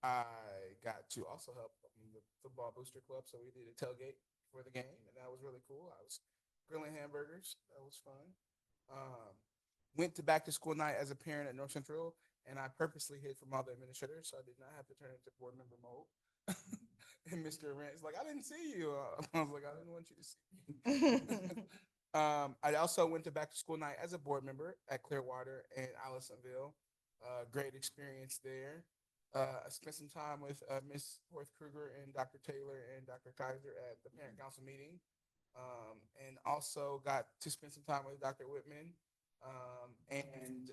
I got to also help the football booster club, so we did a tailgate for the game, and that was really cool. I was grilling hamburgers. That was fun. Went to back to school night as a parent at North Central, and I purposely hid from all the administrators, so I did not have to turn into board member mode. And Mr. Rent's like, I didn't see you. I was like, I didn't want you to see me. I also went to back to school night as a board member at Clearwater and Allisonville. Great experience there. I spent some time with Ms. Worth Kruger and Dr. Taylor and Dr. Kaiser at the parent council meeting. And also got to spend some time with Dr. Whitman and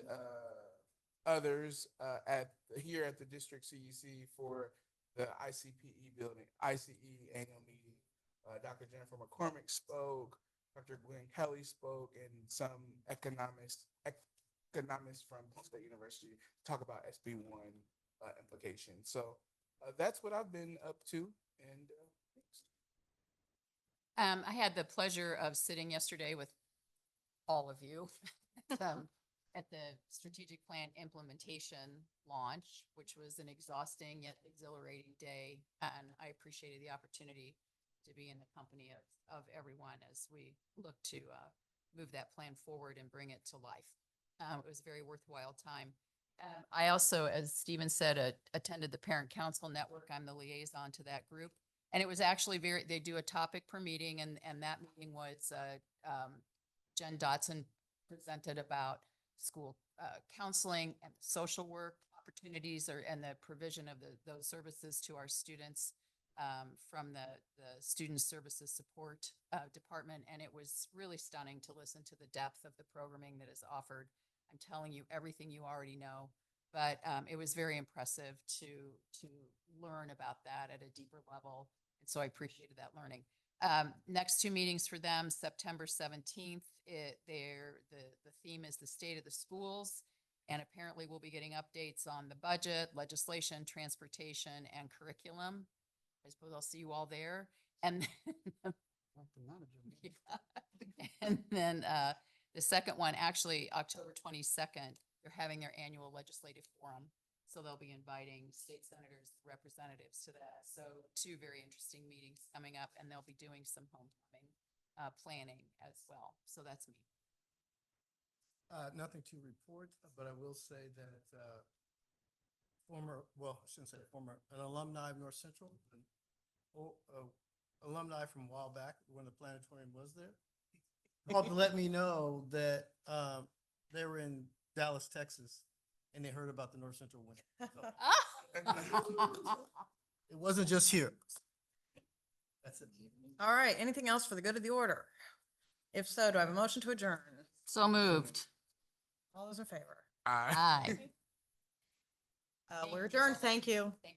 others here at the district CEC for the ICPE building, ICE annual meeting. Dr. Jennifer McCormick spoke, Dr. Glenn Kelly spoke, and some economists from Penn State University talk about SB1 implications. So that's what I've been up to. And thanks. I had the pleasure of sitting yesterday with all of you at the strategic plan implementation launch, which was an exhausting yet exhilarating day. And I appreciated the opportunity to be in the company of everyone as we look to move that plan forward and bring it to life. It was a very worthwhile time. I also, as Stephen said, attended the Parent Council Network. I'm the liaison to that group. And it was actually they do a topic per meeting, and that meeting was Jen Dotson presented about school counseling and social work opportunities and the provision of those services to our students from the Student Services Support Department. And it was really stunning to listen to the depth of the programming that is offered. I'm telling you everything you already know, but it was very impressive to learn about that at a deeper level. And so I appreciated that learning. Next two meetings for them, September 17th, the theme is the state of the schools. And apparently we'll be getting updates on the budget, legislation, transportation, and curriculum. I suppose I'll see you all there. And and then the second one, actually October 22nd, they're having their annual legislative forum. So they'll be inviting state senators, representatives to that. So two very interesting meetings coming up, and they'll be doing some homecoming planning as well. So that's me. Nothing to report, but I will say that an alumni of North Central, alumni from a while back when the planetarium was there, called to let me know that they were in Dallas, Texas, and they heard about the North Central win. So, it wasn't just here. That's it. All right, anything else for the good of the order? If so, do I have a motion to adjourn? So moved. All those in favor? Aye. Aye. We're adjourned. Thank you. Thank